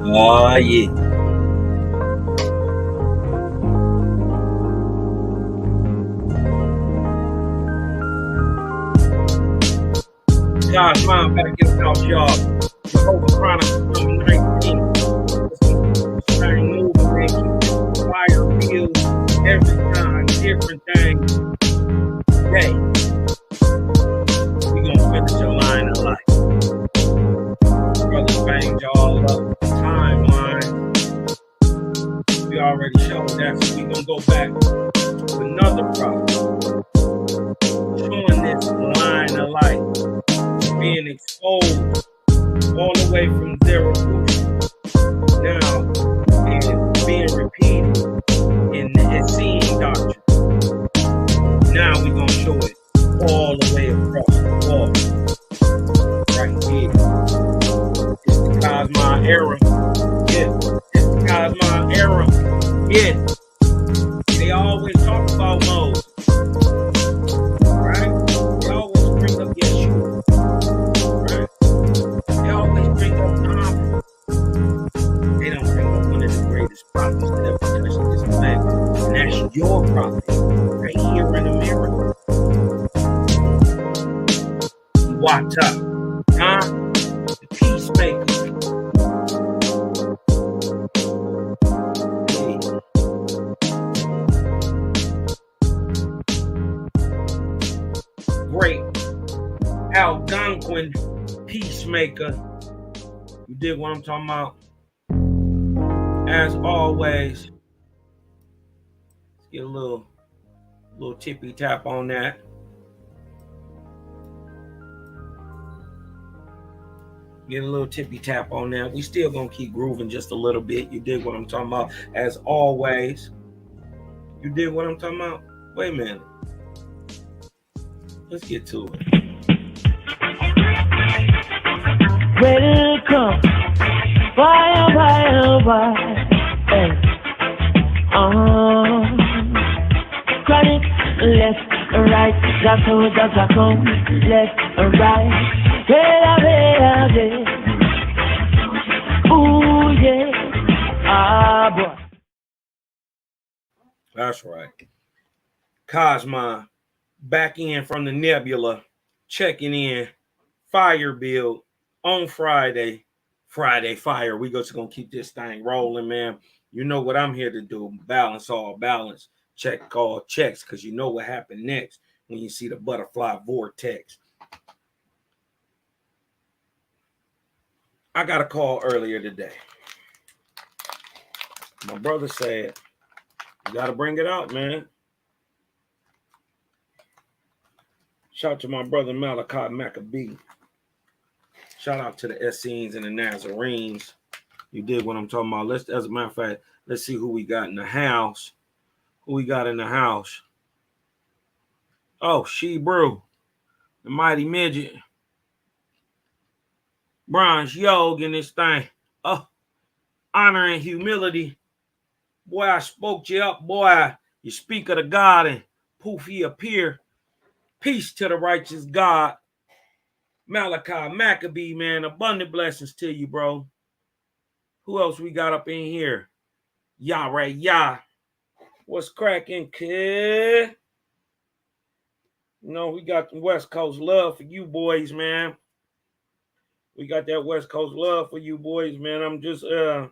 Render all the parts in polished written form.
Oh, yeah. God's mind back in the house, y'all. Jehovah Chronicles number 19. Let's bang moving, man. Keep this fire build every time, different things. Today, we gonna finish a line of life. Brother banged y'all up the timeline. We already showed that, so we gonna go back to another prophet. Showing this line of life being exposed all the way from Zarathustra now and being repeated in the Essene doctrine. Now we're going to show it all the way across the wall. Right here. It's the Cosmon era. Yeah. It's the Cosmon era. Yeah. They always talk about Moses. Right? They always bring up Yeshua. Right? They always bring up Muhammad. They don't bring up one of the greatest prophets that ever touched this planet. And that's your prophet. Right here in America. Ewahtah. Huh? The peacemaker. Hey. Great Algonquin peacemaker. You dig what I'm talking about? As always, let's get a little tippy tap on that. Get a little tippy tap on that. We still gonna keep grooving just a little bit. You dig what I'm talking about? As always. You dig what I'm talking about? Wait a minute. Let's get to it. Welcome. Why? Hey. Chronic, left, right, that's come, left, right. Hey. Ooh, yeah. Boy. That's right. Cosmon back in from the nebula, checking in. Fire build on Friday. Friday fire. We just gonna keep this thing rolling, man. You know what I'm here to do. Balance all balance. Check all checks, because you know what happened next when you see the butterfly vortex. I got a call earlier today. My brother said, you got to bring it out, man. Shout out to my brother Malachi Maccabee. Shout out to the Essenes and the Nazarenes. You dig what I'm talking about? As a matter of fact, let's see who we got in the house. Who we got in the house? Oh, She-Brew, the Mighty Midget, Bronze Yog in this thing. Oh, honor and humility. Boy, I spoke you up, boy. You speak of the God and poof, he appear. Peace to the righteous God. Malachi Maccabee, man. Abundant blessings to you, bro. Who else we got up in here? Yah. What's cracking, kid? You know, we got the West Coast love for you boys, man. We got that West Coast love for you boys, man. I'm just, you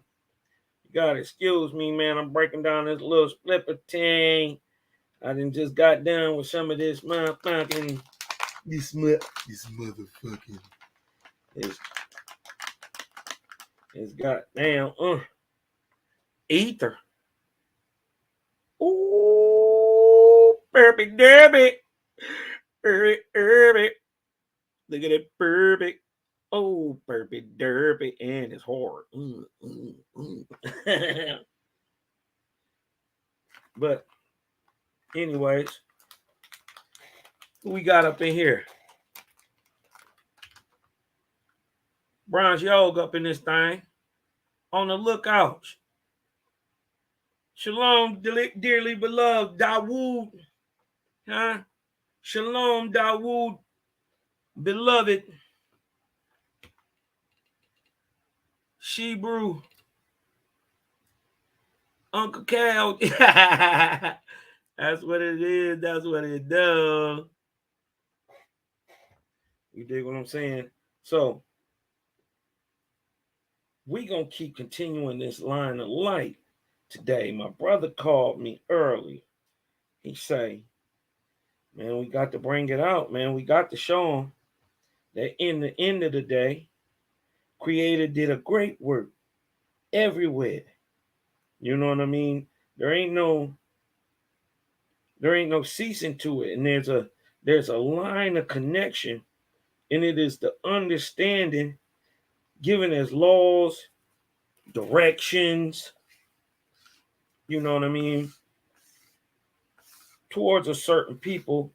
gotta excuse me, man. I'm breaking down this little splipper thing. I done just got done with some of this motherfucking, this motherfucking, it's goddamn, ether. Ooh, perfect derby. Look at it, perfect. Oh, perfect derby, and it's hard. But anyways, who we got up in here? Bronze Yog up in this thing. On the lookout. Shalom, dearly beloved Dawood. Huh? Shalom, Dawood, beloved. She-Brew, Uncle Cal. That's what it is. That's what it does. You dig what I'm saying? So we gonna keep continuing this line of light today. My brother called me early. He say, man, we got to bring it out, man. We got to show him that in the end of the day, Creator did a great work everywhere. You know what I mean? There ain't no ceasing to it. And there's a line of connection, and it is the understanding given as laws, directions, you know what I mean, towards a certain people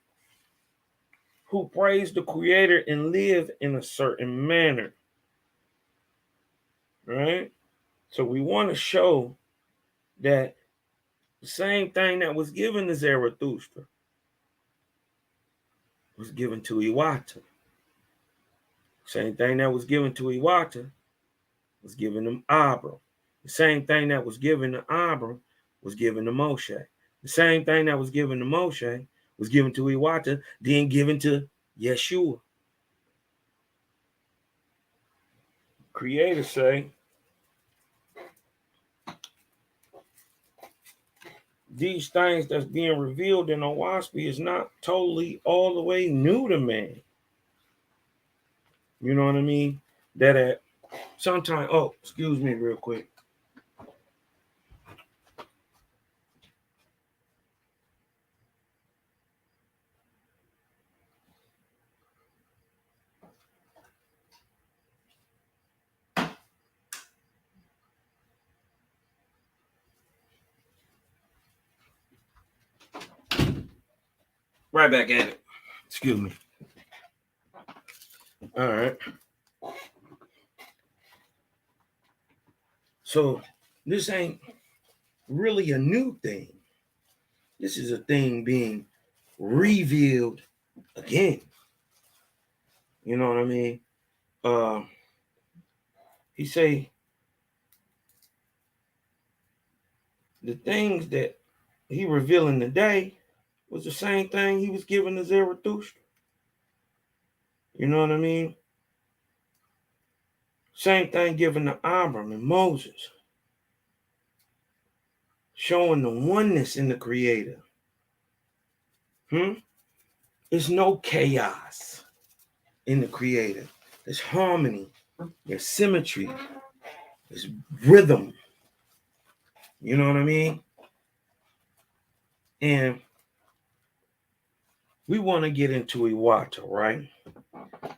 who praise the Creator and live in a certain manner. Right? So we want to show that the same thing that was given to Zarathustra was given to Ewahtah. Same thing that was given to Ewahtah was given to Abram. The same thing that was given to Abram was given to Moshe. The same thing that was given to Moshe was given to Ewahtah, then given to Yeshua. Creator say, these things that's being revealed in Owaspy is not totally all the way new to man. You know what I mean? That at sometimes, oh, excuse me real quick. Right back at it. Excuse me. All right. So this ain't really a new thing. This is a thing being revealed again. You know what I mean? He say the things that he revealing today was the same thing he was giving to Zarathustra. You know what I mean? Same thing given to Abram and Moses. Showing the oneness in the Creator. There's no chaos in the Creator. There's harmony. There's symmetry. There's rhythm. You know what I mean? And we want to get into Ewahtah, right?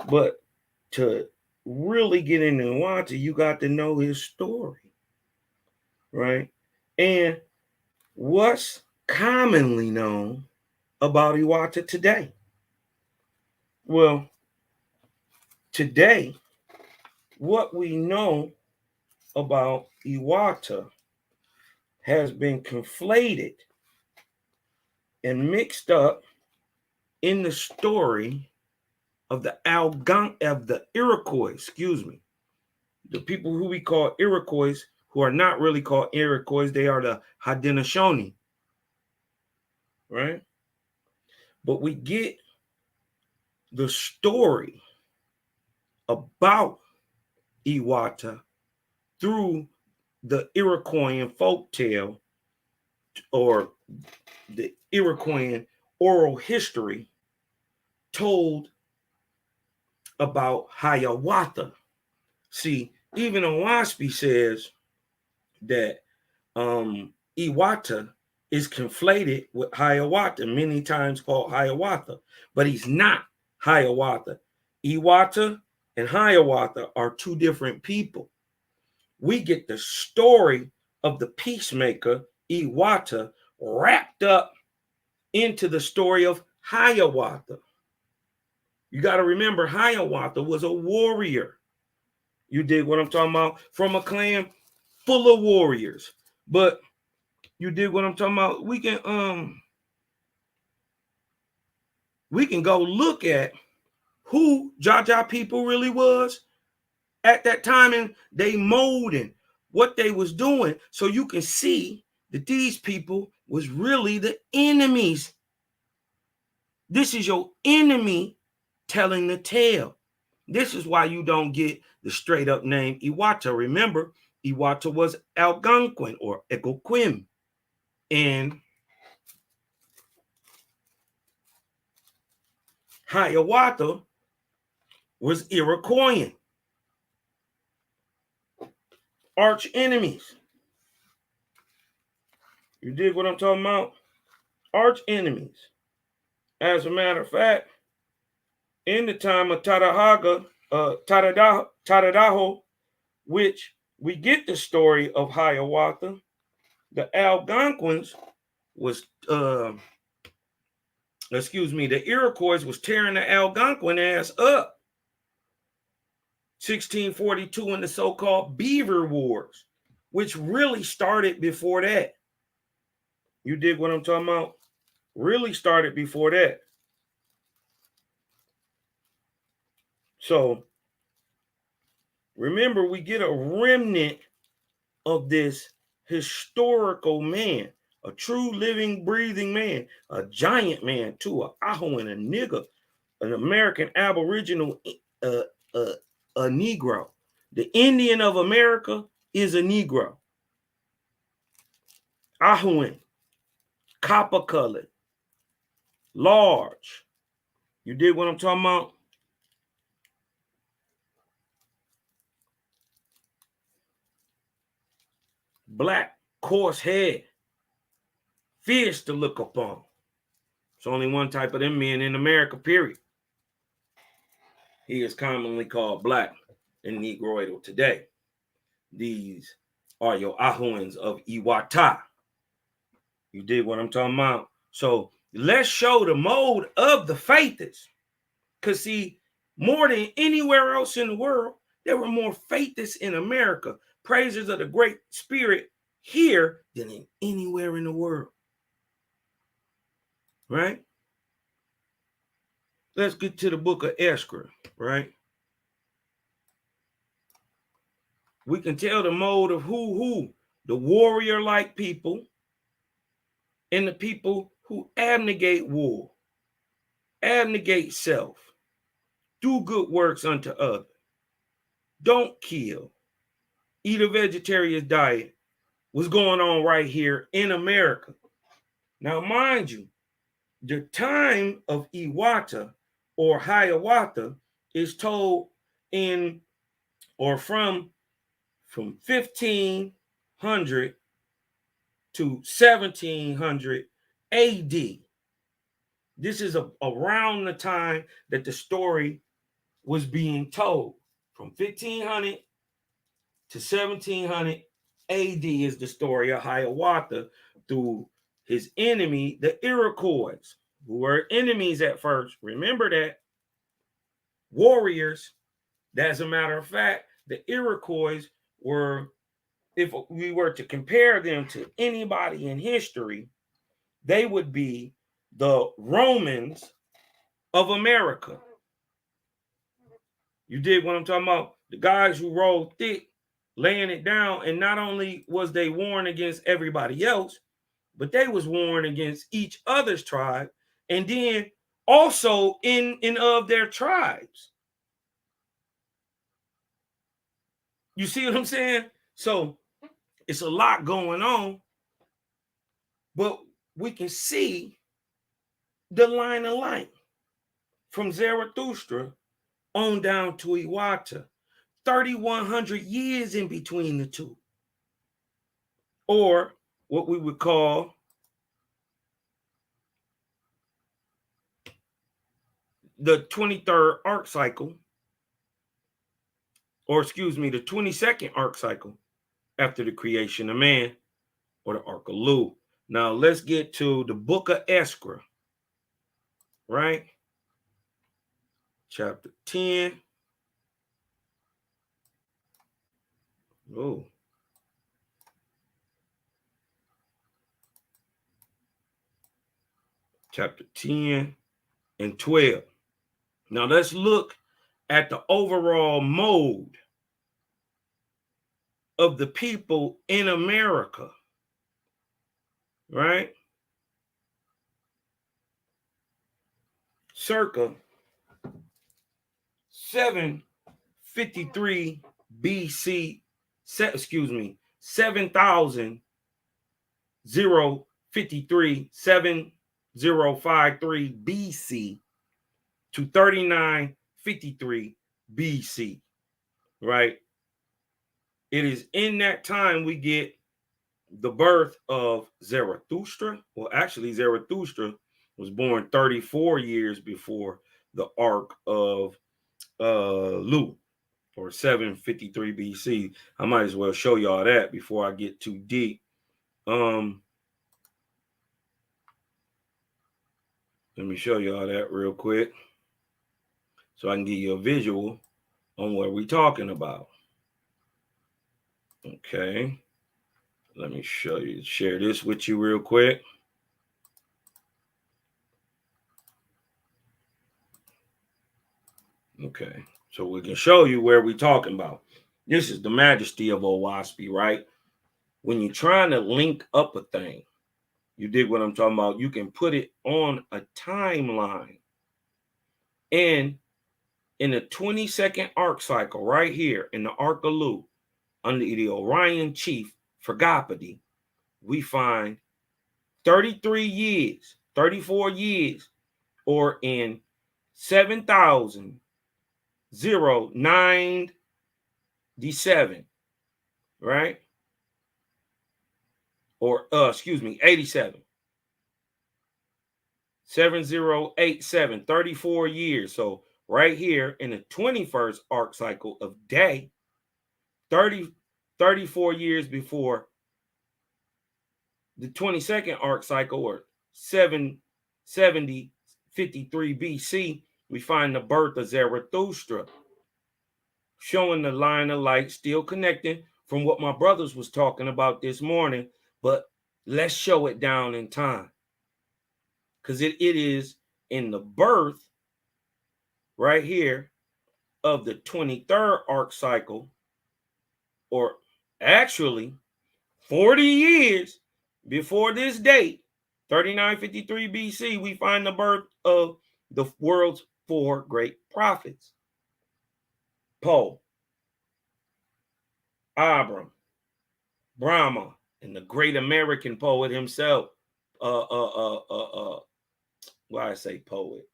But to really get into Ewahtah, you got to know his story, right? And what's commonly known about Ewahtah today? Well, today, what we know about Ewahtah has been conflated and mixed up in the story of the Iroquois, the people who we call Iroquois, who are not really called Iroquois, they are the Haudenosaunee, right? But we get the story about Ewahtah through the Iroquoian folktale or the Iroquoian oral history told about Hiawatha. See, even Owaspy says that Ewahtah is conflated with Hiawatha, many times called Hiawatha, but he's not Hiawatha. Ewahtah and Hiawatha are two different people. We get the story of the peacemaker, Ewahtah, wrapped up into the story of Hiawatha. You got to remember, Hiawatha was a warrior. You dig what I'm talking about? From a clan full of warriors. But you dig what I'm talking about? We can go look at who Jaja people really was at that time, and they molding what they was doing, so you can see that these people was really the enemies. This is your enemy telling the tale. This is why you don't get the straight up name Ewahtah. Remember, Ewahtah was Algonquin or Egoquim. And Hiawatha was Iroquoian. Arch enemies. You dig what I'm talking about? Arch enemies. As a matter of fact, in the time of Taradaho, which we get the story of Hiawatha, the Algonquins was, the Iroquois was tearing the Algonquin ass up. 1642 in the so-called Beaver Wars, which really started before that. You dig what I'm talking about? Really started before that. So remember, we get a remnant of this historical man, a true living, breathing man, a giant man too, a Ahoan, a nigger, an American Aboriginal, a Negro. The Indian of America is a Negro. Ahoan, copper colored, large. You dig what I'm talking about? Black, coarse head, fierce to look upon. It's only one type of them men in America, period. He is commonly called black and Negroidal today. These are your Ahoans of Ewahtah. You dig what I'm talking about? So let's show the mode of the faithists. Because see, more than anywhere else in the world, there were more faithists in America, praisers of the Great Spirit here than in anywhere in the world. Right? Let's get to the book of Ezra, right? We can tell the mode of who, the warrior-like people and the people who abnegate war, abnegate self, do good works unto others, don't kill, eat a vegetarian diet, what's going on right here in America. Now, mind you, the time of Ewahtah or Hiawatha is told in or from 1500 to 1700 AD. This is around the time that the story was being told. From 1500 to 1700 AD is the story of Hiawatha through his enemy, the Iroquois, who were enemies at first. Remember that. Warriors. As a matter of fact, the Iroquois were, if we were to compare them to anybody in history, they would be the Romans of America. You dig what I'm talking about? The guys who rolled thick, laying it down, and not only was they warring against everybody else, but they was warring against each other's tribe, and then also in of their tribes. You see what I'm saying? So it's a lot going on, but we can see the line of light from Zarathustra on down to Ewahtah. 3,100 years in between the two. Or what we would call the 23rd arc cycle, or the 22nd arc cycle after the creation of man, or the Ark of Lu. Now let's get to the book of Ezra, right? Chapter 10. Oh. Chapter 10 and 12. Now let's look at the overall mode of the people in America right? Circa 753 BC, 7053 7053 BC to 3953 BC, right? It is in that time we get the birth of Zarathustra. Well, actually, Zarathustra was born 34 years before the Ark of Lu, or 753 BC. I might as well show y'all that before I get too deep. Let me show y'all that real quick so I can give you a visual on what we're talking about. Okay. Let me share this with you real quick. Okay. So we can show you where we're talking about. This is the majesty of Owaspy, right? When you're trying to link up a thing, you dig what I'm talking about? You can put it on a timeline. And in the 22nd arc cycle, right here in the Ark of Lu, under the Orion chief Frigapati, we find 33 years, 34 years, or in 7,097, right? Or 87. 7087, 34 years. So right here in the 21st arc cycle of day, 34 years before the 22nd arc cycle, or 753 BC, we find the birth of Zarathustra, showing the line of light still connecting from what my brothers was talking about this morning, but let's show it down in time. Because it is in the birth right here of the 23rd arc cycle, or actually 40 years before this date, 3953 BC, we find the birth of the world's 4 great prophets: Poe, Abram, Brahma, and the great American poet himself. Why I say poet?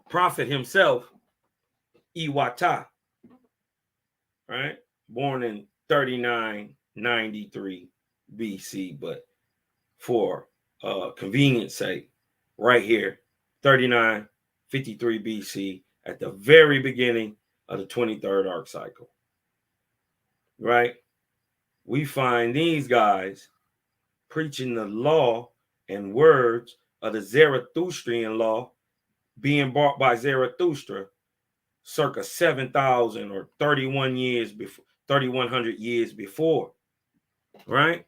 Prophet himself, Ewahtah, right? Born in 3993 BC, but for convenience sake, right here, 3953 BC, at the very beginning of the 23rd arc cycle, right? We find these guys preaching the law and words of the Zarathustrian law being brought by Zarathustra circa 7,000 or 31 years before, 3,100 years before, right?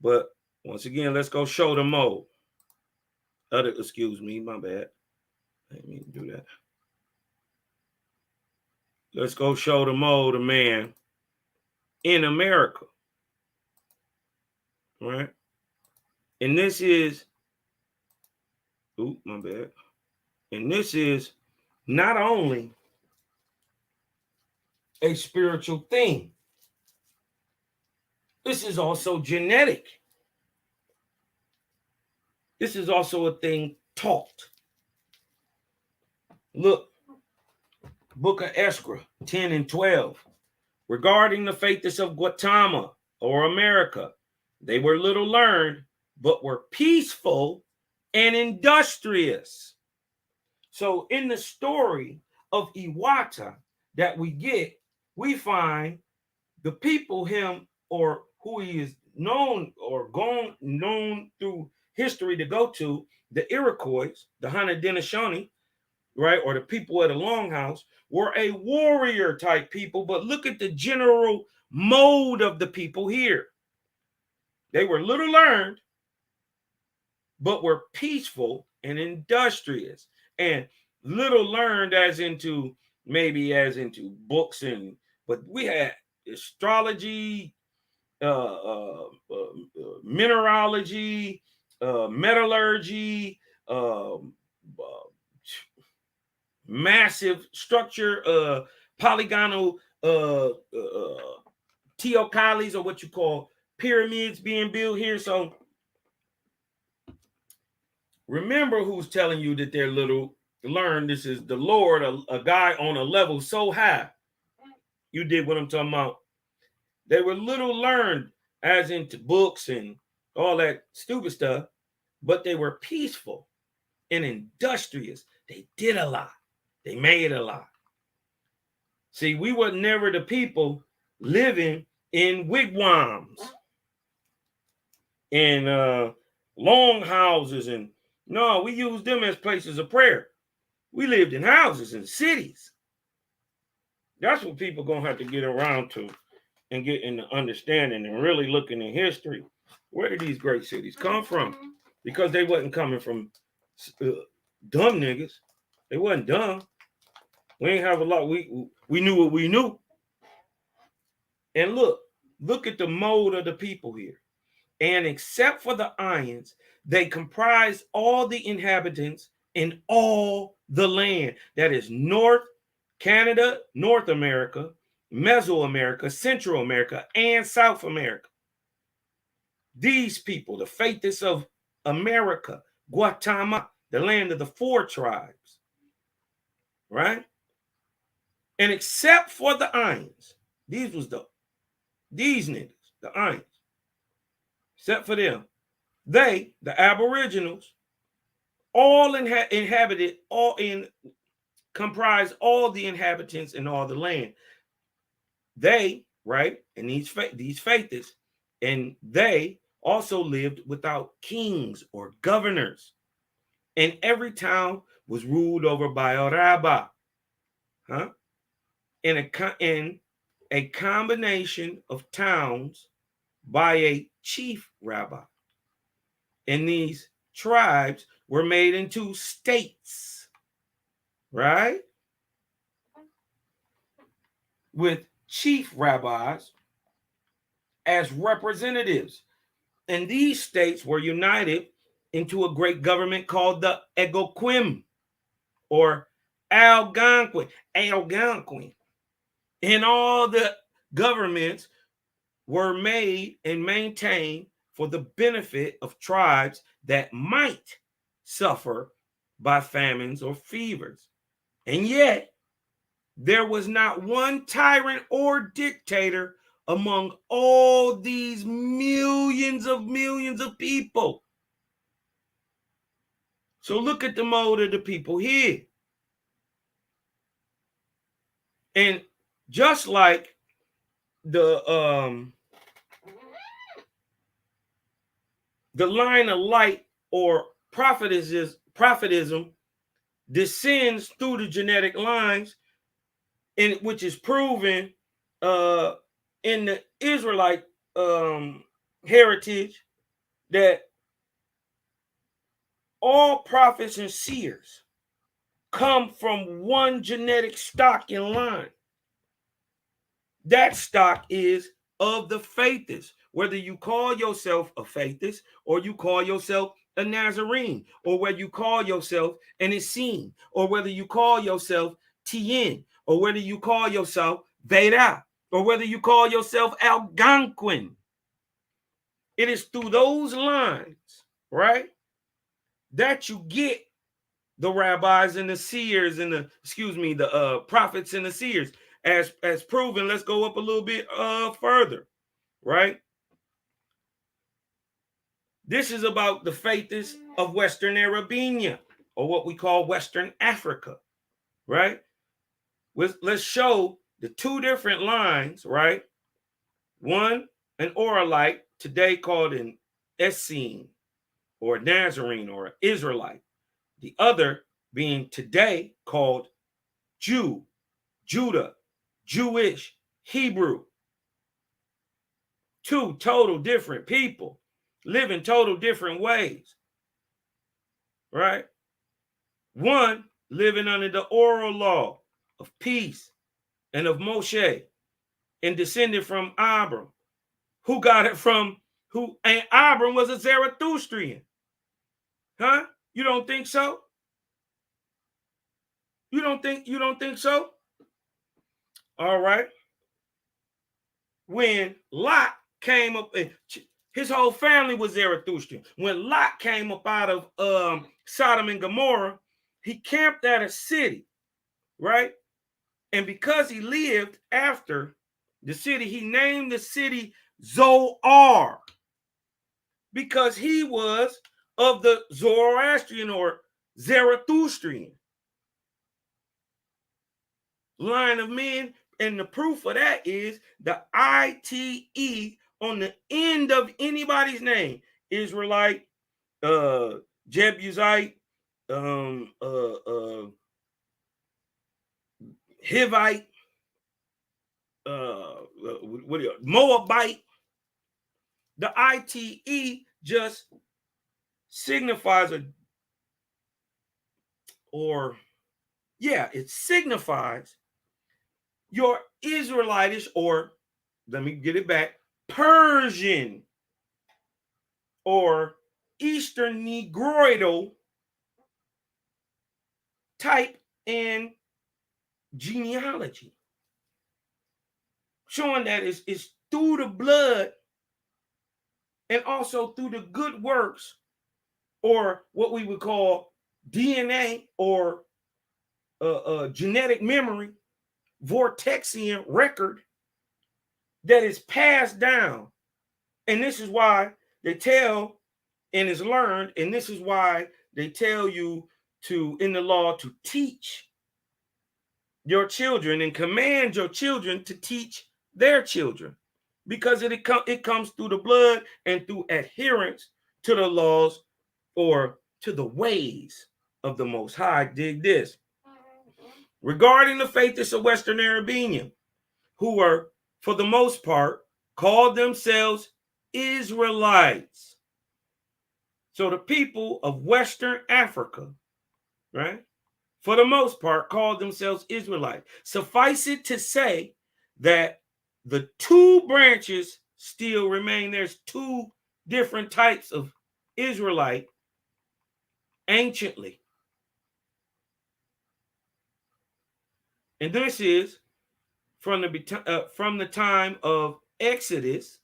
But once again, let's go show the mode. Excuse me, my bad. I didn't mean to do that. Let's go show the mode of man in America, right? And this is, my bad. And this is not only a spiritual thing, this is also genetic. This is also a thing taught. Look, Book of Esdras 10 and 12. Regarding the faiths of Gautama, or America, they were little learned, but were peaceful and industrious. So in the story of Ewahtah that we get, we find the people him, or who he is known or known through history to go to, the Iroquois, the Haudenosaunee, right, or the people at the Longhouse, were a warrior type people. But look at the general mode of the people here. They were little learned, but were peaceful and industrious. And little learned as into books, but we had astrology, mineralogy, metallurgy, massive structure, polygonal teocallis, or what you call pyramids being built here. So remember who's telling you that they're little learned. This is the Lord, a guy on a level so high. You did what I'm talking about. They were little learned, as into books and all that stupid stuff, but they were peaceful and industrious. They did a lot. They made a lot. See, we were never the people living in wigwams and long houses, and no, we used them as places of prayer. We lived in houses and cities. That's what people gonna have to get around to and get into understanding and really looking in history. Where did these great cities come from? Because they wasn't coming from dumb niggas. They wasn't dumb. We ain't have a lot. We knew what we knew. And look at the mode of the people here. And except for the Ions, they comprise all the inhabitants in all the land. That is North Canada, North America, Mesoamerica, Central America, and South America. These people, the faithists of America, Guatemala, the land of the 4 tribes, right? And except for the Ions, these niggas, the Ions, except for them, they, the Aboriginals, all inhabited, comprise all the inhabitants in all the land. They, right, and these faithists, and they also lived without kings or governors. And every town was ruled over by a rabbi, in a combination of towns by a chief rabbi. And these tribes were made into states, right? With chief rabbis as representatives. And these states were united into a great government called the Egoquim, or Algonquin. And all the governments were made and maintained for the benefit of tribes that might suffer by famines or fevers. And yet, there was not one tyrant or dictator among all these millions of people. So look at the mode of the people here. And just like the line of light or prophetism descends through the genetic lines, which is proven in the Israelite heritage, that all prophets and seers come from one genetic stock in line. That stock is of the faithists. Whether you call yourself a faithist, or you call yourself a Nazarene, or whether you call yourself an Essene, or whether you call yourself Tien, or whether you call yourself Veda, or whether you call yourself Algonquin. It is through those lines, right, that you get the rabbis and the seers and the prophets and the seers, as proven. Let's go up a little bit further, right? This is about the faithists of Western Arabia, or what we call Western Africa, right? Let's show the 2 different lines, right? One, an Oralite, today called an Essene, or a Nazarene, or an Israelite. The other being today called Jew, Judah, Jewish, Hebrew. 2 total different people living total different ways, right? One living under the oral law of peace and of Moshe, and descended from Abram, who got it from who? And Abram was a Zarathustrian. Huh? You don't think so? You don't think so? All right. When Lot came up, his whole family was Zarathustrian. When Lot came up out of Sodom and Gomorrah, he camped at a city, right? And because he lived after the city, he named the city Zoar, because he was of the Zoroastrian or Zarathustrian line of men. And the proof of that is the ITE on the end of anybody's name. Israelite, Jebusite, Hivite, Moabite. The ITE just signifies it signifies your Israelitish, or let me get it back, Persian or Eastern Negroidal type and genealogy, showing that it's through the blood and also through the good works, or what we would call DNA or genetic memory, Vortexian record, that is passed down. And this is why they tell, and is learned, and this is why they tell you to, in the law, to teach your children and command your children to teach their children, because it comes through the blood and through adherence to the laws or to the ways of the Most High. Dig this. Regarding the faithists of Western Arabian, who were, for the most part, called themselves Israelites. So the people of Western Africa, right, for the most part, called themselves Israelites. Suffice it to say that the two branches still remain. There's two different types of Israelite anciently. And this is from the time of Exodus,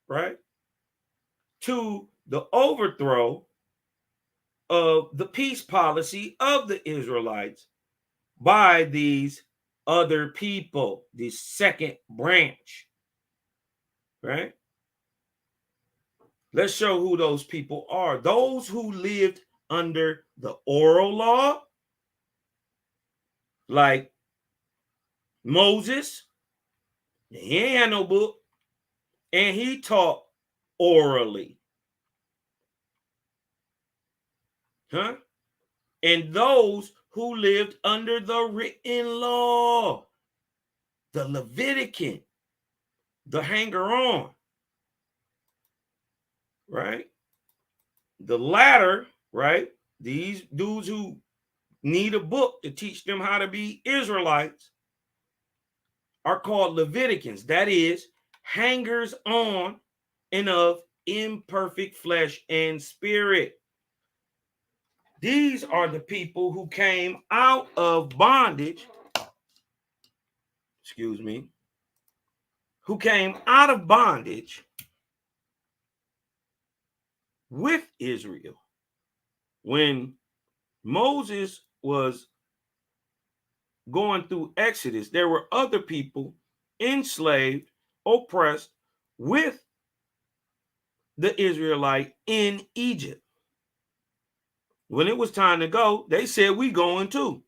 right, to the overthrow of the peace policy of the Israelites by these other people, the second branch, right? Let's show who those people are. Those who lived under the oral law, like Moses. He ain't had no book, and he taught orally. Huh? And those who lived under the written law, the Levitican, the hanger-on, right? The latter, right? These dudes who need a book to teach them how to be Israelites are called Leviticans. That is, hangers-on and of imperfect flesh and spirit. These are the people who came out of bondage, who came out of bondage with Israel. When Moses was going through Exodus, there were other people enslaved, oppressed with the Israelite in Egypt. When it was time to go, they said, we going too.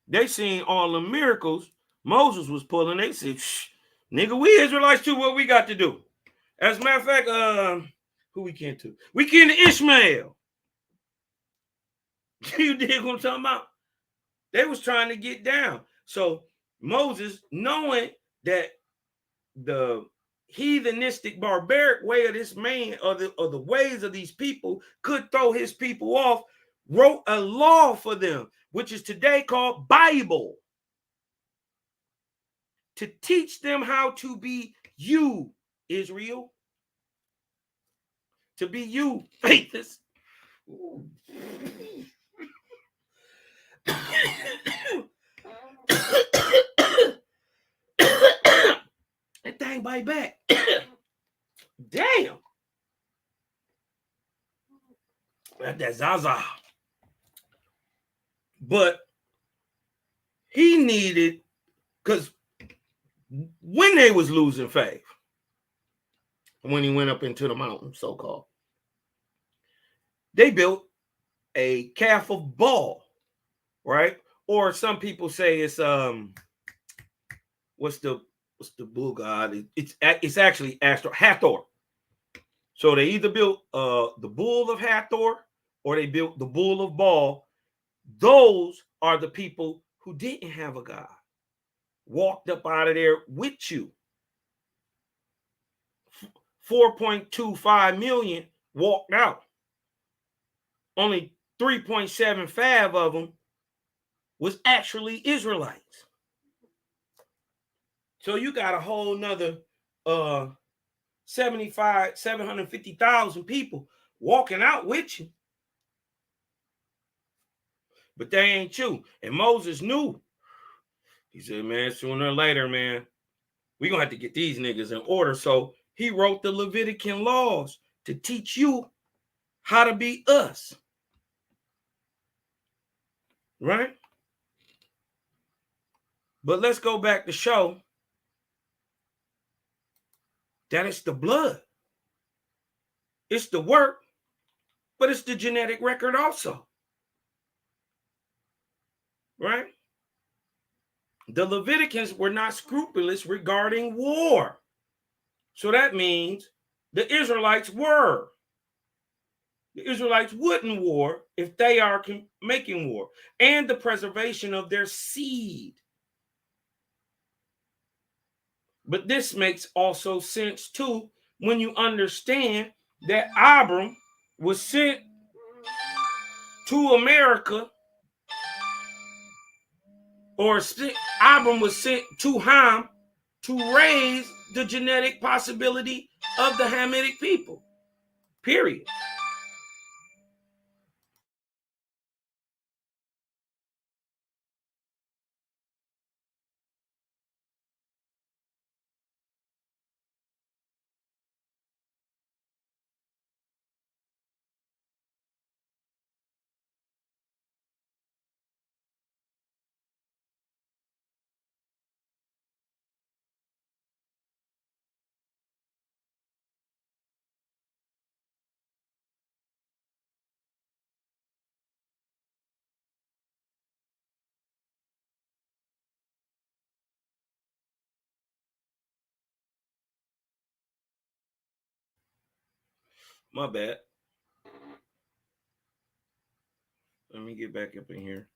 They seen all the miracles Moses was pulling. They said, nigga, we Israelites too. What we got to do? As a matter of fact, who we kin to? We kin to Ishmael. You dig what I'm talking about? They was trying to get down. So Moses, knowing that the heathenistic, barbaric way of this man, or the ways of these people could throw his people off, wrote a law for them, which is today called Bible. to teach them how to be you, Israel. To be you, faithless. That thing bite back. Damn. That Zaza. But he needed, because when they was losing faith, when he went up into the mountain, so-called, they built a calf of Baal, right? Or some people say it's what's the bull god? It's actually Hathor. So they either built the bull of Hathor or they built the bull of Baal. Those are the people who didn't have a God, walked up out of there with you. 4.25 million walked out. Only 3.75 of them was actually Israelites. So you got a whole nother 750,000 people walking out with you. But they ain't you. And Moses knew. He said, man, sooner or later, man, we're going to have to get these niggas in order. So he wrote the Levitican laws to teach you how to be us. Right? But let's go back to show that it's the blood. It's the work, but it's the genetic record also. Right? The Leviticans were not scrupulous regarding war. So that means the Israelites were. The Israelites wouldn't war if they are making war. And the preservation of their seed. But this makes also sense too when you understand that Abram was sent to America, or Abram was sent to Ham to raise the genetic possibility of the Hamitic people. Period. My bad. Let me get back up in here.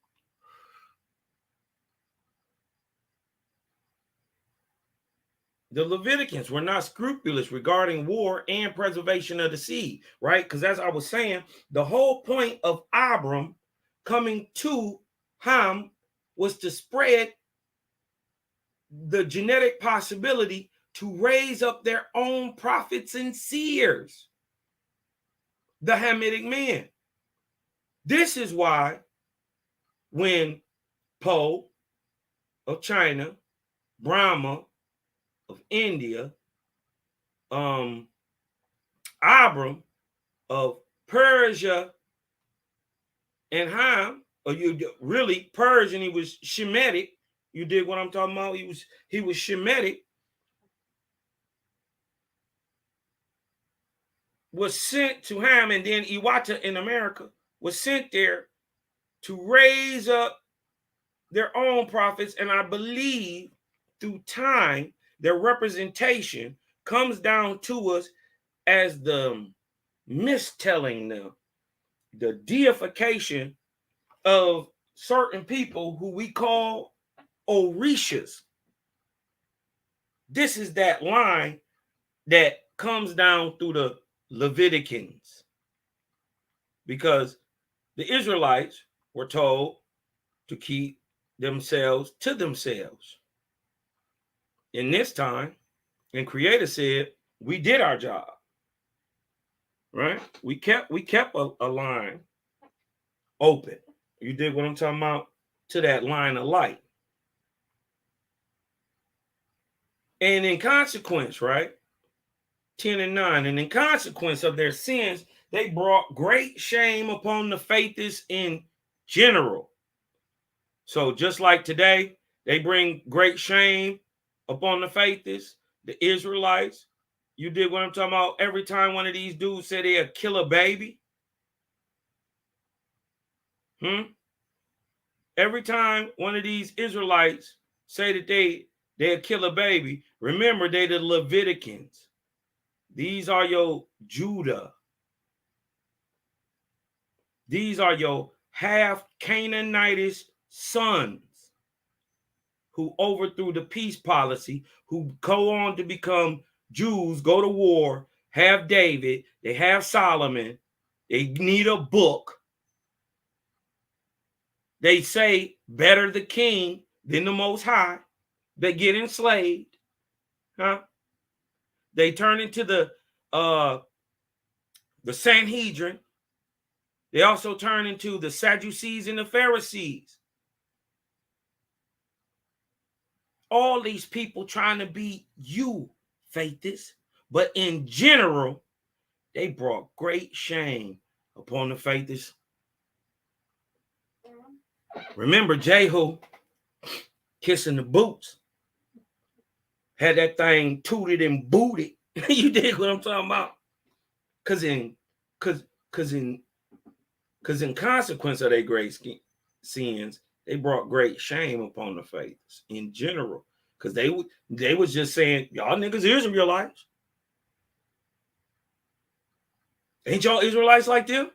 The Leviticans were not scrupulous regarding war and preservation of the seed, right? Because as I was saying, the whole point of Abram coming to Ham was to spread the genetic possibility to raise up their own prophets and seers, the Hamitic men. This is why when Po of China, Brahma of India, Abram of Persia, and Ham, or you really Persian, he was Shemitic. You did what I'm talking about? He was Shemitic. Was sent to Ham, and then Ewahtah in America was sent there to raise up their own prophets. And I believe through time, their representation comes down to us as the mistelling them, the deification of certain people who we call Orishas. This is that line that comes down through the Leviticans, because the Israelites were told to keep themselves to themselves. in this time, and Creator said, we did our job. Right? We kept a line open. You dig what I'm talking about? To that line of light. And in consequence, right? 10 and 9. And in consequence of their sins, they brought great shame upon the faithless in general. So just like today, they bring great shame upon the faithless, the Israelites. You dig what I'm talking about? Every time one of these dudes said they'd kill a baby. Every time one of these Israelites say that they'll kill a baby, remember they the Leviticans. These are your Judah. These are your half Canaanitish sons who overthrew the peace policy, who go on to become Jews, go to war, have David, they have Solomon, they need a book. They say better the king than the Most High. They get enslaved. They turn into the Sanhedrin. They also turn into the Sadducees and the Pharisees. All these people trying to be you, faithists, but in general, they brought great shame upon the faithists. Remember Jehu kissing the boots, had that thing tooted and booted. You dig what I'm talking about? Cause in consequence of their great sins, they brought great shame upon the faiths in general. Because they was just saying, y'all niggas Israelites. Ain't y'all Israelites like them?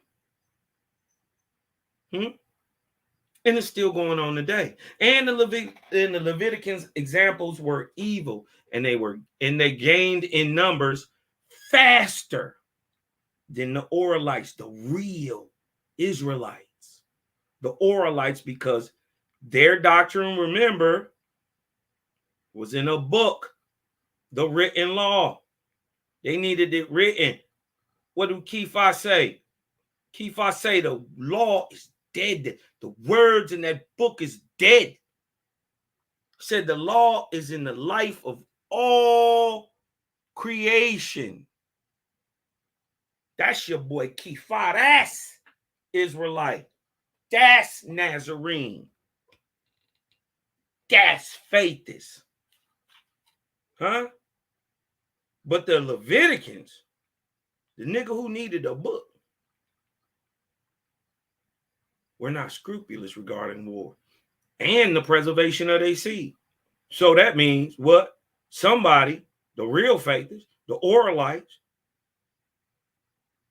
And it's still going on today. And the Leviticans examples were evil, and they gained in numbers faster than the Oralites, the real Israelites. The Oralites, because their doctrine, remember, was in a book, the written law. They needed it written. What do Keephah say? Keephah say the law is dead. The words in that book is dead. Said the law is in the life of all creation. That's your boy Keephah. That's Israelite. That's Nazarene. That's faithist. But the Leviticans, the nigga who needed a book, were not scrupulous regarding war and the preservation of their seed. So that means what? Somebody, the real faithers, the Oralites,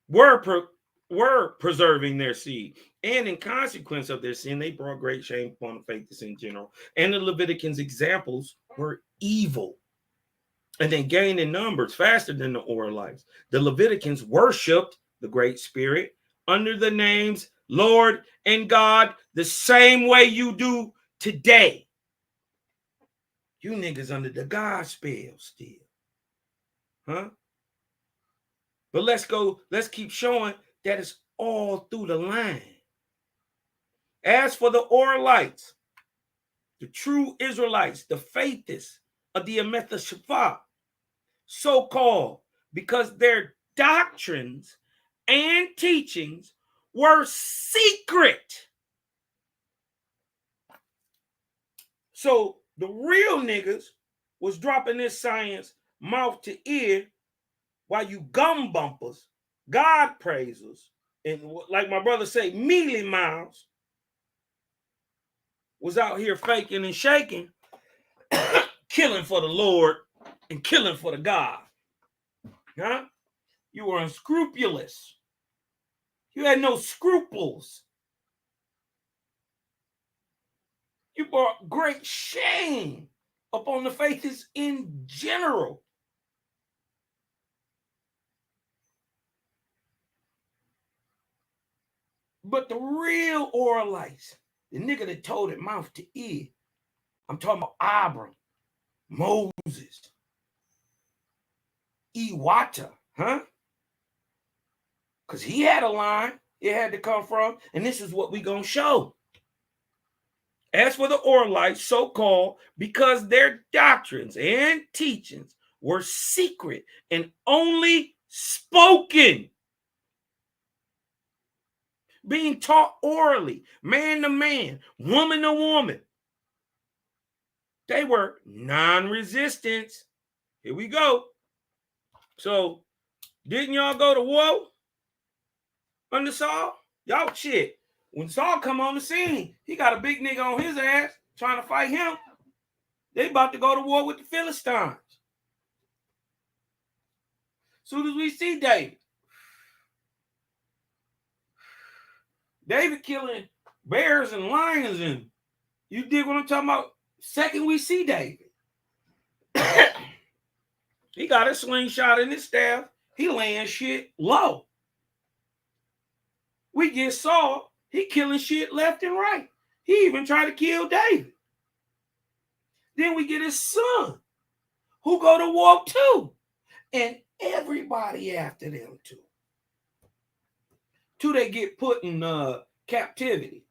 were preserving their seed. And in consequence of their sin, they brought great shame upon the faithers in general. And the Leviticans' examples were evil. And they gained in numbers faster than the Oralites. The Leviticans worshipped the Great Spirit under the names Lord and God the same way you do today. You niggas under the God spell still. But let's keep showing that it's all through the line. As for the Oralites, the true Israelites, the faithists of the Ewahtah Shaphat, so-called, because their doctrines and teachings were secret. So the real niggas was dropping this science mouth to ear, while you gum bumpers, God praisers, and like my brother say, mealy mouths, was out here faking and shaking, killing for the Lord and killing for the God. You were unscrupulous. You had no scruples. You brought great shame upon the faiths in general. But the real Oralites, the nigga that told it mouth to ear, I'm talking about Abram, Moses, Ewahtah, huh? Because he had a line it had to come from, and this is what we're going to show. As for the Orlites, so-called, because their doctrines and teachings were secret and only spoken, being taught orally, man to man, woman to woman. They were non-resistance. Here we go. So, didn't y'all go to war under Saul? Y'all shit. When Saul come on the scene, he got a big nigga on his ass trying to fight him. They about to go to war with the Philistines. Soon as we see David killing bears and lions, and you dig what I'm talking about? Second we see David, he got a slingshot in his staff. He laying shit low. We get Saul, he killing shit left and right. He even tried to kill David. Then we get his son, who go to war too. And everybody after them too. Till they get put in captivity.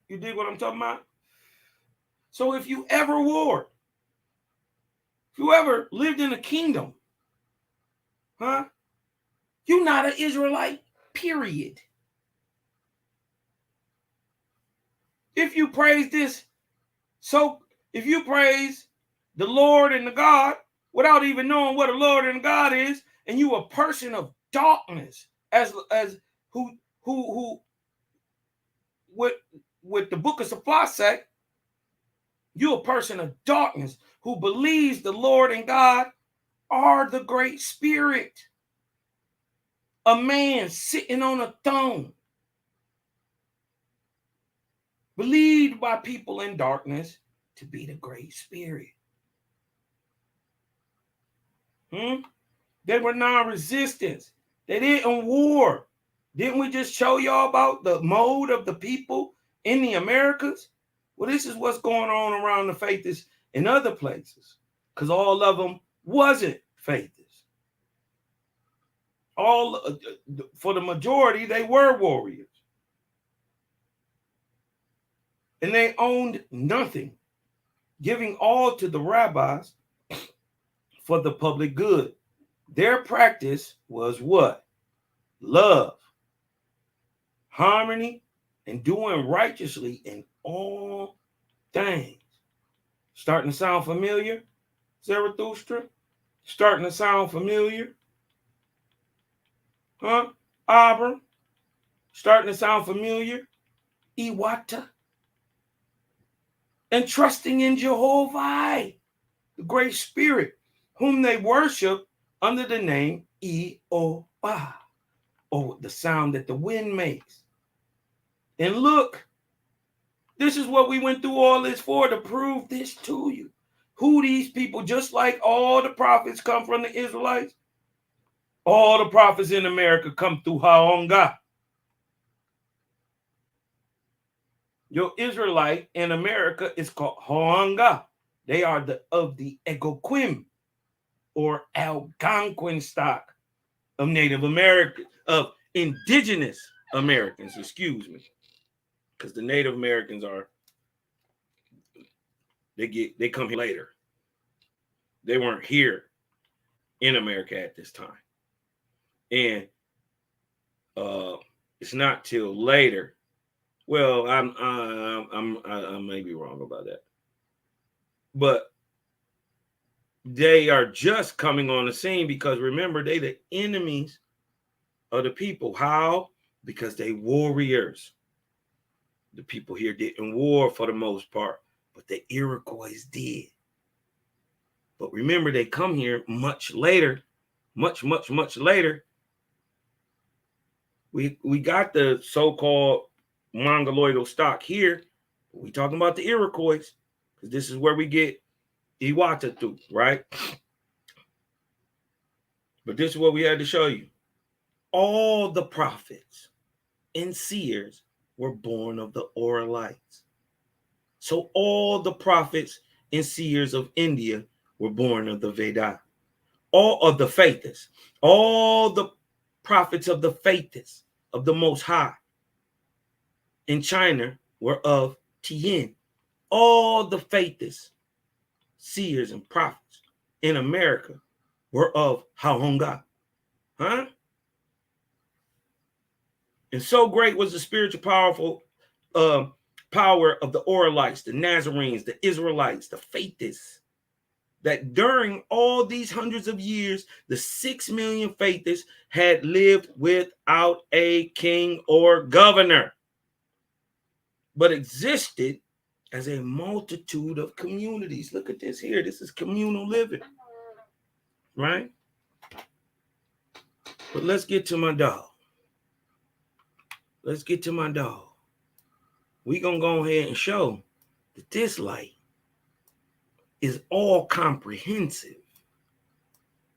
You dig what I'm talking about? So if you ever warred, if you ever lived in a kingdom, huh? You're not an Israelite, period. If you praise this, so if you praise the Lord and the God without even knowing what a Lord and God is, and you a person of darkness, as who with the book of supply say, you a person of darkness who believes the Lord and God are the great spirit, a man sitting on a throne, believed by people in darkness to be the great spirit. They were non-resistance. They didn't war. Didn't we just show y'all about the mode of the people in the Americas? Well, this is what's going on around the faithists in other places, because all of them wasn't faithists. All for the majority, they were warriors. And they owned nothing, giving all to the rabbis for the public good. Their practice was what? Love, harmony, and doing righteously in all things. Starting to sound familiar, Zarathustra? Starting to sound familiar? Huh? Abram? Starting to sound familiar? Ewahtah? And trusting in Jehovih, the great spirit, whom they worship under the name Ewahtah, or the sound that the wind makes. And look, this is what we went through all this for, to prove this to you. Who these people, just like all the prophets come from the Israelites, all the prophets in America come through Haonga. Your Israelite in America is called Haonga. They are of the Egoquim, or Algonquin stock of Native Americans, of indigenous Americans, excuse me. Because the Native Americans they come here later. They weren't here in America at this time. And it's not till later. Well, I may be wrong about that. But they are just coming on the scene because remember, they the enemies of the people. How? Because they warriors. The people here didn't war for the most part, but the Iroquois did. But remember, they come here much later, much later. We got the so-called Mongoloidal stock here. We talking about the Iroquois, because this is where we get Ewahtah through, right? But this is what we had to show you. All the prophets and seers were born of the Orlites. So all the prophets and seers of India were born of the Veda. All of the faiths, all the prophets of the faiths of the Most High in China were of Tien. All the faiths, seers and prophets in America were of Hahonga. Huh? And so great was the spiritual power of the Oralites, the Nazarenes, the Israelites, the faithists, that during all these hundreds of years, the 6 million faithists had lived without a king or governor, but existed as a multitude of communities. Look at this here. This is communal living, right? But let's get to my dog. Let's get to my dog. We're going to go ahead and show that this light is all comprehensive,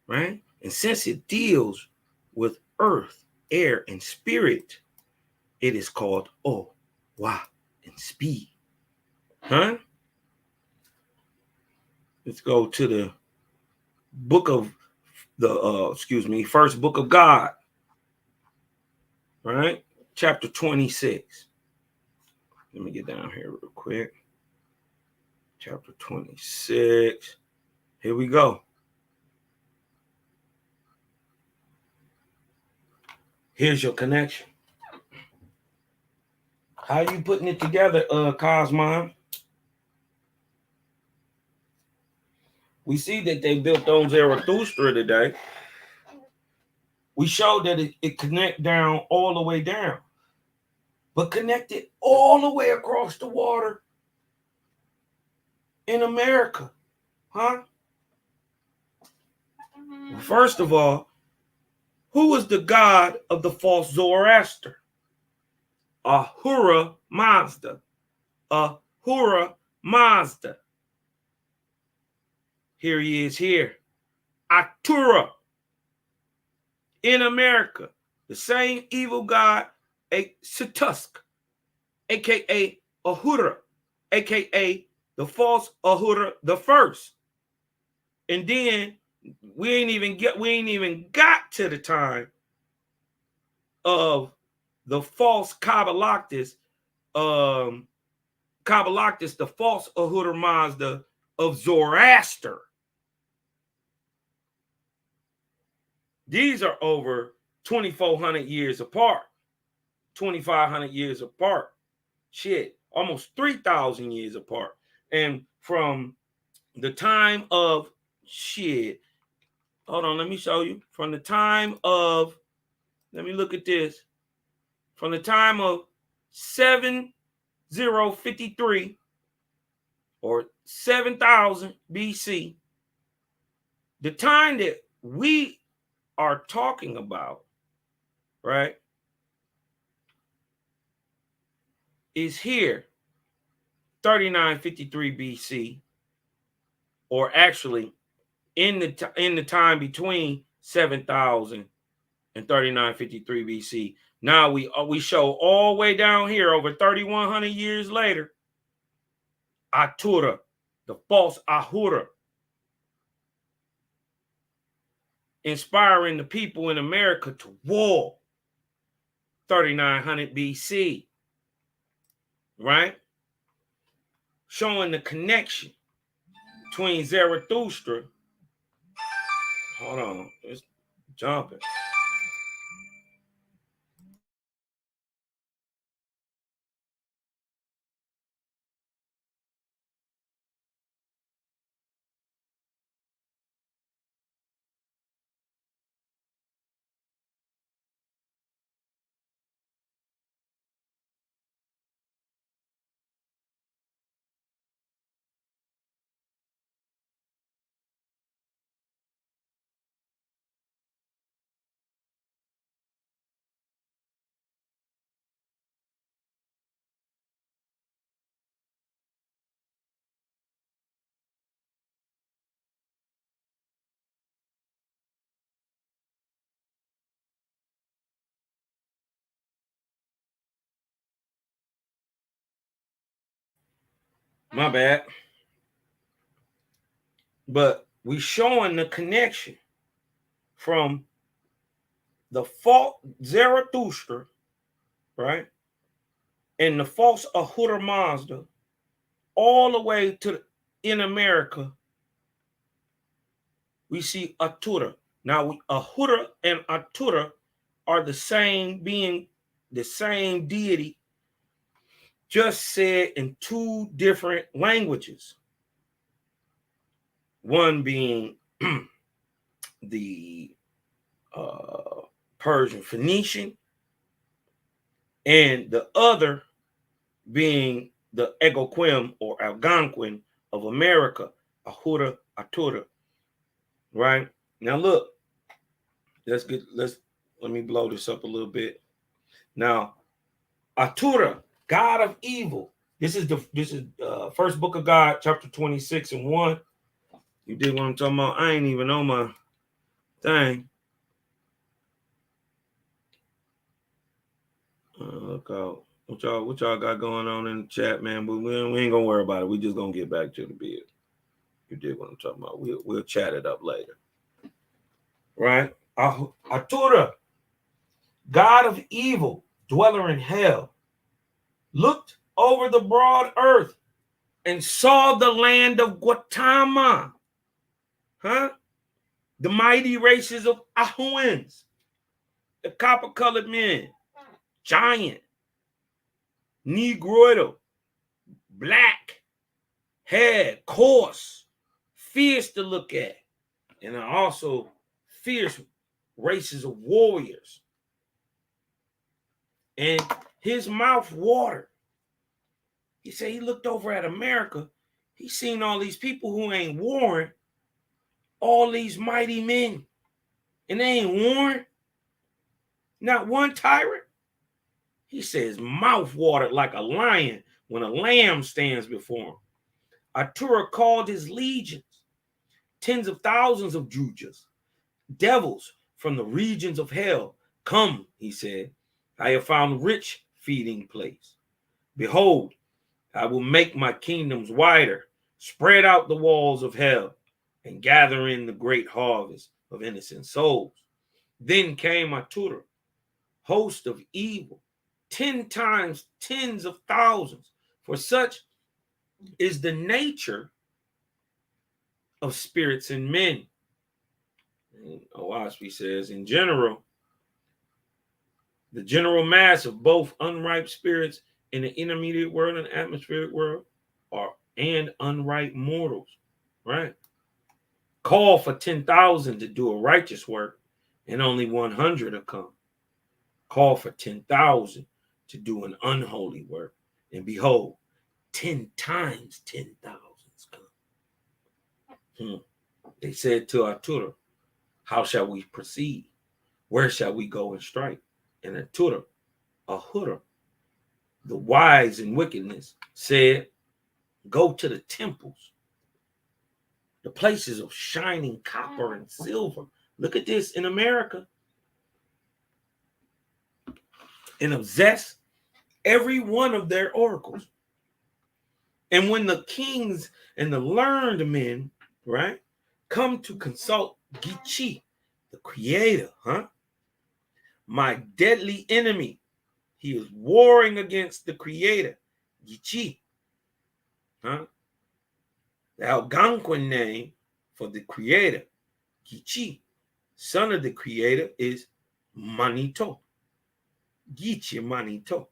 right? And since it deals with earth, air, and spirit, it is called O, Wa, and Speed. Huh? Let's go to the book of first book of God, right? Chapter 26. Let me get down here real quick. Chapter 26. Here we go. Here's your connection. How you putting it together, Cosmon? We see that they built on Zarathustra today. We showed that it connect down all the way down, but connected all the way across the water in America, huh? Well, first of all, who was the god of the false Zoroaster? Ahura Mazda. Ahura Mazda. Here he is here. Atura. In America, the same evil god, Satusk, aka Ahura, aka the false Ahura the first. And then we ain't even got to the time of the false Kabbalactus, the false Ahura Mazda of Zoroaster. These are over 2,400 years apart, 2,500 years apart. Shit, almost 3,000 years apart. And from the time of hold on, let me show you. From the time of, let me look at this. From the time of 7053 or 7,000 BC, the time that we are talking about, right, is here, 3953 BC, or actually in the time between 7,000 and 3953 BC. Now we show all the way down here over 3,100 years later, Atura, the false Ahura, inspiring the people in America to war, 3,900 BC, right? Showing the connection between Zarathustra. Hold on, it's jumping. My bad. But we showing the connection from the false Zarathustra, right? And the false Ahura Mazda, all the way to in America, we see Atura. Now, Ahura and Atura are the same being, the same deity, just said in two different languages. One being the Persian Phoenician, and the other being the Algonquin or Algonquin of America, Ahura Atura. Right? Now look, let me blow this up a little bit. Now, Atura, God of evil. This is first book of God, chapter 26 and 1. You did what I'm talking about. I ain't even on my thing. Look out. What y'all got going on in the chat, man? But we ain't gonna worry about it. We just gonna get back to the bid. You did what I'm talking about. We'll chat it up later. Right? Atura, God of evil, dweller in hell, looked over the broad earth and saw the land of Gautama. The mighty races of Ahuans, the copper-colored men, giant, negroidal, black, head, coarse, fierce to look at, and also fierce races of warriors. And his mouth watered. He said he looked over at America. He seen all these people who ain't warring, all these mighty men, and they ain't warring. Not one tyrant. He said his mouth watered like a lion when a lamb stands before him. Atura called his legions, tens of thousands of Jujas, devils from the regions of hell. Come, he said, I have found a rich feeding place. Behold, I will make my kingdoms wider, spread out the walls of hell, and gather in the great harvest of innocent souls. Then came Atura, host of evil, 10 times tens of thousands, for such is the nature of spirits and men. And Owaski says, in general, the general mass of both unripe spirits in the intermediate world and atmospheric world and unripe mortals, right? Call for 10,000 to do a righteous work, and only 100 will come. Call for 10,000 to do an unholy work, and behold, 10 times 10,000 come. They said to Atura, how shall we proceed? Where shall we go and strike? And Ahura, the wise in wickedness, said, go to the temples, the places of shining copper and silver. Look at this in America. And obsess every one of their oracles. And when the kings and the learned men, right, come to consult Gichi, the creator, my deadly enemy, he is warring against the creator, Gichi, the Algonquin name for the creator, Gichi, son of the creator, is Manito, Gichi Manito,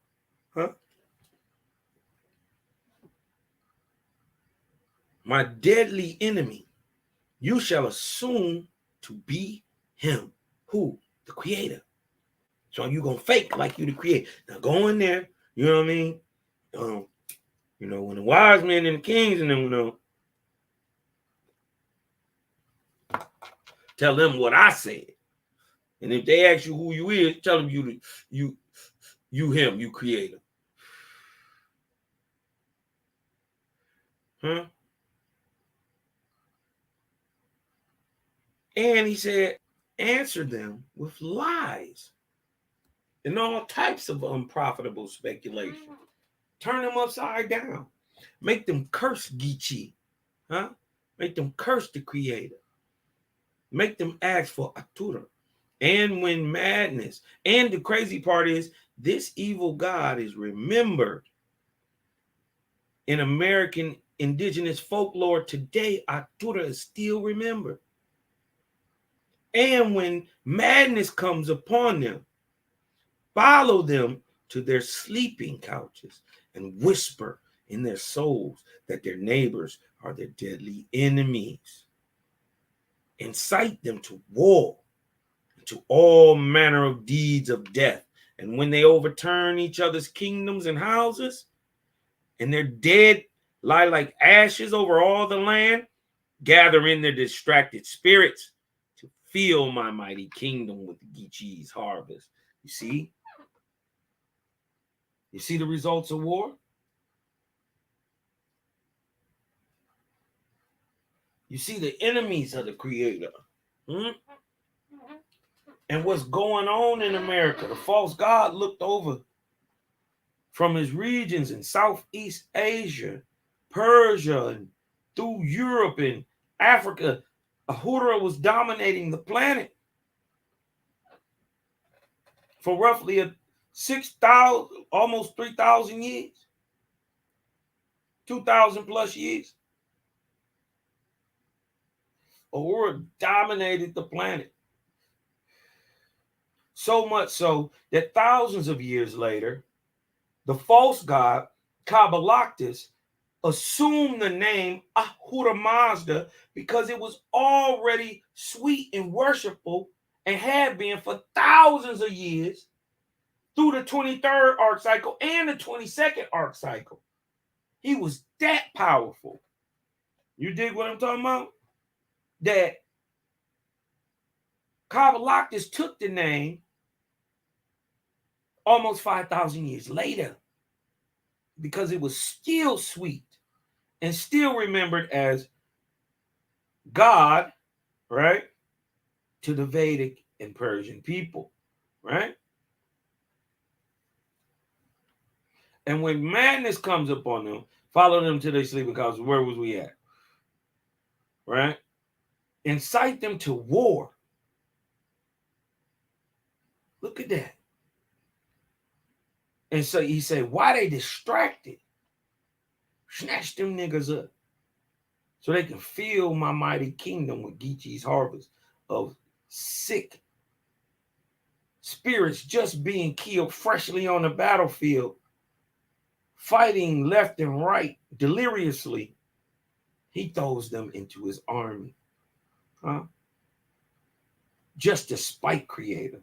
my deadly enemy, you shall assume to be him. Who? The creator. So you're going to fake like you the creator. Now go in there, you know what I mean? When the wise men and the kings and them, tell them what I said. And if they ask you who you is, tell them you him, you creator. And he said, answer them with lies and all types of unprofitable speculation. Turn them upside down. Make them curse Geechee. Huh? Make them curse the Creator. Make them ask for Atura. And when madness, and the crazy part is, this evil God is remembered in American indigenous folklore today. Atura is still remembered. And when madness comes upon them, follow them to their sleeping couches and whisper in their souls that their neighbors are their deadly enemies. Incite them to war, to all manner of deeds of death. And when they overturn each other's kingdoms and houses, and their dead lie like ashes over all the land, gather in their distracted spirits to fill my mighty kingdom with Geechee's harvest. You see? You see the results of war? You see the enemies of the Creator. And what's going on in America. The false God looked over from his regions in Southeast Asia, Persia, and through Europe and Africa. Ahura was dominating the planet for roughly 6,000, almost 3,000 years, 2,000 plus years. Ahura dominated the planet. So much so that thousands of years later, the false god, Kabbalactus, assumed the name Ahura Mazda because it was already sweet and worshipful and had been for thousands of years through the 23rd arc cycle and the 22nd arc cycle. He was that powerful. You dig what I'm talking about? That Kabbalactus took the name almost 5,000 years later because it was still sweet and still remembered as God, right, to the Vedic and Persian people, right? And when madness comes upon them, follow them to their sleeping couches. Where was we at? Right? Incite them to war. Look at that. And so he said, why they distracted? Snatch them niggas up so they can fill my mighty kingdom with Geechee's harvest of sick spirits just being killed freshly on the battlefield, fighting left and right deliriously. He throws them into his army, just to spite Creator.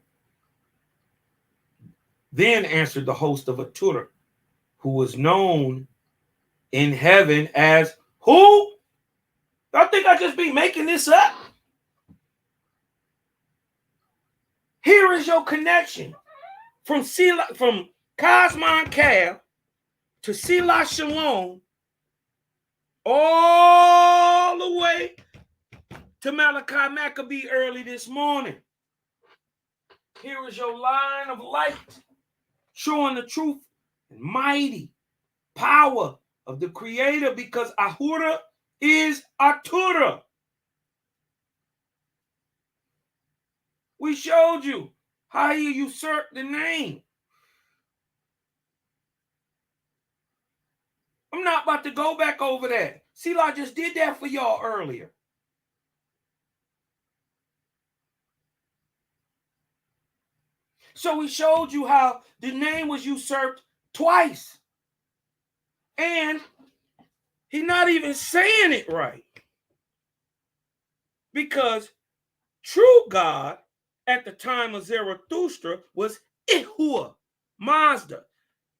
Then answered the host of Atura, who was known in heaven as who? I think I just be making this up. Here is your connection from Cosmon Cab to Sela Shalom, all the way to Malachi Maccabee early this morning. Here is your line of light showing the truth and mighty power of the Creator, because Ahura is Atura. We showed you how he usurped the name. I'm not about to go back over that. See, I just did that for y'all earlier. So we showed you how the name was usurped twice. And he's not even saying it right. Because true God at the time of Zarathustra was Ehua Mazda,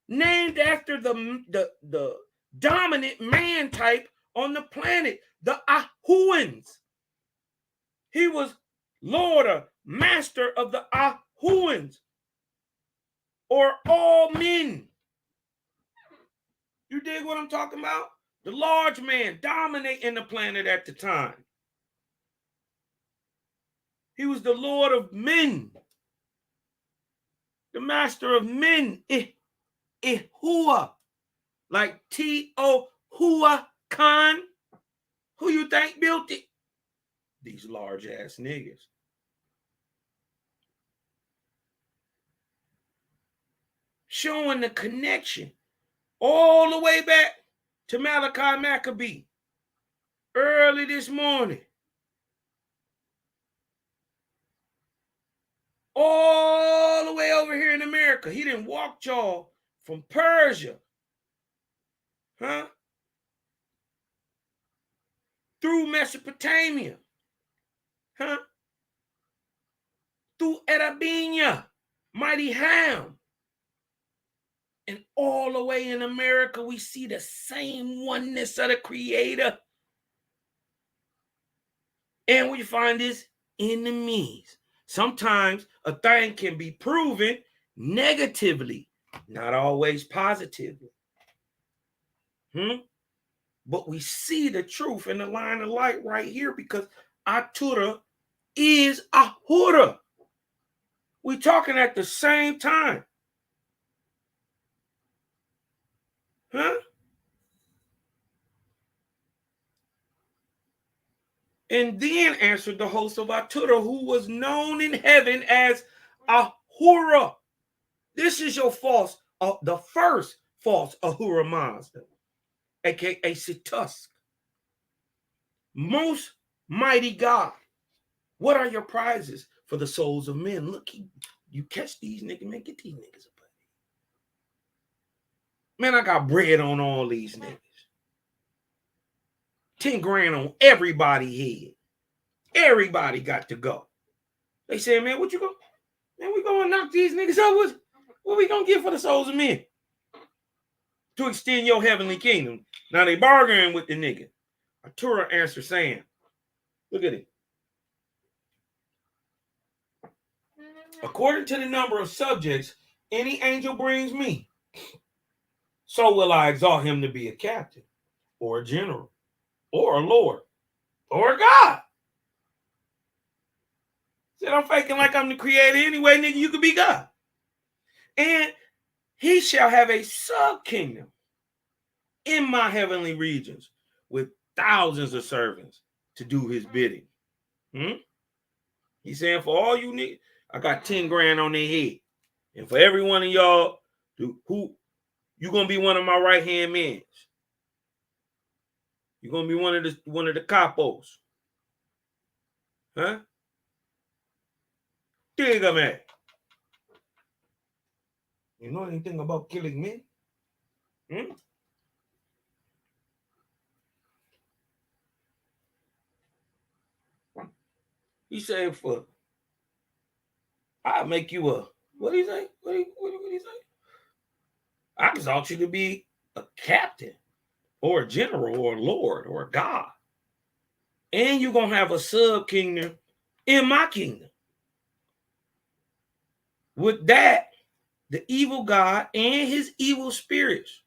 named after the dominant man type on the planet, the Ahuans. He was Lord or master of the Ahuans, or all men. You dig what I'm talking about? The large man dominating the planet at the time. He was the Lord of men, the master of men, Ehua, like Tour. Khan. Who you think built it? These large ass niggas. Showing the connection all the way back to Malachi Maccabee early this morning. All the way over here in America. He didn't walk y'all from Persia. Huh? Through Mesopotamia. Huh? Through Edabina, Mighty Ham. And all the way in America, we see the same oneness of the Creator. And we find his enemies. Sometimes a thing can be proven negatively, not always positively. But we see the truth in the line of light right here because Atura is Ahura. We're talking at the same time. And then answered the host of Atura, who was known in heaven as Ahura. This is your false, the first false Ahura Mazda, aka Situsk. Most mighty God, what are your prizes for the souls of men? Look, you catch these niggas, man, get these niggas up. Man, I got bread on all these niggas. 10 grand on everybody's head. Everybody got to go. They said, man, what you go? Man, we gonna knock these niggas out. What we gonna get for the souls of men? To extend your heavenly kingdom. Now they bargaining with the nigga. Atura answered saying, look at it. According to the number of subjects any angel brings me, so will I exalt him to be a captain, or a general, or a lord, or a God. Said I'm faking like I'm the creator anyway, nigga, you could be God. And he shall have a sub-kingdom in my heavenly regions with thousands of servants to do his bidding. He's saying for all you niggas, I got 10 grand on their head. And for every one of y'all, who you gonna be one of my right-hand men. You're gonna be one of the capos. Huh? Dígame. You know anything about killing men? He said I'll make you what do you say? What do you say? I exalt you to be a captain or a general or a lord or a God. And you're gonna have a sub-kingdom in my kingdom. With that, the evil God and his evil spirits,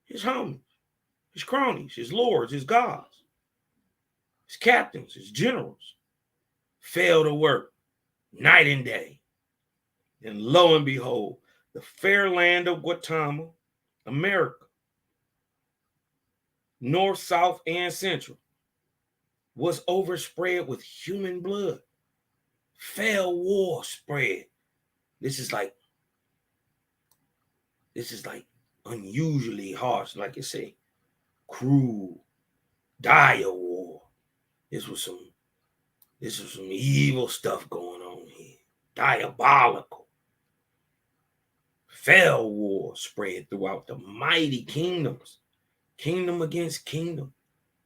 his homies, his cronies, his lords, his gods, his captains, his generals, fail to work night and day. And lo and behold, the fair land of Guatemala, America, north, south, and central, was overspread with human blood. Fell war spread. This is like unusually harsh, like I say, cruel, dire war. This was some evil stuff going on here. Diabolical. Fell war spread throughout the mighty kingdoms. Kingdom against kingdom.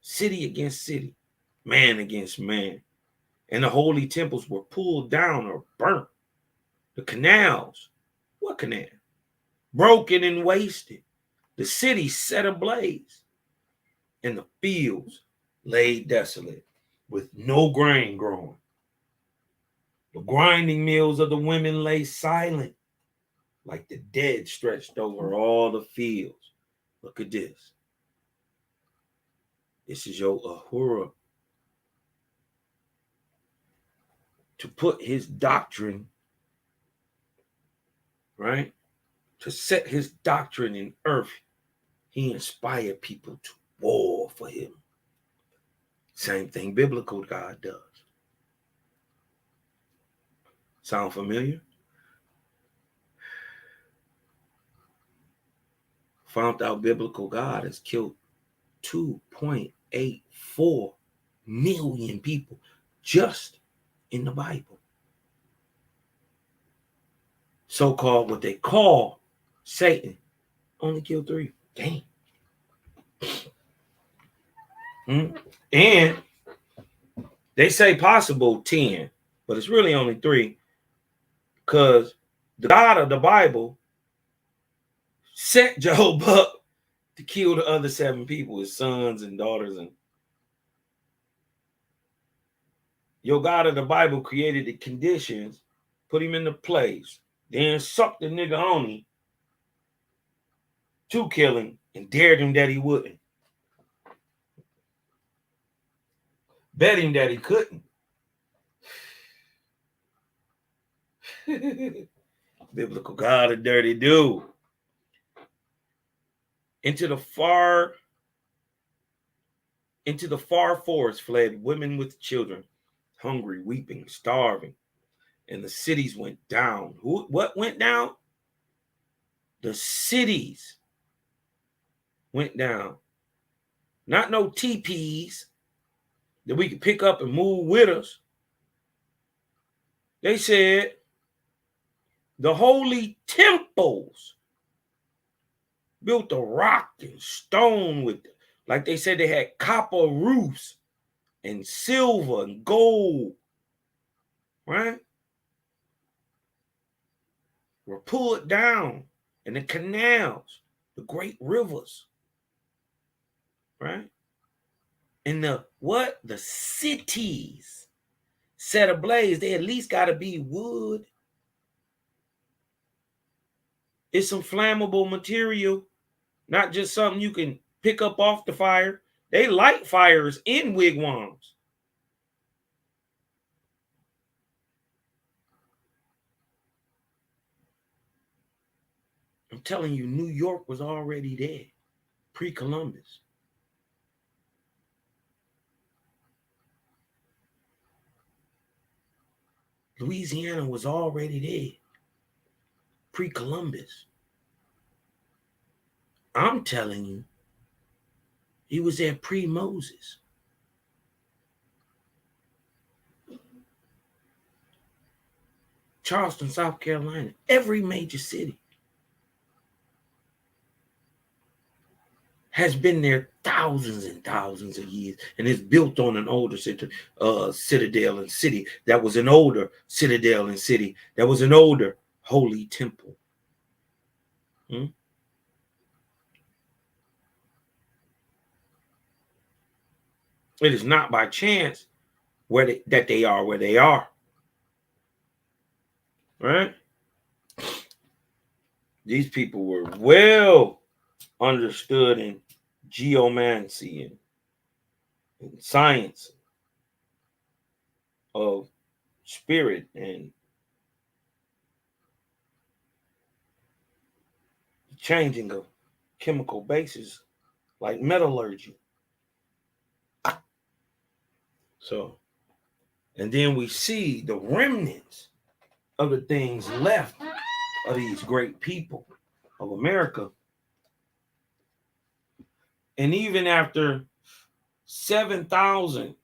City against city. Man against man. And the holy temples were pulled down or burnt. The canals. What canal? Broken and wasted. The city set ablaze. And the fields laid desolate with no grain growing. The grinding mills of the women lay silent, like the dead stretched over all the fields. Look at this. This is your Ahura. To put his doctrine, right? To set his doctrine in earth He inspired people to war for him. Same thing biblical God does. Sound familiar? Found out biblical God has killed 2.84 million people just in the Bible. So-called what they call Satan only killed 3. Dang. And they say possible 10, but it's really only 3, because the God of the Bible set Job up to kill the other 7 people, his sons and daughters. And your God of the Bible created the conditions, put him in the place, then sucked the nigga on him to kill him and dared him that he wouldn't. Bet him that he couldn't. Biblical God, a dirty dude. Into the far forest fled women with children, hungry, weeping, starving, and the cities went down. What went down? The cities went down. Not no teepees that we could pick up and move with us. They said the holy temples built of rock and stone with, like they said, they had copper roofs and silver and gold, right? Were pulled down, and the canals, the great rivers, right? And the cities set ablaze. They at least got to be wood. It's some flammable material, not just something you can pick up off the fire. They light fires in wigwams. I'm telling you, New York was already there, pre-Columbus. Louisiana was already there, pre-Columbus. I'm telling you, he was there pre-Moses. Charleston, South Carolina, every major city has been there thousands and thousands of years, and it's built on an older citadel and city that was an older citadel and city that was an older holy temple. It is not by chance that they are where they are, right? These people were well understood in geomancy and science of spirit and changing of chemical bases like metallurgy. So, and then we see the remnants of the things left of these great people of America. And even after 7,000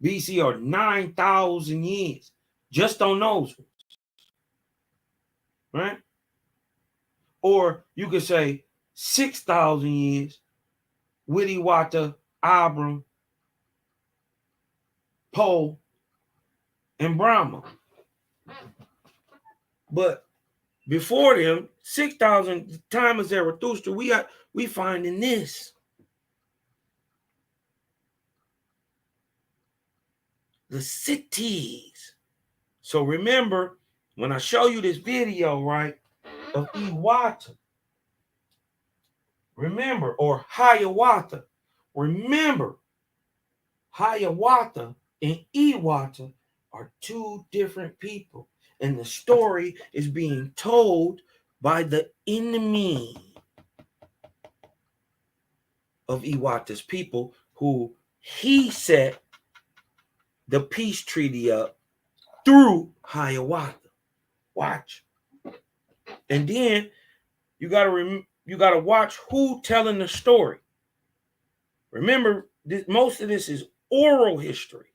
BC or 9,000 years, just on those ones, right? Or you could say 6,000 years with Ewahtah, Abram, Poe, and Brahma. But before them, 6,000 time of Zarathustra, we find in this. The cities. So remember, when I show you this video, right, of Ewahtah, remember, or Hiawatha, remember, Hiawatha and Ewahtah are 2 different people. And the story is being told by the enemy. of Ewahtah's people, who he set the peace treaty up through Hiawatha. Watch. And then you gotta watch who telling the story. Remember, most of this is oral history.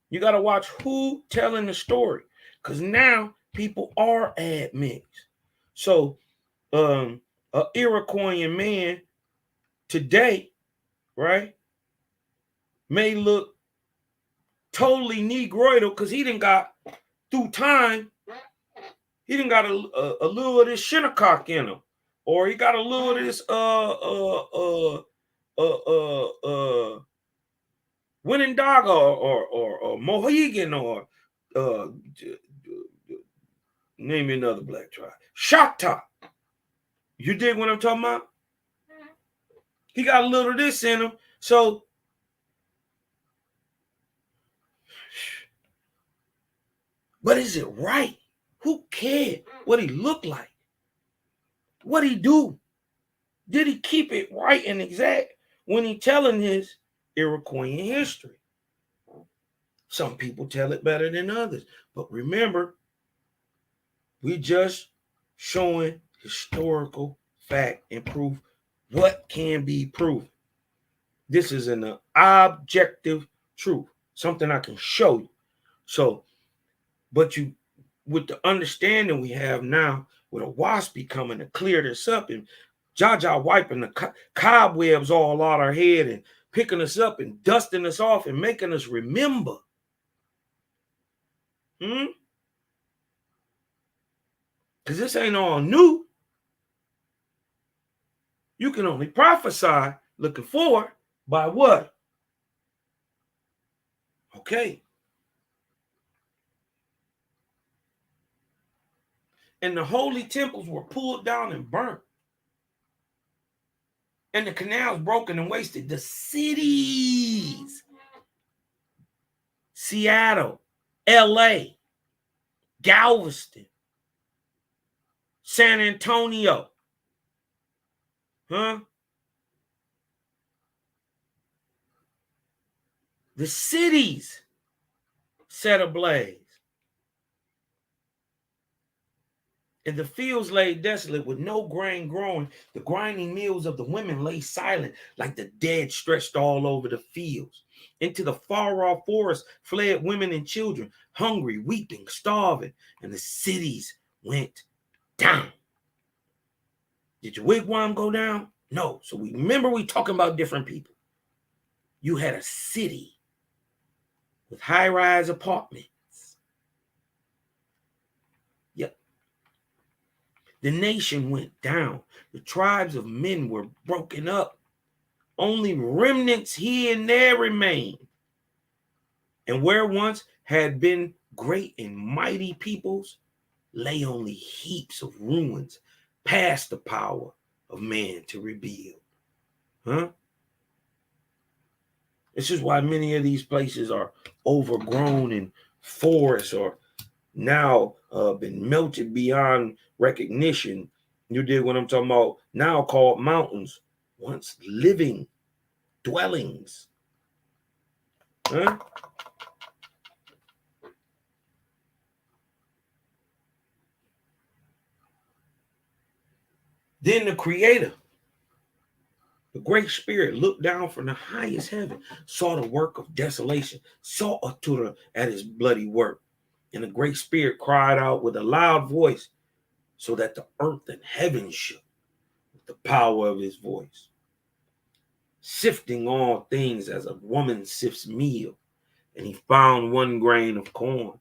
You gotta watch who telling the story, because now people are admixed. So, a Iroquoian man today, right, may look totally negroidal because he didn't got through time. He didn't got a little of this Shinnecock in him, or he got a little of this Winnebago or Mohegan or name me another black tribe. Choctaw. You dig what I'm talking about? He got a little of this in him. So but is it right? Who cared what he looked like? What he do? Did he keep it right and exact when he telling his Iroquoian history? Some people tell it better than others. But remember, we just showing historical fact and proof what can be proven. This is an objective truth, something I can show you. So, but you, with the understanding we have now, with a WASP coming to clear this up, and Jaja wiping the cobwebs all out our head and picking us up and dusting us off and making us remember. Because this ain't all new. You can only prophesy looking forward by what? Okay. And the holy temples were pulled down and burnt. And the canals broken and wasted. The cities, Seattle, LA, Galveston, San Antonio, the cities set ablaze. And the fields lay desolate with no grain growing. The grinding mills of the women lay silent, like the dead stretched all over the fields. Into the far-off forest fled women and children, hungry, weeping, starving, and the cities went down. Did your wigwam go down? No. So remember, we talking about different people. You had a city with high-rise apartments. The nation went down. The tribes of men were broken up. Only remnants here and there remained. And where once had been great and mighty peoples, lay only heaps of ruins, past the power of man to rebuild. This is why many of these places are overgrown in forests or now been melted beyond recognition. You dig what I'm talking about? Now called mountains, once living dwellings. Then the Creator, the Great Spirit, looked down from the highest heaven, saw the work of desolation, saw Atura at his bloody work. And the Great Spirit cried out with a loud voice, so that the earth and heaven shook with the power of his voice, sifting all things as a woman sifts meal. And he found one grain of corn.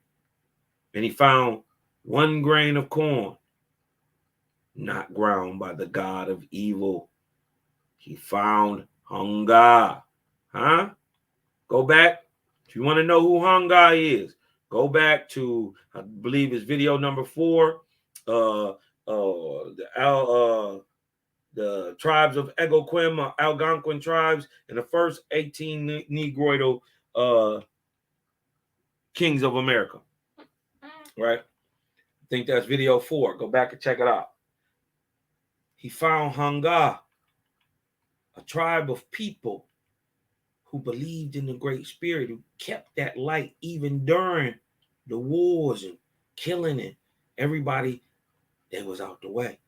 And he found one grain of corn, not ground by the God of evil. He found hunger. Go back. If you want to know who hunger is, go back to, I believe it's video number 4. The tribes of Egoquim, Algonquin tribes, and the first 18 Negroidal kings of America. Right? I think that's video 4. Go back and check it out. He found hunger, A tribe of people who believed in the Great Spirit, who kept that light even during the wars and killing it. Everybody that was out the way.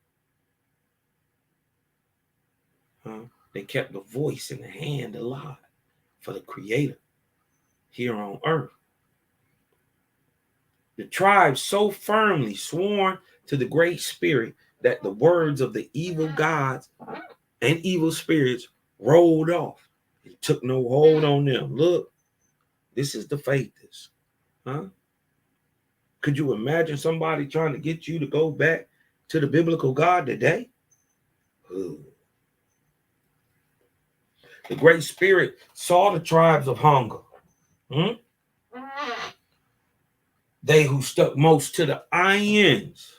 They kept the voice and the hand alive for the Creator here on earth. The tribe so firmly sworn to the Great Spirit that the words of the evil gods and evil spirits rolled off. It took no hold on them. Look, this is the faithist. Could you imagine somebody trying to get you to go back to the biblical God today? Ooh. The Great Spirit saw the tribes of hunger. They who stuck most to the irons,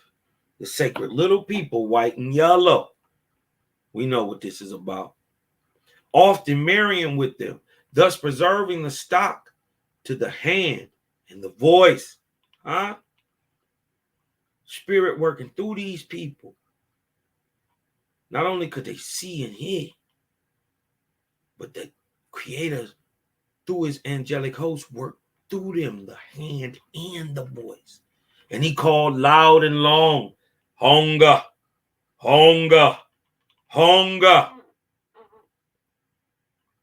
the sacred little people, white and yellow. We know what this is about. Often marrying with them, thus preserving the stock to the hand and the voice. Spirit working through these people. Not only could they see and hear, but the Creator, through his angelic host, worked through them, the hand and the voice. And he called loud and long, hunger, hunger, hunger.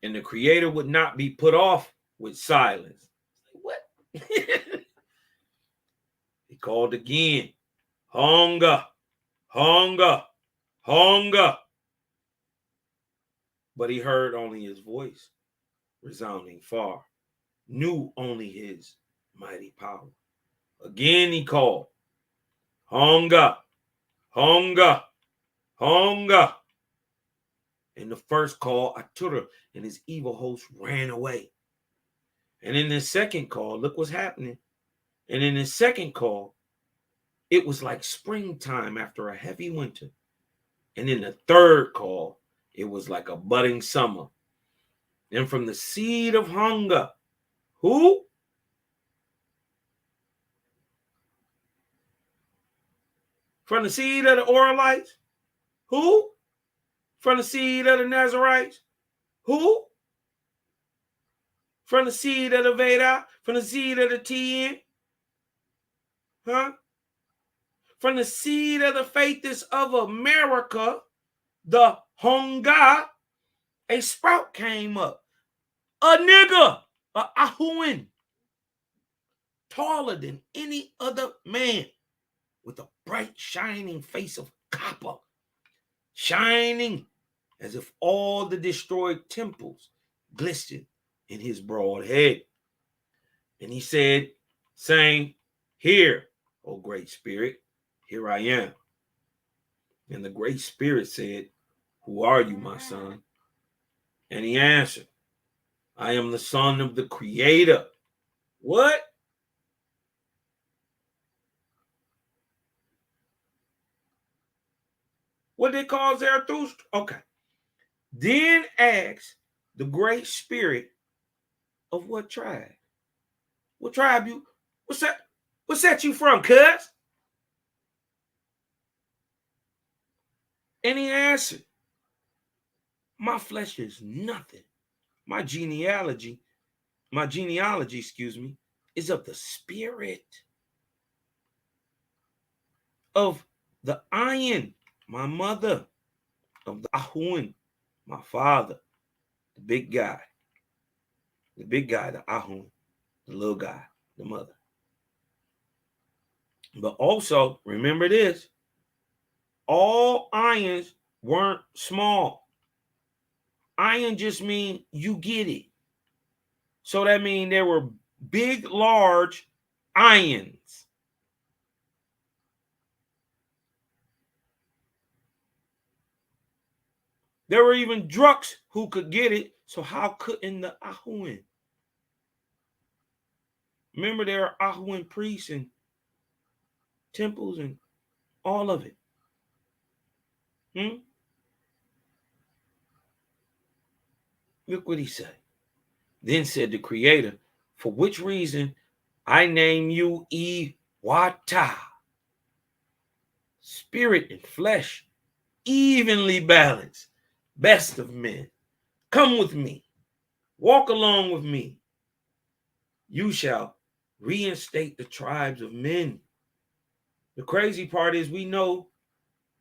And the Creator would not be put off with silence. What? He called again, hunger, hunger, hunger. But he heard only his voice resounding far, knew only his mighty power. Again he called, hunger, hunger, hunger. In the first call, Atura and his evil host ran away. And in the second call, look what's happening. And in the second call, it was like springtime after a heavy winter. And in the third call, it was like a budding summer. And from the seed of hunger, who? From the seed of the Oralites, who? From the seed of the Nazarites, who? From the seed of the Veda, from the seed of the TN, from the seed of the faithists of America, the Honga, a sprout came up. A nigger, a Ahuin, taller than any other man, with a bright, shining face of copper, shining as if all the destroyed temples glistened in his broad head. And he said, saying, "Here, O Great Spirit, here I am." And the Great Spirit said, "Who are you, my son?" And he answered, "I am the son of the Creator." What? What they call Zarathustra? Okay. Then asked the Great Spirit, "Of what tribe? What tribe you? What's that you from, cuz?" And he answered, "My flesh is nothing. My genealogy, is of the spirit of the Ayin, my mother, of the Ahun, my father, the big guy, the Ahun, the little guy, the mother." But also, remember this, all Ayins weren't small. Ayin just mean you get it. So that means there were big, large Ayins. There were even druks who could get it. So how couldn't the Ahuin? Remember, there are Ahuin priests and temples and all of it. Look what he said. Then said the Creator, "For which reason I name you Ewahtah, spirit and flesh, evenly balanced, best of men." Come with me. Walk along with me. You shall reinstate the tribes of men. The crazy part is we know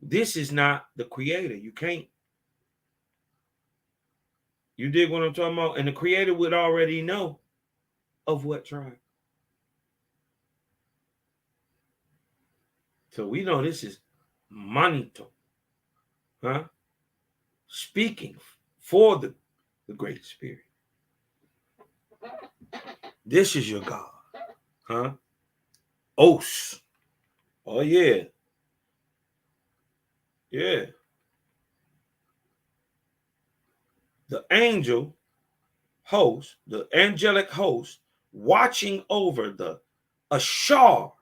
this is not the creator. You can't. You dig what I'm talking about? And the creator would already know of what tribe. So we know this is Manito. Huh? Speaking for the Great Spirit. This is your God. Huh? Os. Oh, yeah. Yeah. The angel host, the angelic host, watching over the Ashar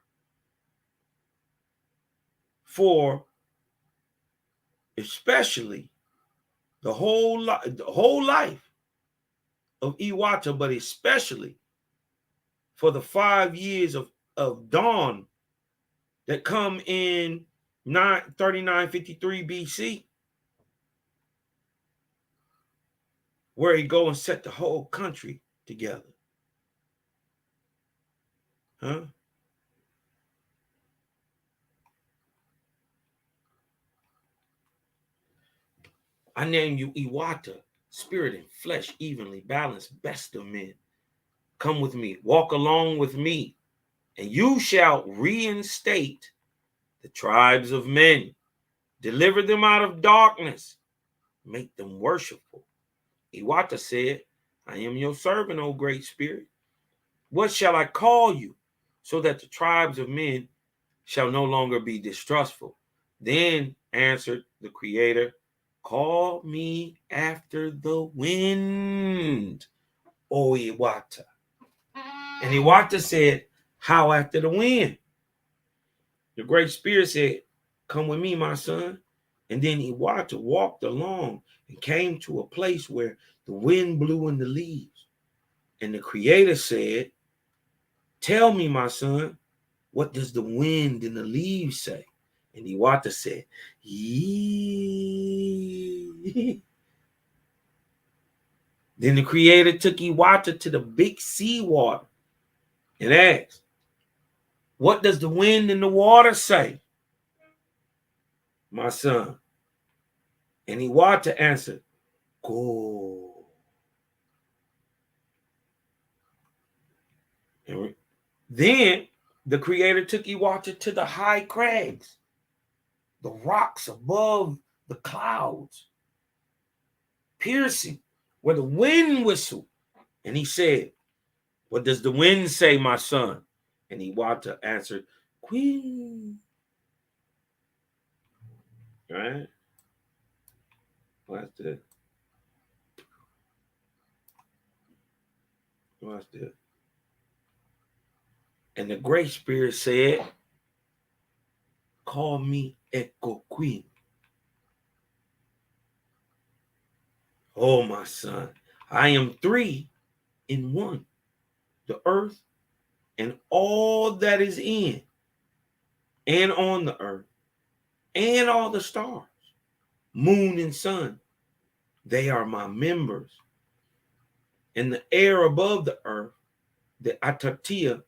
for especially the whole life of Ewahtah, but especially for the 5 years of dawn that come in 3953 BC, where he go and set the whole country together. Huh? I name you Ewahtah, spirit and flesh evenly balanced, best of men. Come with me, walk along with me, and you shall reinstate the tribes of men, deliver them out of darkness, make them worshipful. Ewahtah said, I am your servant, O great spirit. What shall I call you, so that the tribes of men shall no longer be distrustful? Then answered the Creator, call me after the wind, O Ewahtah. And Ewahtah said, how after the wind? The Great Spirit said, come with me, my son. And then Ewahtah walked along and came to a place where the wind blew in the leaves. And the Creator said, tell me, my son, what does the wind and the leaves say? And Ewahtah said, yee. Then the Creator took Ewahtah to the big seawater and asked, what does the wind and the water say, my son? And Ewahtah answered, go. And then the Creator took Ewahtah to the high crags, the rocks above the clouds, piercing where the wind whistled. And he said, what does the wind say, my son? And Ewahtah answered, Queen. Right? Watch this. Watch this. And the Great Spirit said, call me Echo Queen. Oh, my son, I am 3 in 1. The earth and all that is in and on the earth and all the stars, moon and sun, they are my members. And the air above the earth, the Atatia,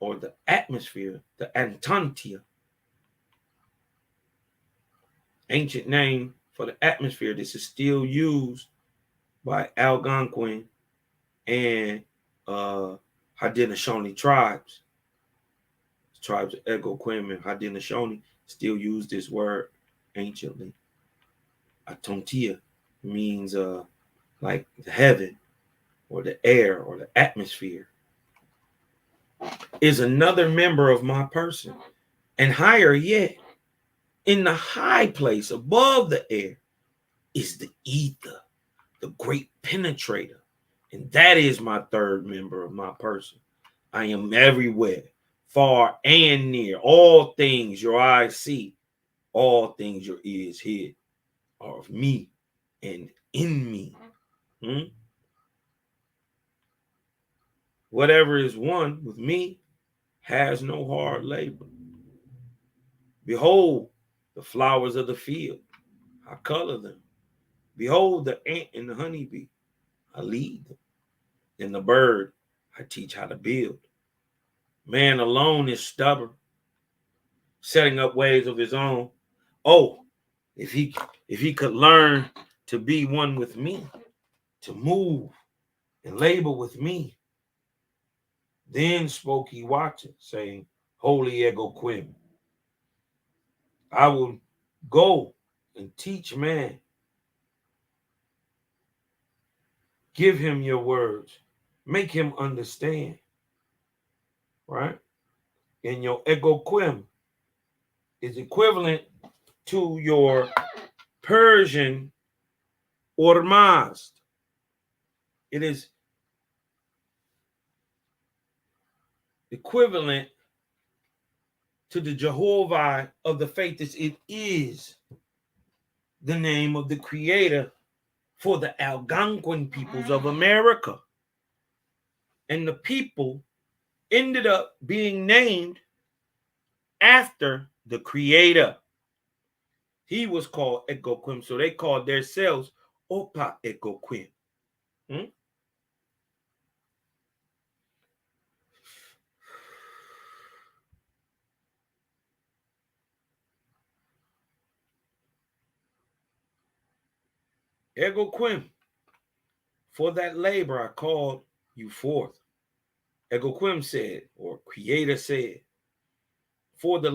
or the atmosphere, the Antantia, ancient name for the atmosphere. This is still used by Algonquin and Haudenosaunee tribes. Tribes of Algonquin and Haudenosaunee still use this word anciently. Atontia means like the heaven or the air or the atmosphere. Is another member of my person. And higher yet, in the high place above the air, is the ether, the great penetrator. And that is my 3rd member of my person. I am everywhere, far and near. All things your eyes see, all things your ears hear are of me and in me. Whatever is one with me has no hard labor. Behold, the flowers of the field, I color them. Behold the ant and the honeybee, I lead them. And the bird, I teach how to build. Man alone is stubborn, setting up ways of his own. Oh, if he could learn to be one with me, to move and labor with me. Then spoke Ewahtah, saying, Holy Ego Quim, I will go and teach man. Give him your words. Make him understand. Right? And your Ego Quim is equivalent to your Persian Ormazd. It is equivalent to the Jehovih of the faiths. It is the name of the creator for the Algonquin peoples of America. And the people ended up being named after the creator. He was called Egoquim, so they called themselves Opa Egoquim. Egoquim, for that labor I called you forth. Egoquim said, or creator said, for that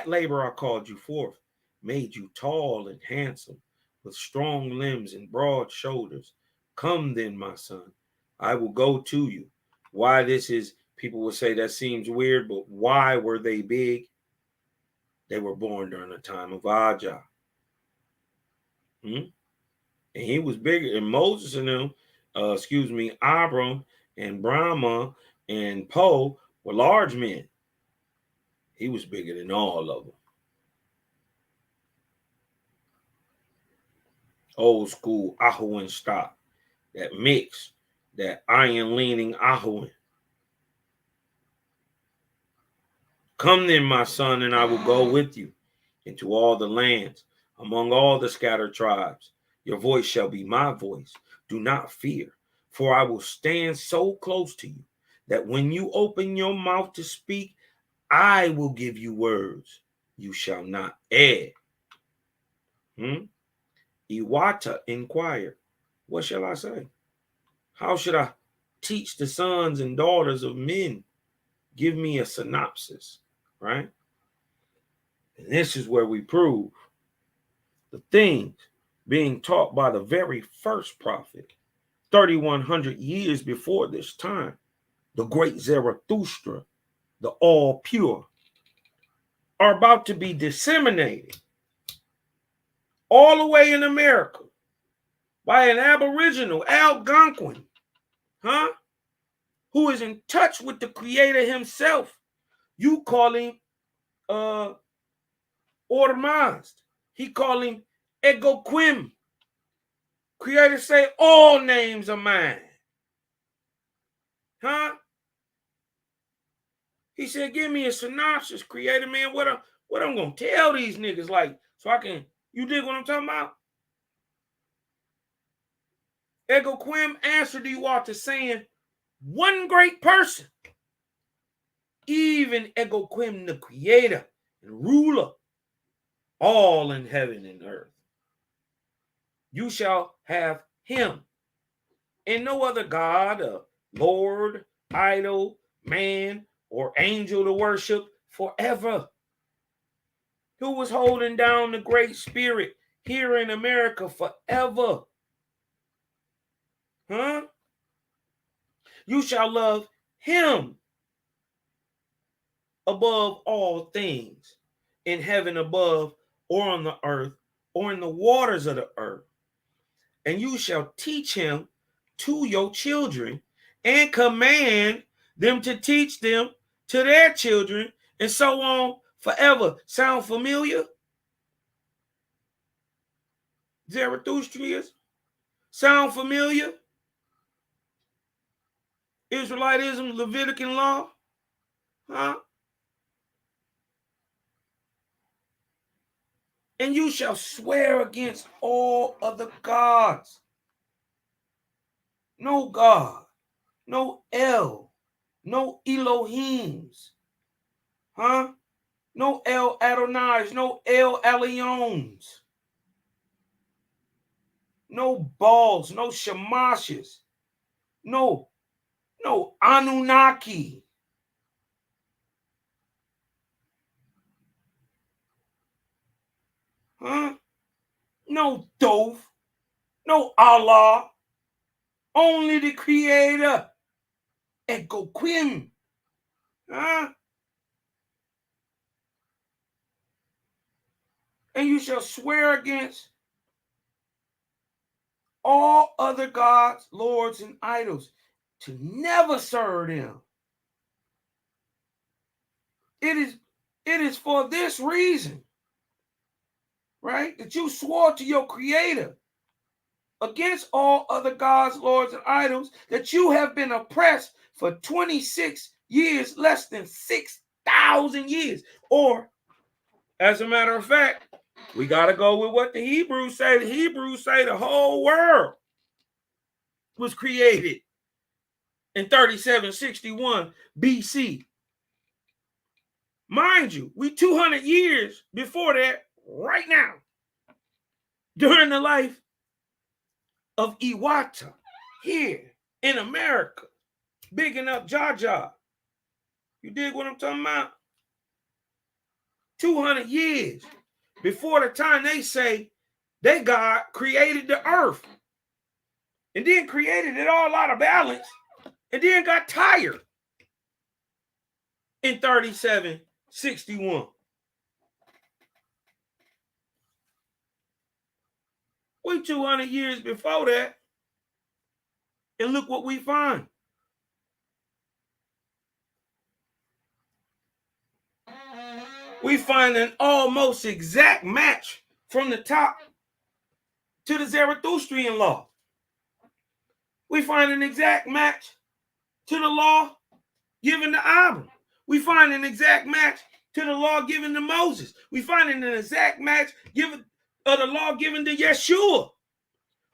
labor I called you forth, made you tall and handsome, with strong limbs and broad shoulders. Come then, my son, I will go to you. Why this is, people will say that seems weird, but why were they big? They were born during the time of Ajah. And he was bigger. And Moses and them, Abram and Brahma and Poe were large men. He was bigger than all of them. Old school Ahuan stock, that mix, that iron leaning Ahuan. Come then, my son, and I will go with you into all the lands, among all the scattered tribes. Your voice shall be my voice. Do not fear, for I will stand so close to you that when you open your mouth to speak, I will give you words you shall not add. Ewahtah inquired, what shall I say? How should I teach the sons and daughters of men? Give me a synopsis, right? And this is where we prove the things being taught by the very first prophet, 3,100 years before this time, the great Zarathustra, the all pure, are about to be disseminated all the way in America by an Aboriginal, Algonquin, who is in touch with the creator himself. You call him Ormazd. He call him Egoquim. Creator say, all names are mine. He said, give me a synopsis, creator, man. What I'm going to tell these niggas, like, so I can, you dig what I'm talking about? Egoquim answered Ewahtah saying, one great person, even Egoquim, the creator and ruler, all in heaven and earth. You shall have him, and no other God, Lord, idol, man, or angel to worship forever. Who was holding down the great spirit here in America forever? You shall love him above all things, in heaven above, or on the earth, or in the waters of the earth. And you shall teach him to your children, and command them to teach them to their children, and so on forever. Sound familiar? Zarathustrians? Sound familiar? Israelitism, Levitican law? And you shall swear against all other gods. No God, no El, no Elohims, huh? No El Adonais, no El Elyons, no Baals, no Shemashes, no Anunnaki. Huh? No Dove, no Allah, only the Creator. Egoquim. Huh? And you shall swear against all other gods, lords, and idols to never serve them. It is for this reason, right, that you swore to your Creator against all other gods, lords, and idols, that you have been oppressed for 26 years, less than 6,000 years. Or, as a matter of fact, we got to go with what the Hebrews say. The Hebrews say the whole world was created in 3761 BC. Mind you, we 200 years before that right now, during the life of Ewahtah here in America, bigging up Jaja. You dig what I'm talking about? 200 years before the time they say that God created the earth and then created it all out of balance and then got tired in 3761. We 200 years before that, and look what we find. We find an almost exact match from the top to the Zarathustrian law. We find an exact match to the law given to Abram. We find an exact match to the law given to Moses. We find an exact match given of the law given to Yeshua,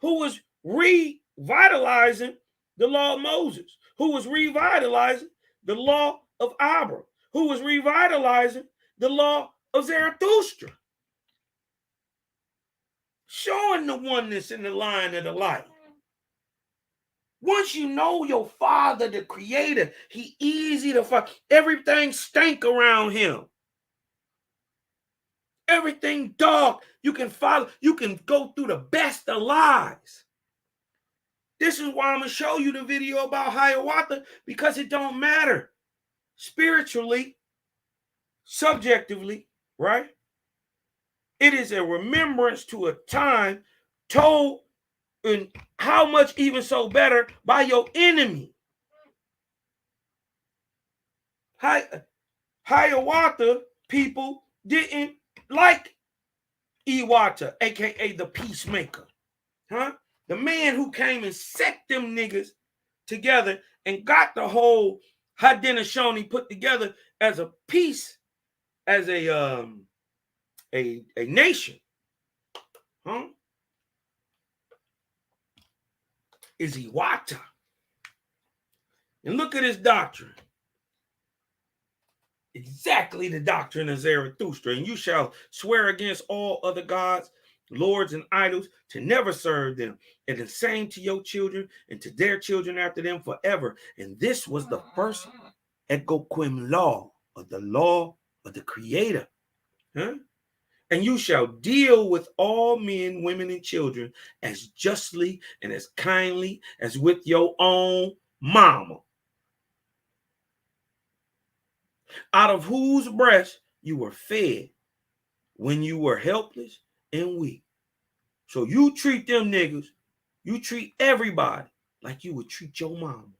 who was revitalizing the law of Moses, who was revitalizing the law of Abram, who was revitalizing the law of Zarathustra, showing the oneness in the line of the light. Once you know your Father, the Creator, He easy to find. Everything stank around Him. Everything dark. You can follow. You can go through the best of lies. This is why I'm going to show you the video about Hiawatha, because it don't matter spiritually, subjectively, right? It is a remembrance to a time told in how much even so better by your enemy. Hiawatha people didn't like Ewahtah, aka the peacemaker, huh? The man who came and set them niggas together and got the whole Haudenosaunee put together as a peace, as a nation, huh? Is Ewahtah. And look at his doctrine. Exactly the doctrine of Zarathustra. And you shall swear against all other gods, lords, and idols to never serve them, and the same to your children and to their children after them forever. And this was the first Egoquim law, of the law of the Creator. Huh? And you shall deal with all men, women, and children as justly and as kindly as with your own mama, out of whose breast you were fed when you were helpless and weak. So you treat them niggas, you treat everybody like you would treat your mama.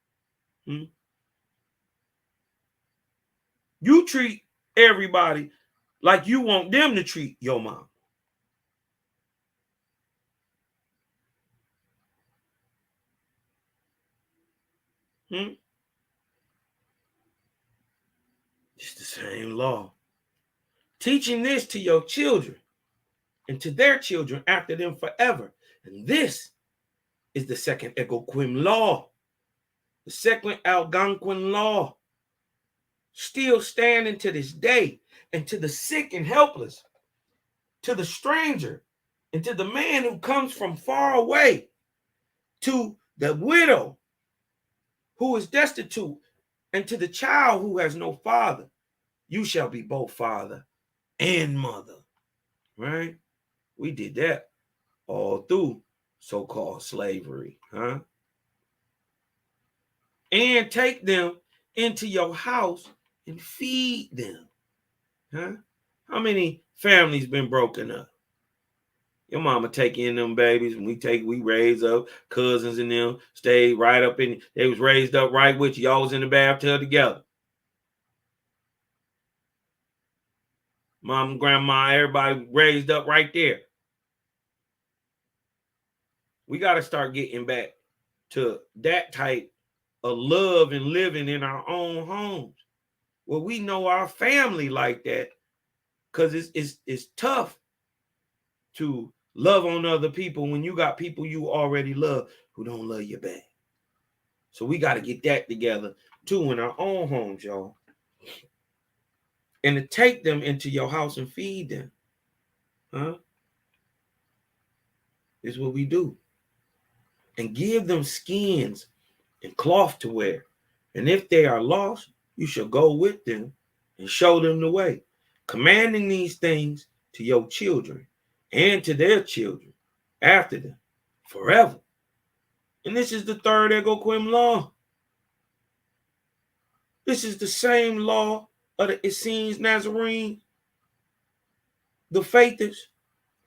You treat everybody like you want them to treat your mom. It's the same law. Teaching this to your children and to their children after them forever. And this is the second Ewahtah law, the second Algonquin law, still standing to this day, and to the sick and helpless, to the stranger, and to the man who comes from far away, to the widow who is destitute, and to the child who has no father. You shall be both father and mother. Right? We did that all through so-called slavery, huh? And take them into your house and feed them, huh? How many families been broken up? Your mama take in them babies, and we raise up cousins and them, stay right up in, they was raised up right with you. Y'all was in the bathtub together. Mom, grandma, everybody raised up right there. We got to start getting back to that type of love and living in our own homes, where we know our family like that, because it's tough to love on other people when you got people you already love who don't love you back. So we got to get that together too in our own homes, y'all. And to take them into your house and feed them, huh? Is what we do. And give them skins and cloth to wear. And if they are lost, you shall go with them and show them the way, commanding these things to your children and to their children after them forever. And this is the third Ewahtah law. This is the same law of the Essenes, Nazarene, the Faithers,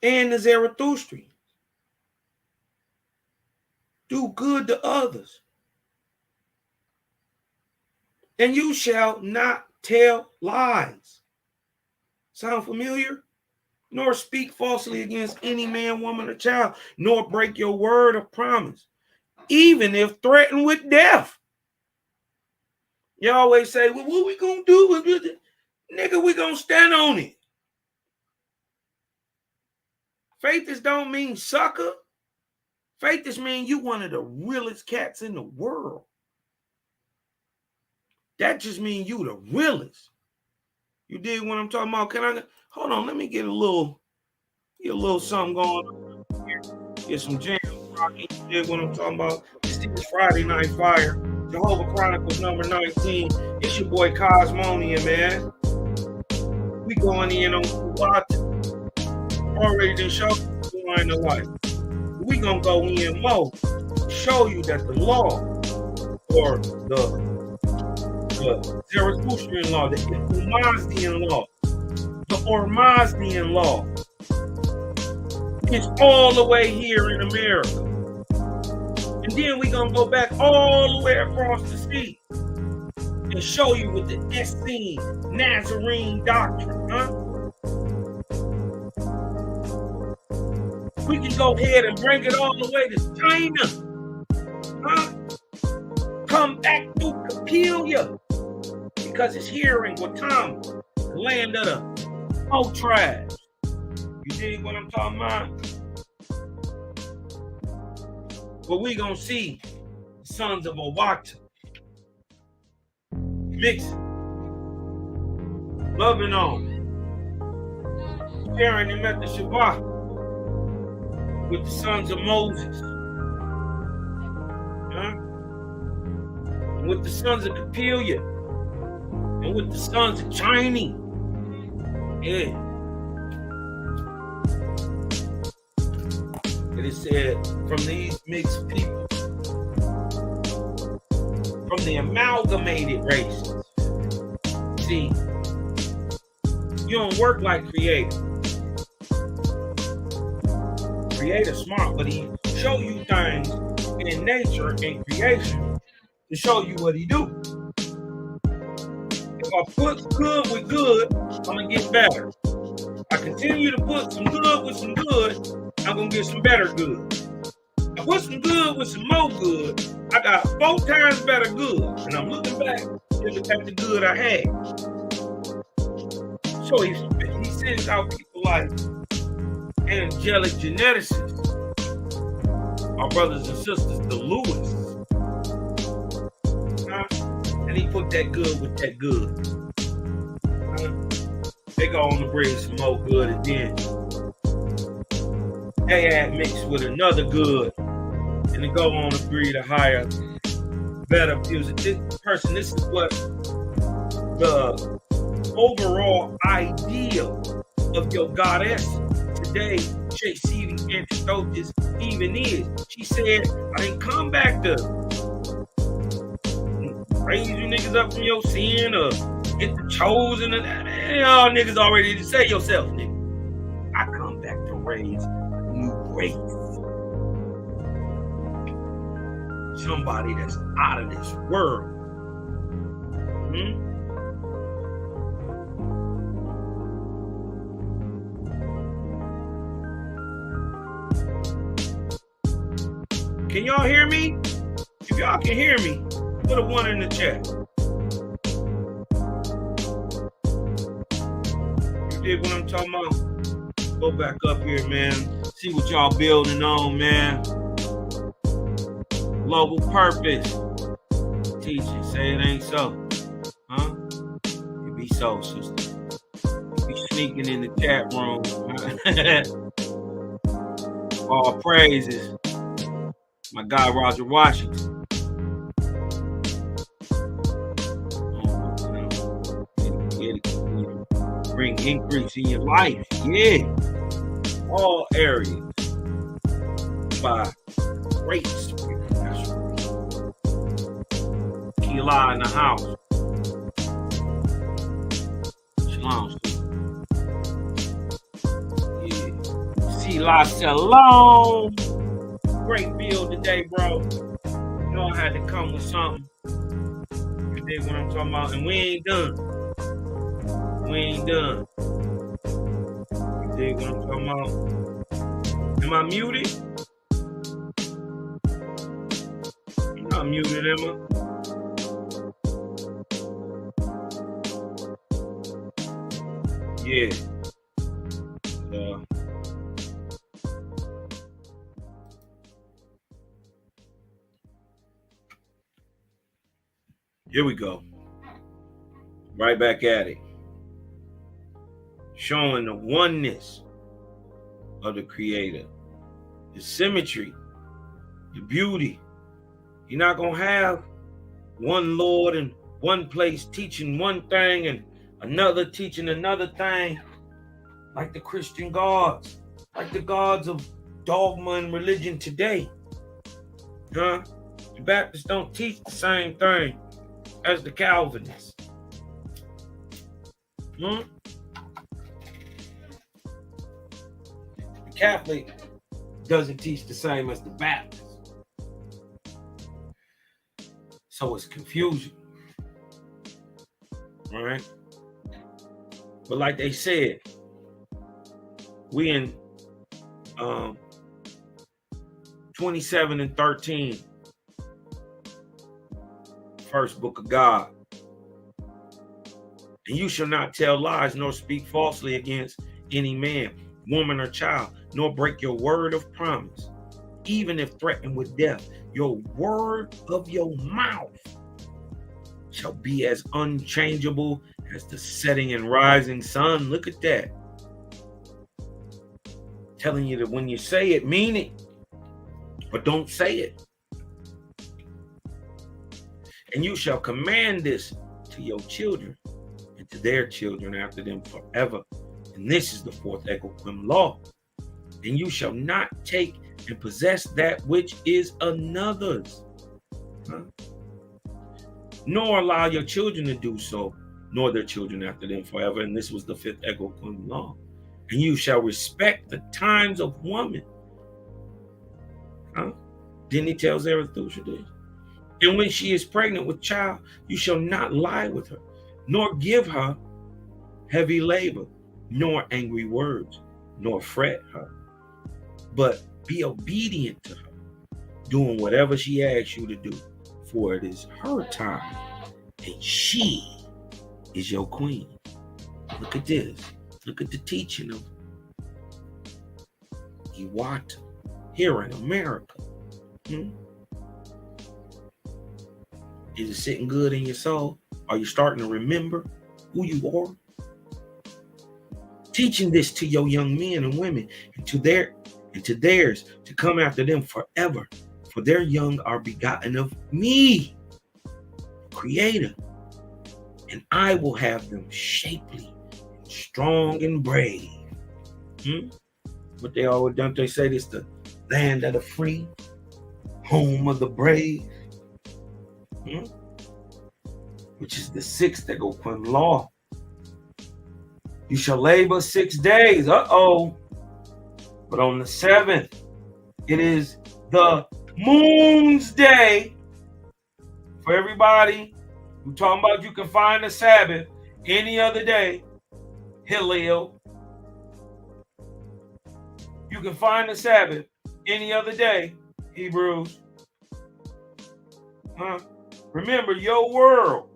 and the Zarathustrians. Do good to others. And you shall not tell lies. Sound familiar? Nor speak falsely against any man, woman, or child, nor break your word of promise, even if threatened with death. You always say, well, what we gonna do with it? Nigga, we gonna stand on it. Faithers don't mean sucker. Faithers mean you one of the realest cats in the world. That just means you the realest. You dig what I'm talking about? Can I hold on? Let me get a little something going on here. Get some jams rocking. You dig what I'm talking about? This is Friday Night Fire. Jehovih Chronicles number 19. It's your boy Cosmonia, man. We going in on Ewahtah. Already done show you line of life. We gonna go in more. Show you that the law, or the Zarathustrian law, the Ormazdian law, the Ormazdian law, is all the way here in America. And then we're going to go back all the way across the sea and show you with the Essene Nazarene doctrine, huh? We can go ahead and bring it all the way to China, huh? Come back to Capelia, because it's here in Guatemala, the land of the old tribes. You dig what I'm talking about? But we gonna see the sons of Ewahtah mixing, loving on, sharing them at the Shabbat with the sons of Moses, huh? And with the sons of Capelia, and with the sons of Chinese. Yeah. It is said, from these mixed people, from the amalgamated races. See, you don't work like Creator. Creator smart, but he show you things in nature and creation to show you what he do. If I put good with good, I'm gonna get better. I continue to put some good with some good, I'm gonna get some better good. I put some good with some more good, I got 4 times better good. And I'm looking back at the good I had. So he sends out people like angelic geneticists, our brothers and sisters, the Lewis. And he put that good with that good. They go on to bring some more good, and then they add mixed with another good, and they go on to breed a higher, better music. This is what the overall ideal of your goddess today, JC Antidotes, even is. She said, I didn't come back to raise you niggas up from your sin or get the chosen. Y'all niggas already to say yourself, nigga. I come back to raise new race. Somebody that's out of this world. Can y'all hear me? If y'all can hear me, put a 1 in the chat. You dig what I'm talking about? Go back up here, man. See what y'all building on, man. Global purpose. Teaching, say it ain't so. Huh? It be so, sister. You be sneaking in the chat room. All praises. My guy, Roger Washington. Bring increase in your life. Yeah. All areas. By great spirit. That's right. Kila in the house. Shalom. Yeah. Sila Shalom. Great build today, bro. You know I had to come with something. You dig what I'm talking about? And we ain't done. We ain't done. You dig what I'm talking about? Am I muted? I'm not muted, am I? Yeah. Here we go. Right back at it. Showing the oneness of the Creator, the symmetry, the beauty. You're not going to have one Lord in one place teaching one thing and another teaching another thing, like the Christian gods, like the gods of dogma and religion today. The Baptists don't teach the same thing as the Calvinists. The Catholic doesn't teach the same as the Baptist. So it's confusion. All right? But like they said, we in 27 and 13, first book of God. And you shall not tell lies nor speak falsely against any man, woman, or child, nor break your word of promise, even if threatened with death. Your word of your mouth shall be as unchangeable as the setting and rising sun. Look at that. Telling you that when you say it, mean it. But don't say it. And you shall command this to your children and to their children after them forever. And this is the fourth Egoquim law. And you shall not take and possess that which is another's, nor allow your children to do so, nor their children after them forever. And this was the fifth Egoquim law. And you shall respect the times of woman. Didn't he tell Zarathustra this? And when she is pregnant with child, you shall not lie with her, nor give her heavy labor, nor angry words, nor fret her, but be obedient to her, doing whatever she asks you to do, for it is her time, and she is your queen. Look at this. Look at the teaching of Ewahtah here in America. Is it sitting good in your soul? Are you starting to remember who you are? Teaching this to your young men and women and to theirs to come after them forever. For their young are begotten of me, Creator, and I will have them shapely, and strong and brave. But they always don't they say this the land of the free, home of the brave, which is the sixth that go from law. You shall labor 6 days. But on the seventh, it is the moon's day. For everybody who talking about you can find the Sabbath any other day, Hillel. You can find the Sabbath any other day, Hebrews. Remember, your world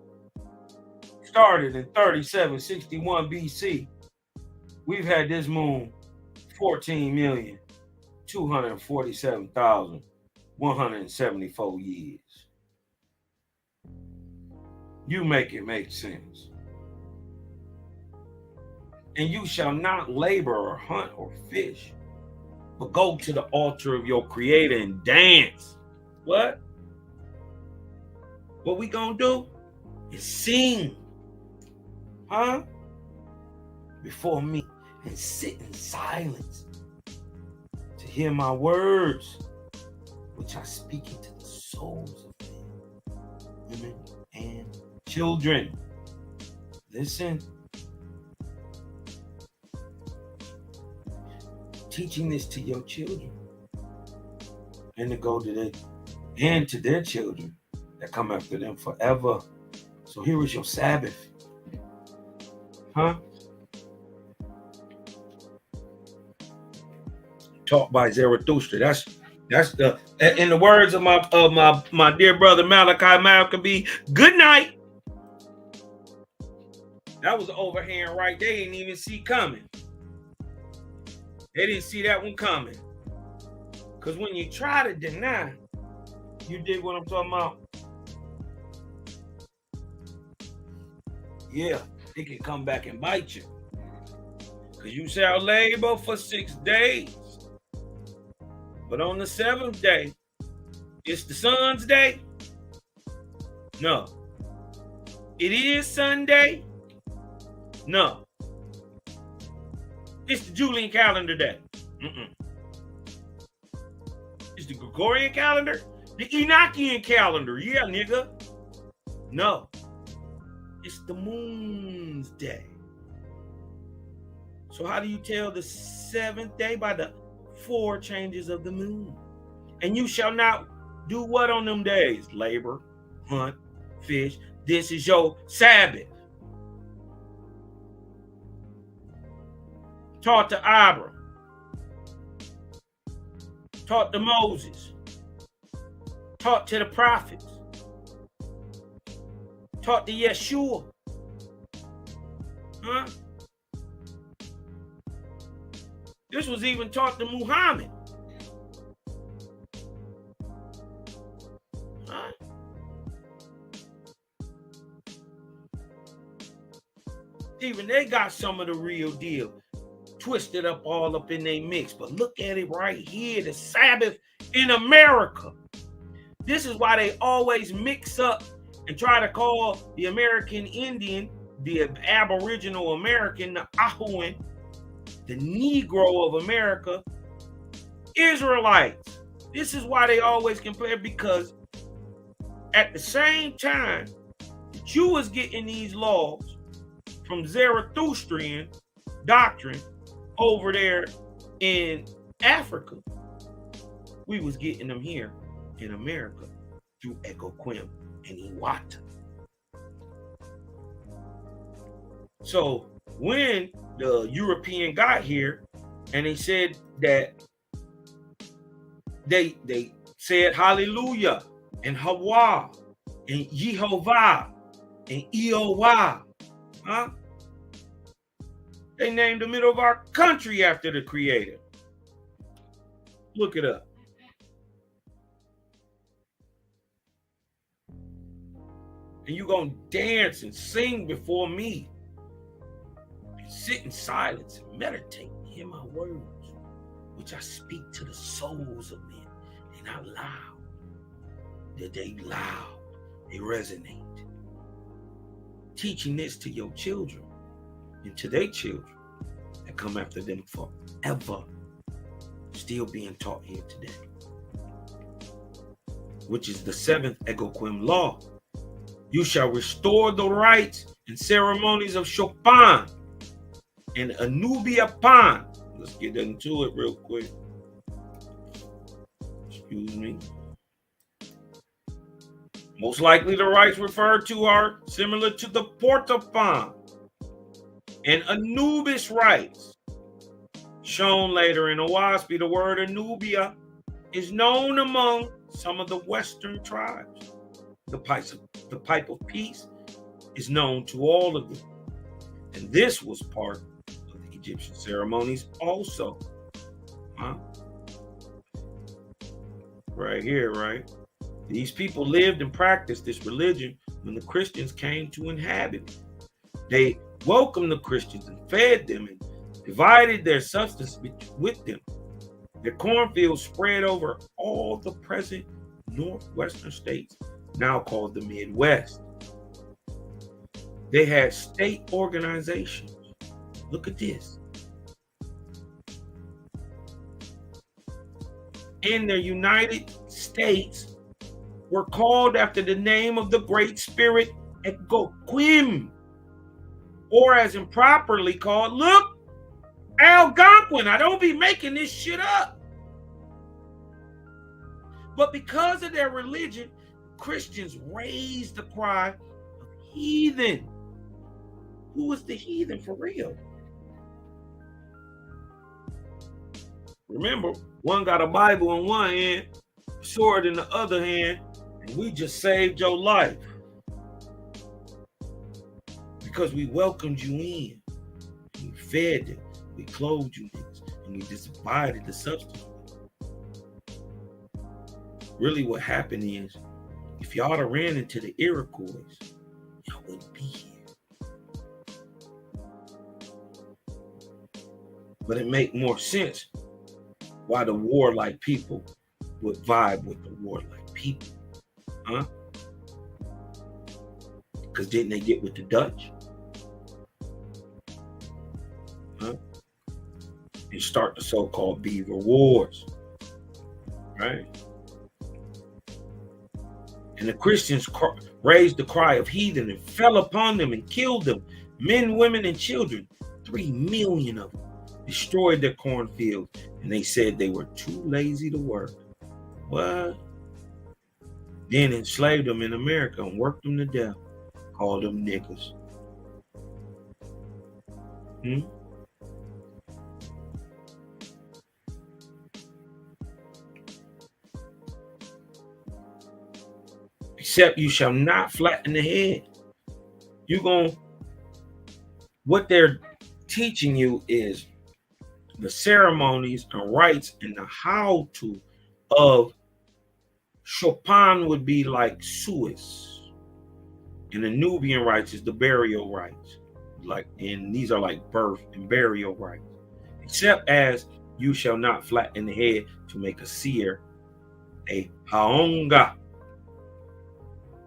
started in 3761 BC. We've had this moon 14,247,174 years. You make it make sense. And you shall not labor or hunt or fish, but go to the altar of your Creator and dance. What? What we gonna do is sing, before me and sit in silence to hear my words, which I speak into the souls of men, women, and children. Listen. Teaching this to your children and to go to them and to their children that come after them forever. So here is your Sabbath. Taught by Zarathustra. That's the, in the words of my dear brother Malachi Maccabee, good night. That was the overhand right. They didn't even see coming. They didn't see that one coming. Because when you try to deny, you dig what I'm talking about? Yeah, it can come back and bite you. Because you shall labor for 6 days. But on the seventh day, it's the sun's day? No. It is Sunday? No. It's the Julian calendar day. It's the Gregorian calendar? The Enochian calendar. Yeah, nigga. No. It's the moon's day. So how do you tell the seventh day? By the 4 changes of the moon. And you shall not do what on them days? Labor, hunt, fish. This is your Sabbath. Taught to Abram. Taught to Moses. Taught to the prophets. Taught to Yeshua. This was even taught to Muhammad. Even they got some of the real deal twisted up all up in their mix. But look at it right here, the Sabbath in America. This is why they always mix up and try to call the American Indian, the Aboriginal American, the Ahuan, the Negro of America, Israelites. This is why they always compare, because at the same time that you was getting these laws from Zarathustrian doctrine over there in Africa, we was getting them here in America through Echoquim and Ewahtah. So when the European got here and they said that they said hallelujah and Hawa and Jehovah and Eowah, they named the middle of our country after the Creator. Look it up. And you're going to dance and sing before me. And sit in silence and meditate and hear my words, which I speak to the souls of men. And out loud. They loud. They resonate. Teaching this to your children and to their children that come after them forever. Still being taught here today. Which is the 7th Egoquim law. You shall restore the rites and ceremonies of Chopin and Anubia Pan. Let's get into it real quick. Excuse me. Most likely the rites referred to are similar to the Portofan and Anubis rites. Shown later in Owaspy, the word Anubia is known among some of the Western tribes. The pipe of peace is known to all of them. And this was part of the Egyptian ceremonies also. Right here, right? These people lived and practiced this religion when the Christians came to inhabit it. They welcomed the Christians and fed them and divided their substance with them. Their cornfields spread over all the present northwestern states, now called the Midwest. They had state organizations. Look at this. In their United States were called after the name of the Great Spirit Egoquim, or as improperly called, look, Algonquin. I don't be making this shit up. But because of their religion, Christians raised the cry of heathen. Who was the heathen for real? Remember, one got a Bible in one hand, sword in the other hand, and we just saved your life. Because we welcomed you in. We fed it. We clothed you niggas. And we divided the substance. Really what happened is, if y'all had ran into the Iroquois, y'all wouldn't be here. But it make more sense why the warlike people would vibe with the warlike people. Huh? Because didn't they get with the Dutch? Huh? And start the so-called Beaver Wars. Right? And the Christians raised the cry of heathen and fell upon them and killed them, men, women, and children. 3 million of them destroyed their cornfields, and they said they were too lazy to work. What? Then enslaved them in America and worked them to death. Called them niggas. Except you shall not flatten the head. What they're teaching you is the ceremonies and rites and the how-to of Chopin would be like Suis. And the Nubian rites is the burial rites. And these are like birth and burial rites. Except as you shall not flatten the head to make a seer, a haonga,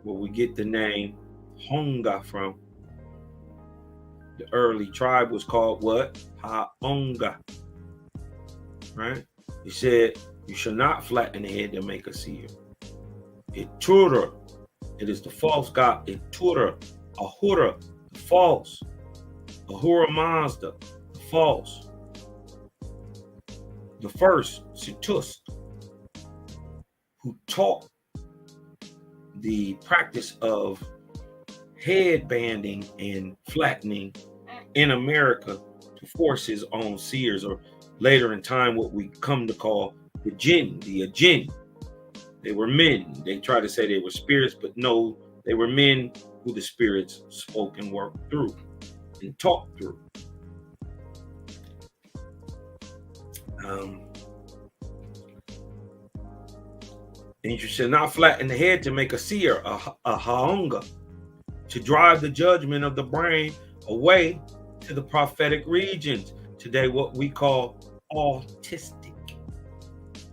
where we get the name Honga from. The early tribe was called what? Haonga. Right? He said, you shall not flatten the head to make a seer. Itura. It is the false god. Itura. Ahura. The false. Ahura Mazda. The false. The first, Situs, who taught the practice of head banding and flattening in America to force his own seers, or later in time what we come to call the jinn, the ajin. They were men. They try to say they were spirits, but no, they were men who the spirits spoke and worked through and talked through. And you shall not flatten the head to make a seer, a haunga, to drive the judgment of the brain away to the prophetic regions. Today, what we call autistic.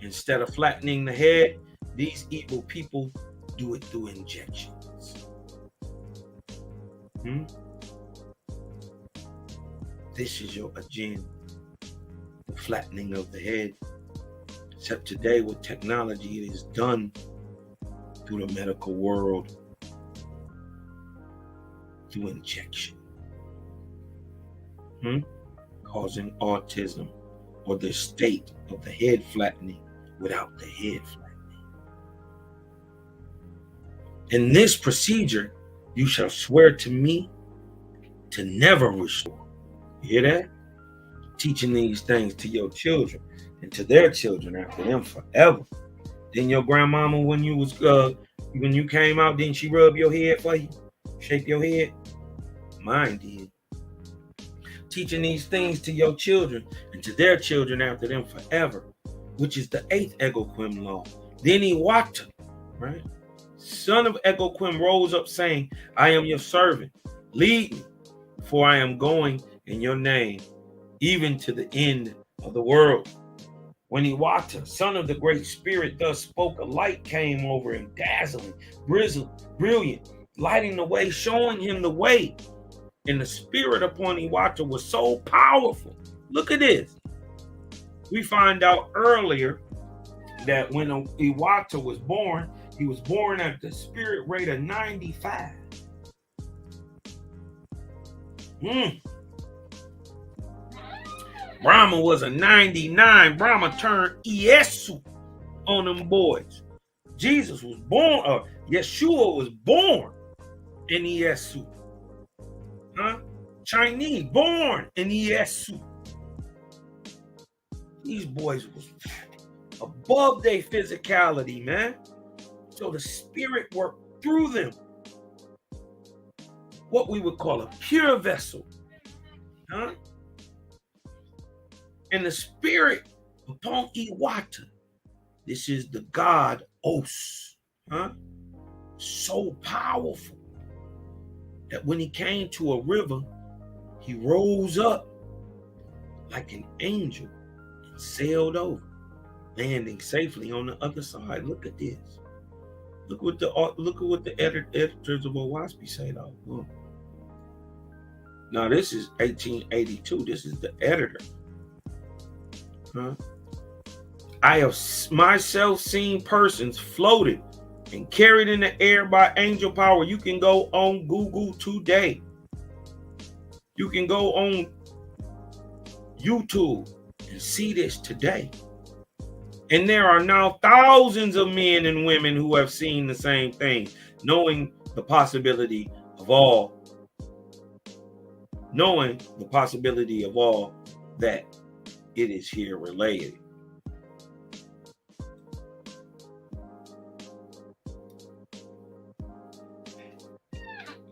Instead of flattening the head, these evil people do it through injections. This is your agenda, the flattening of the head. Except today with technology, it is done through the medical world, through injection, causing autism or the state of the head flattening without the head flattening. In this procedure, you shall swear to me to never restore. You hear that? Teaching these things to your children and to their children after them forever. Then your grandmama, when you came out, didn't she rub your head for you? Shake your head? Mine did. Teaching these things to your children and to their children after them forever, which is the 8th Egoquim law. Then Ewahtah, right? Son of Egoquim rose up saying, I am your servant. Lead me, for I am going in your name, even to the end of the world. When Ewahtah, son of the great spirit, thus spoke, a light came over him, dazzling, brilliant, lighting the way, showing him the way. And the spirit upon Ewahtah was so powerful. Look at this. We find out earlier that when Ewahtah was born, he was born at the spirit rate of 95. Brahma was a 99. Brahma turned Yesu on them boys. Jesus was born, Yeshua was born in Yesu. Chinese, born in Yesu. These boys was above their physicality, man. So the spirit worked through them. What we would call a pure vessel. And the spirit upon Ewahtah, this is the god Os, so powerful that when he came to a river, he rose up like an angel and sailed over, landing safely on the other side. Look at this. Look at what the editors of OWASP say, though. Look. Now this is 1882. This is the editor. I have myself seen persons floated and carried in the air by angel power. You can go on Google today. You can go on YouTube and see this today. And there are now thousands of men and women who have seen the same thing, knowing the possibility of all that it is here related.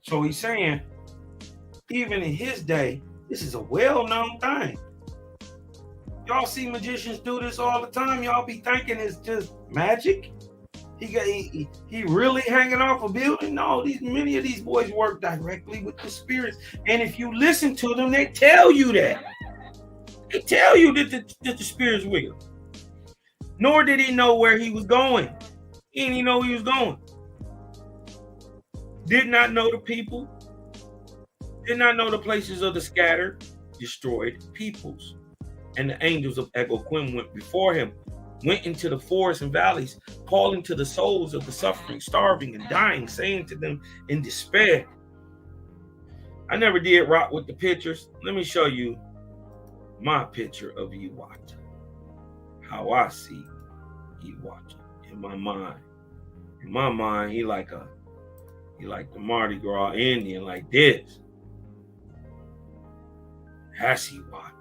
So he's saying, even in his day, this is a well-known thing. Y'all see magicians do this all the time. Y'all be thinking it's just magic. He really hanging off a building? No, many of these boys work directly with the spirits. And if you listen to them, they tell you that. They tell you that the spirits with him. Nor did he know where he was going. He didn't even know he was going. Did not know the people. Did not know the places of the scattered, destroyed peoples. And the angels of Egoquim went before him, went into the forests and valleys, calling to the souls of the suffering, starving, and dying, saying to them in despair. I never did rock with the pictures. Let me show you my picture of Ewahtah. How I see Ewahtah in my mind. In my mind, he like the Mardi Gras Indian, like this. That's Ewahtah.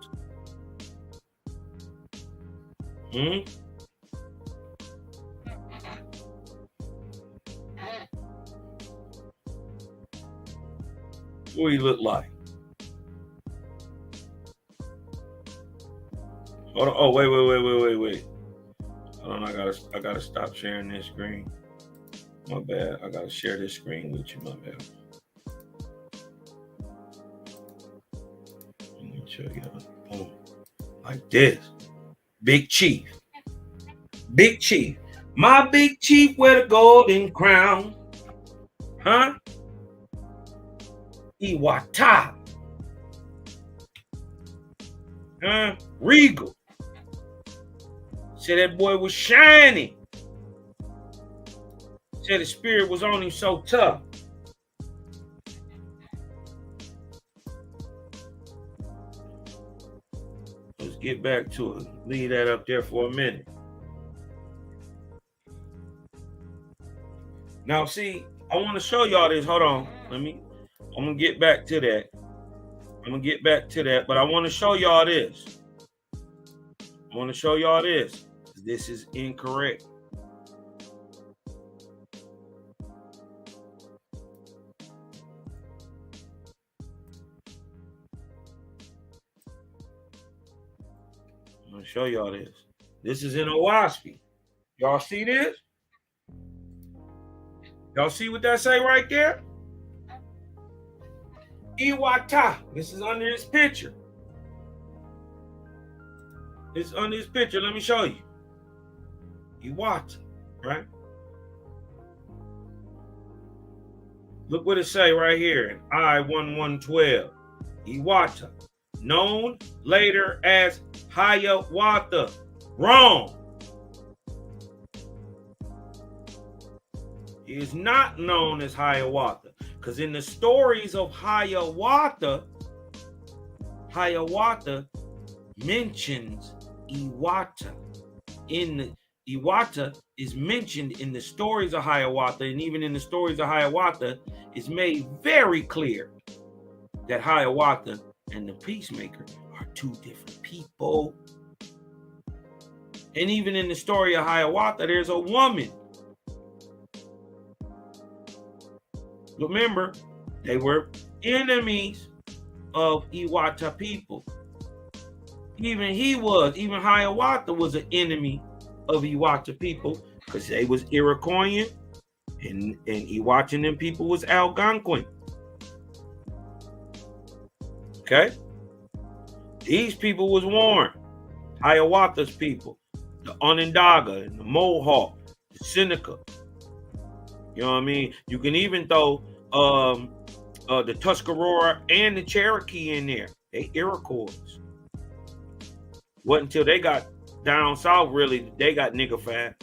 What do he look like? Hold on. Oh, wait. Hold on, I gotta stop sharing this screen. My bad. I gotta share this screen with you. My bad. Let me show you. Boom. Like this. Big Chief. Big Chief. My big chief wear the golden crown. Huh? Ewahtah. Regal. Said that boy was shining. Said the spirit was on him so tough. Let's get back to it. Leave that up there for a minute. Now, see, I want to show y'all this. Hold on. I'm going to get back to that. But I want to show y'all this. This is incorrect. I'm going to show y'all this. This is in Owaski. Y'all see this? Y'all see what that say right there? Ewahtah. This is under this picture. It's under this picture. Let me show you. Ewahtah, right? Look what it say right here in I-1112. Ewahtah, known later as Hiawatha. Wrong. He is not known as Hiawatha, because in the stories of Hiawatha mentions Ewahtah. Ewahtah is mentioned in the stories of Hiawatha, and even in the stories of Hiawatha, it's made very clear that Hiawatha and the peacemaker are two different people. And even in the story of Hiawatha, there's a woman. Remember, they were enemies of Ewahtah people. Even Hiawatha was an enemy of Ewahtah people, because they was Iroquoian, and Ewahtah and them people was Algonquin. Okay? These people was warned. Hiawatha's people, the Onondaga and the Mohawk, the Seneca. You know what I mean? You can even throw the Tuscarora and the Cherokee in there. They Iroquois. Wasn't until they got down south, really, they got niggified.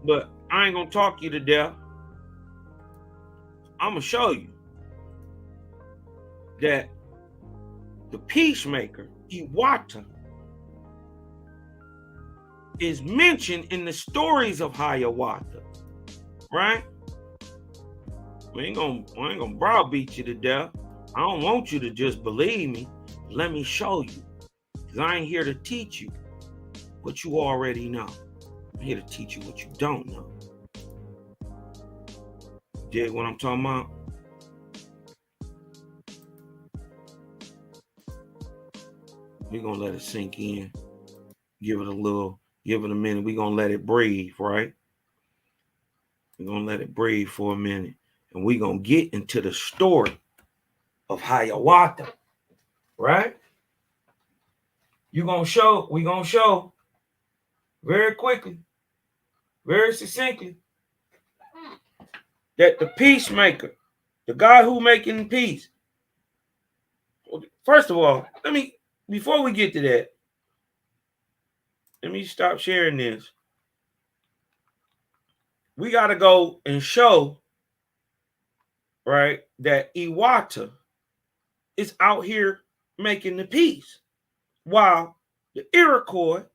But I ain't gonna talk you to death. I'm gonna show you that the peacemaker, Ewahtah, is mentioned in the stories of Hiawatha, right? I ain't gonna browbeat you to death. I don't want you to just believe me. Let me show you, because I ain't here to teach you what you already know. I'm here to teach you what you don't know. Dig what I'm talking about? We're gonna let it sink in. Give it a minute. We're gonna let it breathe, right? We're gonna let it breathe for a minute. And we're gonna get into the story of Hiawatha, right? We're gonna show very quickly, very succinctly, that the peacemaker, the guy who making peace. First of all, before we get to that, let me stop sharing this. We got to go and show, right, that Ewahtah is out here making the peace, while the Iroquois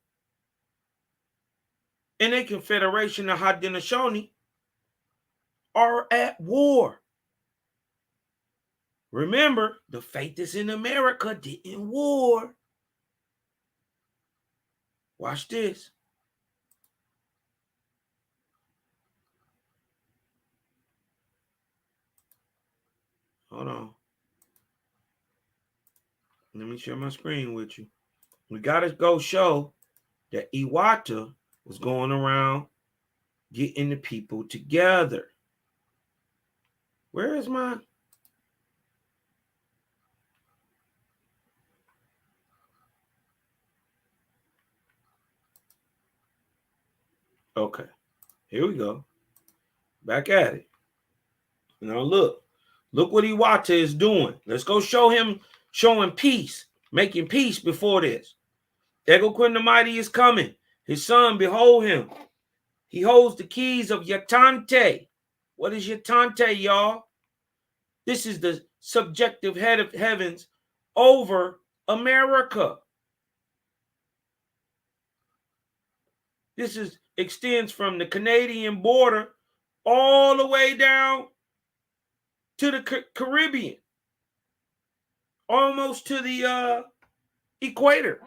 and a confederation of Haudenosaunee are at war. Remember, the faiths in America didn't war. Watch this. Hold on. Let me share my screen with you. We got to go show that Ewahtah was going around getting the people together. Where is my... Okay, here we go. Back at it. Now look what Ewahtah is doing. Let's go show him showing peace, making peace before this. Ewahtah the Mighty is coming. His son, behold him. He holds the keys of Yatante. What is Yatante, y'all? This is the subjective head of heavens over America. This extends from the Canadian border all the way down to the Caribbean, almost to the equator.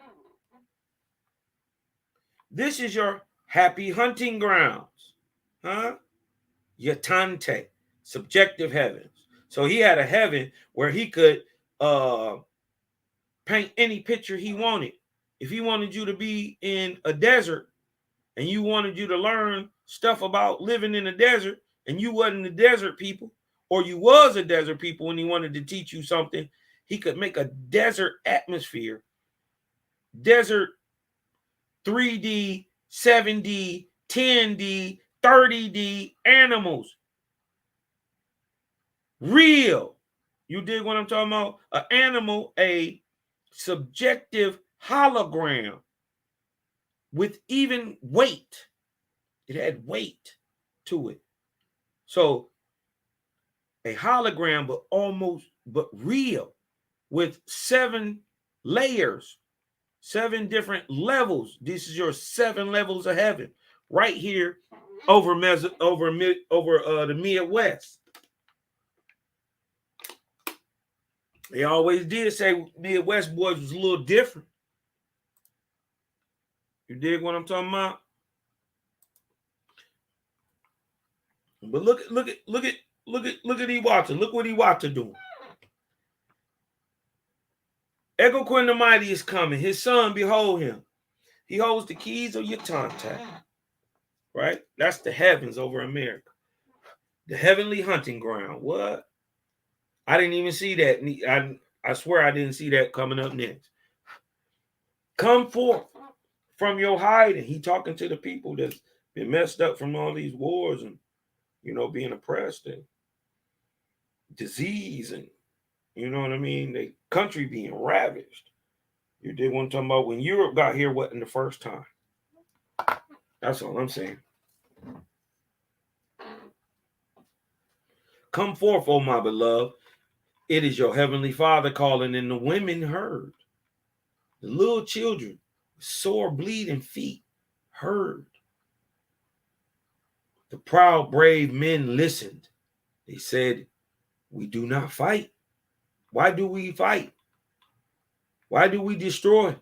This is your happy hunting grounds, huh? Yatante, subjective heavens. So he had a heaven where he could paint any picture he wanted. If he wanted you to be in a desert and you wanted you to learn stuff about living in the desert and you wasn't a desert people, or you was a desert people and he wanted to teach you something, he could make a desert atmosphere, desert 3D, 7D, 10D, 30D animals. Real. You dig what I'm talking about? An animal, a subjective hologram with even weight. It had weight to it. So a hologram, but real, with 7 layers, 7 different levels. This is your 7 levels of heaven right here over the Midwest. They always did say Midwest boys was a little different. You dig what I'm talking about? But look at Ewahtah. Look what Ewahtah doing. Ewahtah the Mighty is coming. His son, behold him. He holds the keys of Yatante. Right? That's the heavens over America. The heavenly hunting ground. What? I didn't even see that. I swear I didn't see that coming up next. Come forth from your hiding. He talking to the people that's been messed up from all these wars and, being oppressed and disease and, you know what I mean? The country being ravaged. You did one talking about when Europe got here, wasn't the first time. That's all I'm saying. Come forth, O my beloved. It is your heavenly Father calling, and the women heard. The little children, sore bleeding feet, heard. The proud, brave men listened. They said, we do not fight. Why do we fight? Why do we destroy?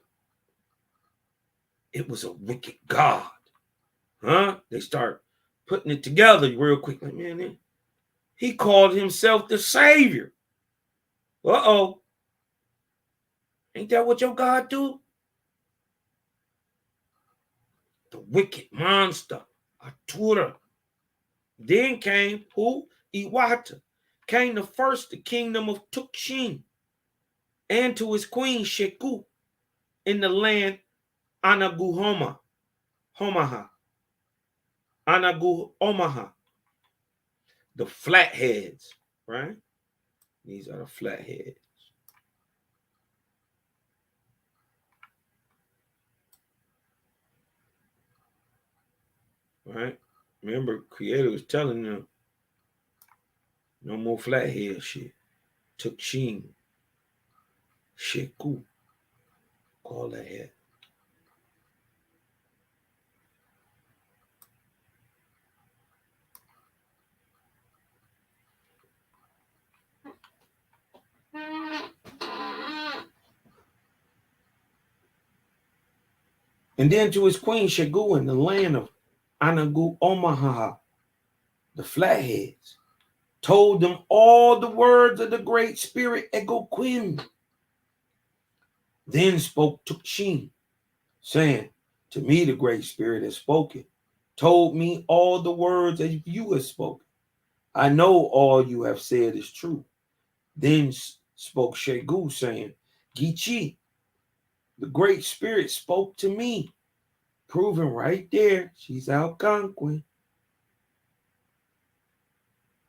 It was a wicked God. Huh? They start putting it together real quick. Like, man, he called himself the Savior. Uh-oh. Ain't that what your God do? The wicked monster, Atura. Then came who? Ewahtah. Came the first, the kingdom of Tukshin, and to his queen Sheku in the land Anagu Omaha. The flatheads, right? These are the flatheads. Right? Remember, Creator was telling them, no more flathead shit. Tukshin, Sheku, call that head. And then to his queen Shegu in the land of Anagu Omaha, the flatheads. told them all the words of the great spirit Ewahtah. Then spoke Tukshin, saying, to me the great spirit has spoken, told me all the words that you have spoken. I know all you have said is true. Then spoke Shegu, saying, Gichi, the great spirit spoke to me, proving right there she's Algonquin.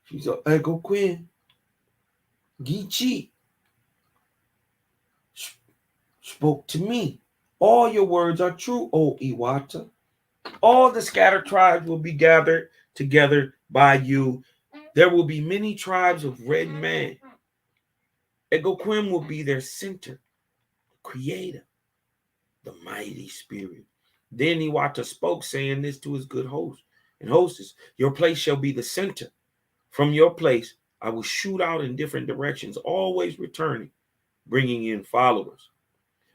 She's a Ewahtah. Gichi spoke to me. All your words are true, O Ewahtah. All the scattered tribes will be gathered together by you. There will be many tribes of red men. Ewahtah will be their center, creator, the mighty spirit. Then Ewahtah spoke, saying this to his good host and hostess, your place shall be the center. From your place, I will shoot out in different directions, always returning, bringing in followers.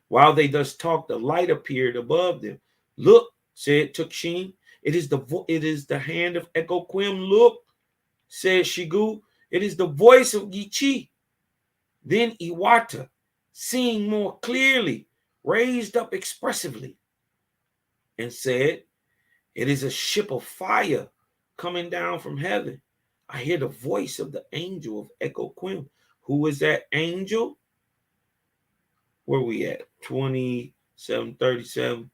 While they thus talked, the light appeared above them. Look, said Tukshin, it is the hand of Ewahtah. Look, said Shigu, it is the voice of Gichi. Then Ewahtah, seeing more clearly, raised up expressively and said, it is a ship of fire coming down from heaven. I hear the voice of the angel of Ewahtah. Who is that angel? Where we at? 2737.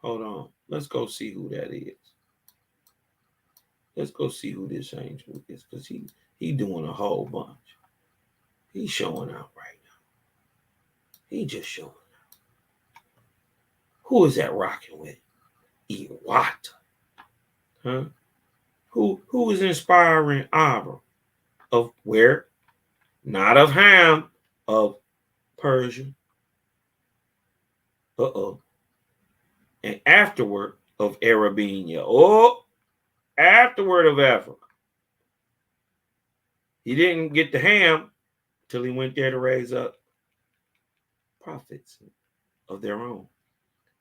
Hold on. Let's go see who that is. Let's go see who this angel is, because he doing a whole bunch. He's showing out right now. He just showing out. Who is that rocking with? Ewahtah. Huh? Who is inspiring Abra? Of where? Not of Ham, of Persia. And afterward of Arabia. Afterward of Africa. He didn't get the Ham till he went there to raise up prophets of their own.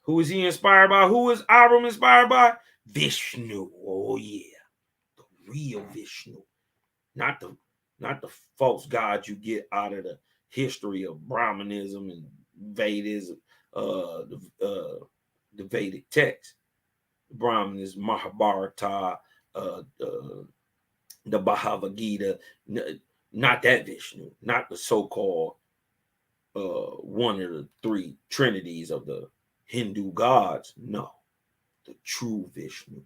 Who is he inspired by? Who is Abram inspired by? Vishnu. Oh yeah, the real Vishnu, not the false gods you get out of the history of Brahmanism and Vedism, the Vedic text. Brahmanism, Mahabharata, the Bhagavad Gita, not that Vishnu, not the so-called one of the three trinities of the Hindu gods. No, the true Vishnu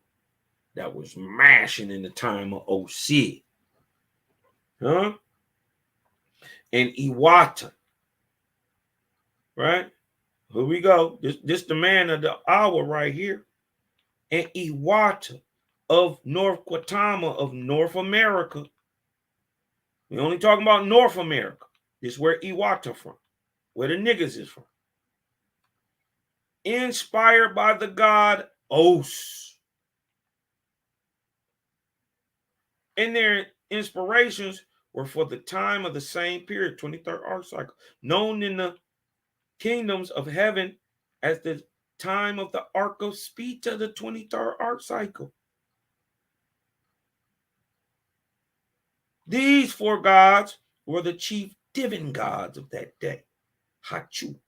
that was mashing in the time of OC. Huh? And Ewahtah. Right? Here we go. This the man of the hour right here. And Ewahtah of North Quatama of North America. We only talking about North America. This is where Ewahtah from. Where the niggas is from. Inspired by the god Os. And their inspirations were for the time of the same period, 23rd arc cycle, known in the kingdoms of heaven as the time of the arc of Spita, the 23rd arc cycle. These four gods were the chief divine gods of that day. Hachu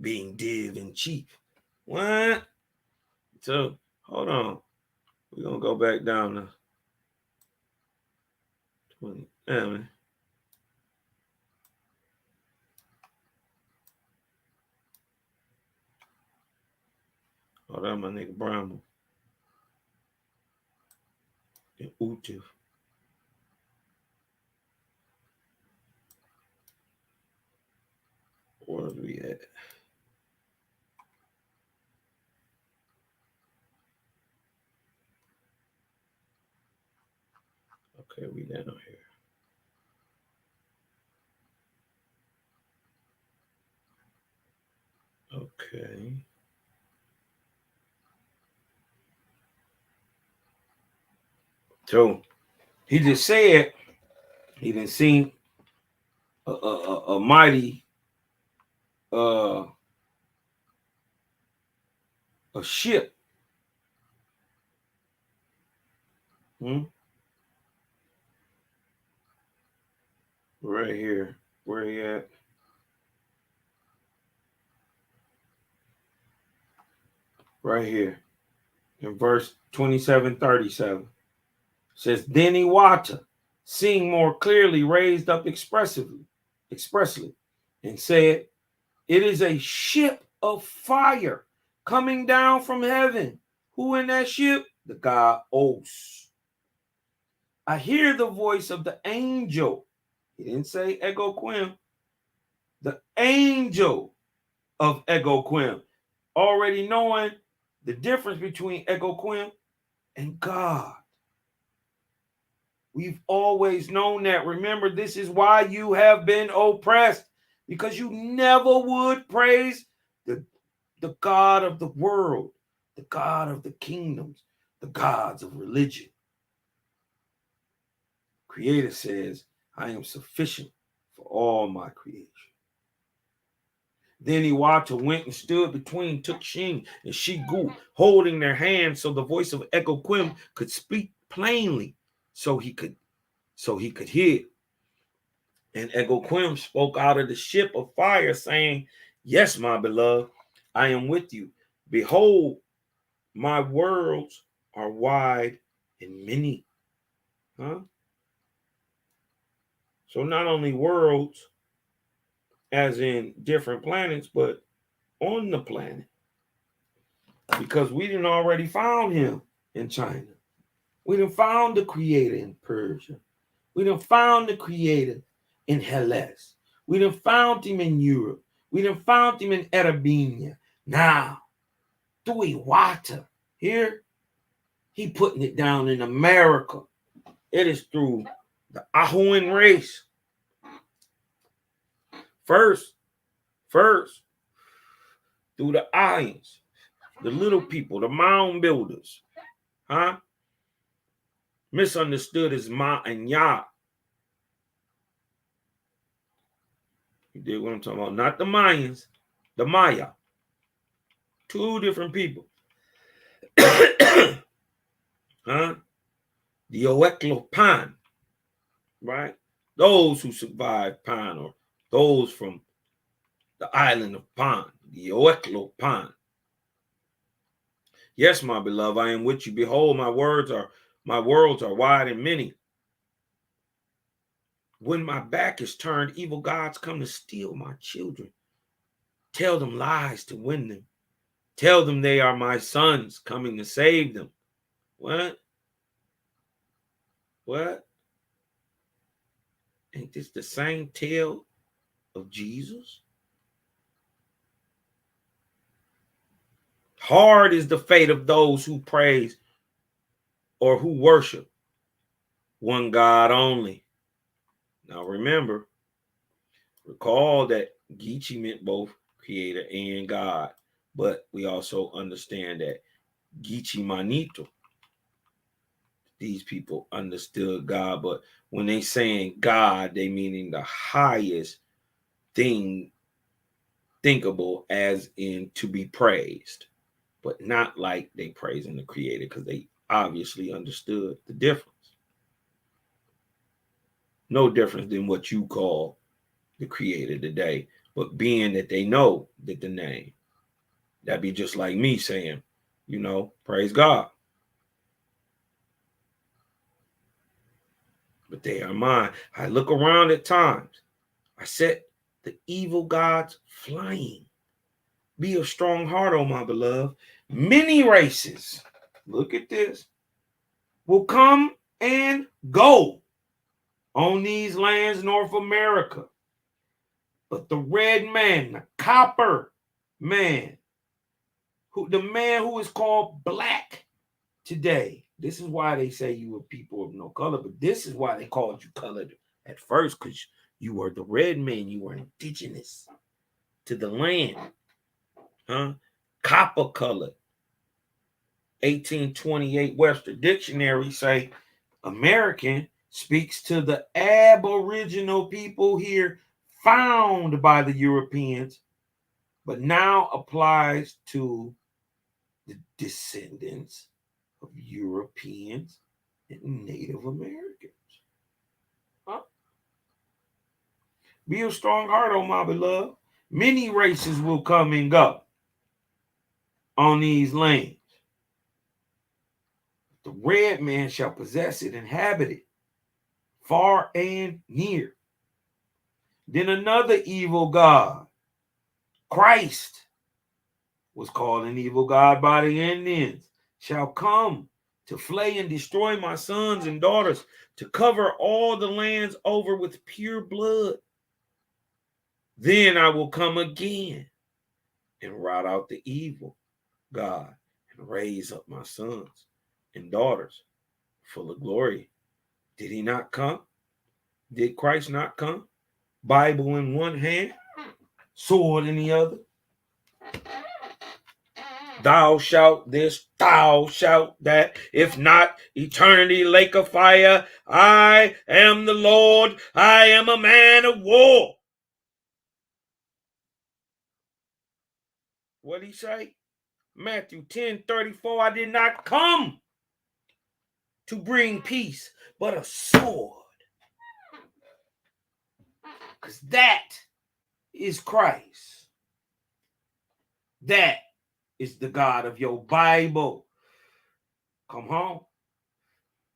being div in chief. What? So, hold on. We're going to go back down to 27. Oh, that's my nigga Brahma. And Utiv. Where we at? Okay, we down here. Okay. So he just said he didn't see a mighty a ship. Right here. Where he at? Right here. In verse 27:37. Says, then Ewahtah, seeing more clearly, raised up expressly, and said, it is a ship of fire coming down from heaven. Who in that ship? The god Os. I hear the voice of the angel. He didn't say Egoquim. The angel of Egoquim. Already knowing the difference between Egoquim and God. We've always known that. Remember, this is why you have been oppressed, because you never would praise the God of the world, the God of the kingdoms, the gods of religion. Creator says, I am sufficient for all my creation. Then Ewahtah went and stood between Tukshin and Shigu, holding their hands so the voice of Egoquim could speak plainly, so he could hear. And Egoquim spoke out of the ship of fire, saying, yes, my beloved, I am with you. Behold, my worlds are wide and many. Huh? So not only worlds, as in different planets, but on the planet. Because we didn't already found him in China. We didn't found the creator in Persia. We didn't found the creator in Hellas. We didn't found him in Europe. We didn't found him in Arabia. Now, through Ewahtah, here, he putting it down in America. It is through the Ahuan race. First, through the Ayans, the little people, the mound builders. Huh? Misunderstood as Ma and Ya. You dig what I'm talking about? Not the Mayans, the Maya. Two different people. Huh? The Oeklo Pan, right? Those who survived Pan, or those from the island of Pan, the Oeklo Pan. Yes, my beloved, I am with you. Behold, my worlds are wide and many. When my back is turned, evil gods come to steal my children. Tell them lies to win them. Tell them they are my sons coming to save them. What? Ain't this the same tale of Jesus? Hard is the fate of those who praise or who worship one God only. Now recall that Geechee meant both creator and God, but we also understand that Geechee Manito, these people understood God, but when they saying God, they meaning the highest thing thinkable, as in to be praised, but not like they praising the creator, because they obviously understood the difference. No difference than what you call the creator today, but being that they know that the name, that'd be just like me saying, praise God. But they are mine. I look around at times. I set the evil gods flying. Be of strong heart, O my beloved. Many races, look at this, will come and go on these lands, North America. But the red man, the copper man, the man who is called black today. This is why they say you were people of no color, but this is why they called you colored at first, because you were the red man. You were indigenous to the land. Huh? Copper colored. 1828 Webster Dictionary say American speaks to the aboriginal people here found by the Europeans, but now applies to the descendants of Europeans and Native Americans. Huh? Be of strong heart, O my beloved. Many races will come and go on these lands. The red man shall possess it, inhabit it, far and near. Then another evil god, Christ, was called an evil god by the Indians, shall come to flay and destroy my sons and daughters, to cover all the lands over with pure blood. Then I will come again and rout out the evil god and raise up my sons and daughters full of glory. Did he not come? Did Christ not come? Bible in one hand, sword in the other. Thou shalt this, thou shalt that. If not, eternity, lake of fire. I am the Lord. I am a man of war. What did he say? Matthew 10:34. I did not come to bring peace, but a sword. Because that is Christ. That is the God of your Bible. Come home.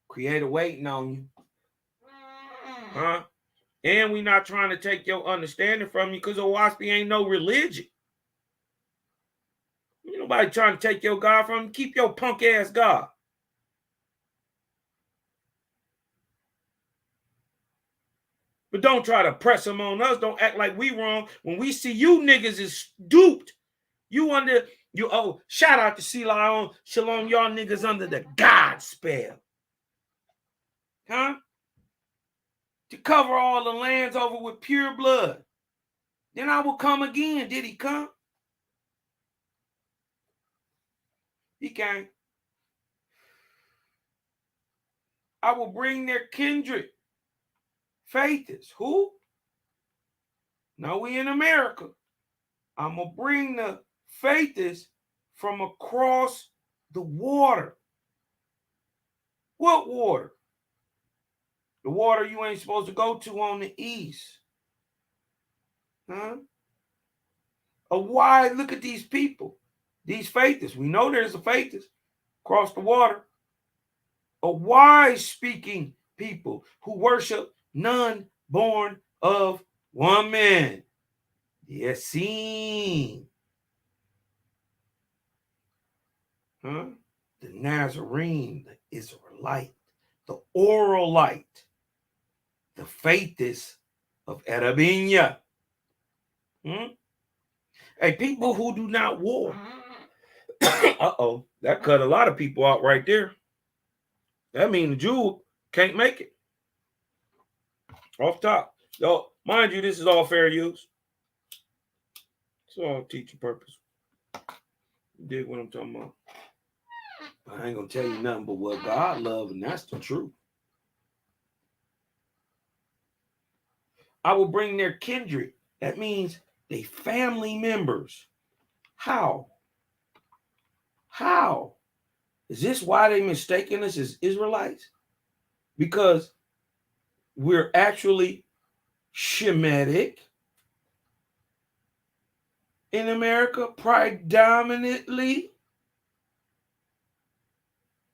Creator waiting on you. Huh? And we not trying to take your understanding from you, because Owaspy ain't no religion. Ain't nobody trying to take your God from you. Keep your punk ass God. But don't try to press them on us. Don't act like we wrong. When we see you niggas is duped, shout out to Shalom, y'all niggas under the God spell. Huh? To cover all the lands over with pure blood. Then I will come again. Did he come? He came. I will bring their kindred. Faithists. Who? Now we in America. I'm going to bring the faithists from across the water. What water? The water you ain't supposed to go to on the east. Huh? Why? Look at these people. These faithists. We know there's a faithist across the water. A wise speaking people who worship none born of woman. Yes, seen. Huh? The Nazarene, the Israelite, the Oralite, the faithist of Erabinia. Hey, people who do not war. Uh-oh, that cut a lot of people out right there. That means the Jew can't make it. Off top. Yo, mind you, this is all fair use. It's all teaching purpose. You dig what I'm talking about? I ain't gonna tell you nothing but what God loves, and that's the truth. I will bring their kindred. That means they family members. How? How? Is this why they mistaken us as Israelites? Because we're actually Shemitic in America, predominantly.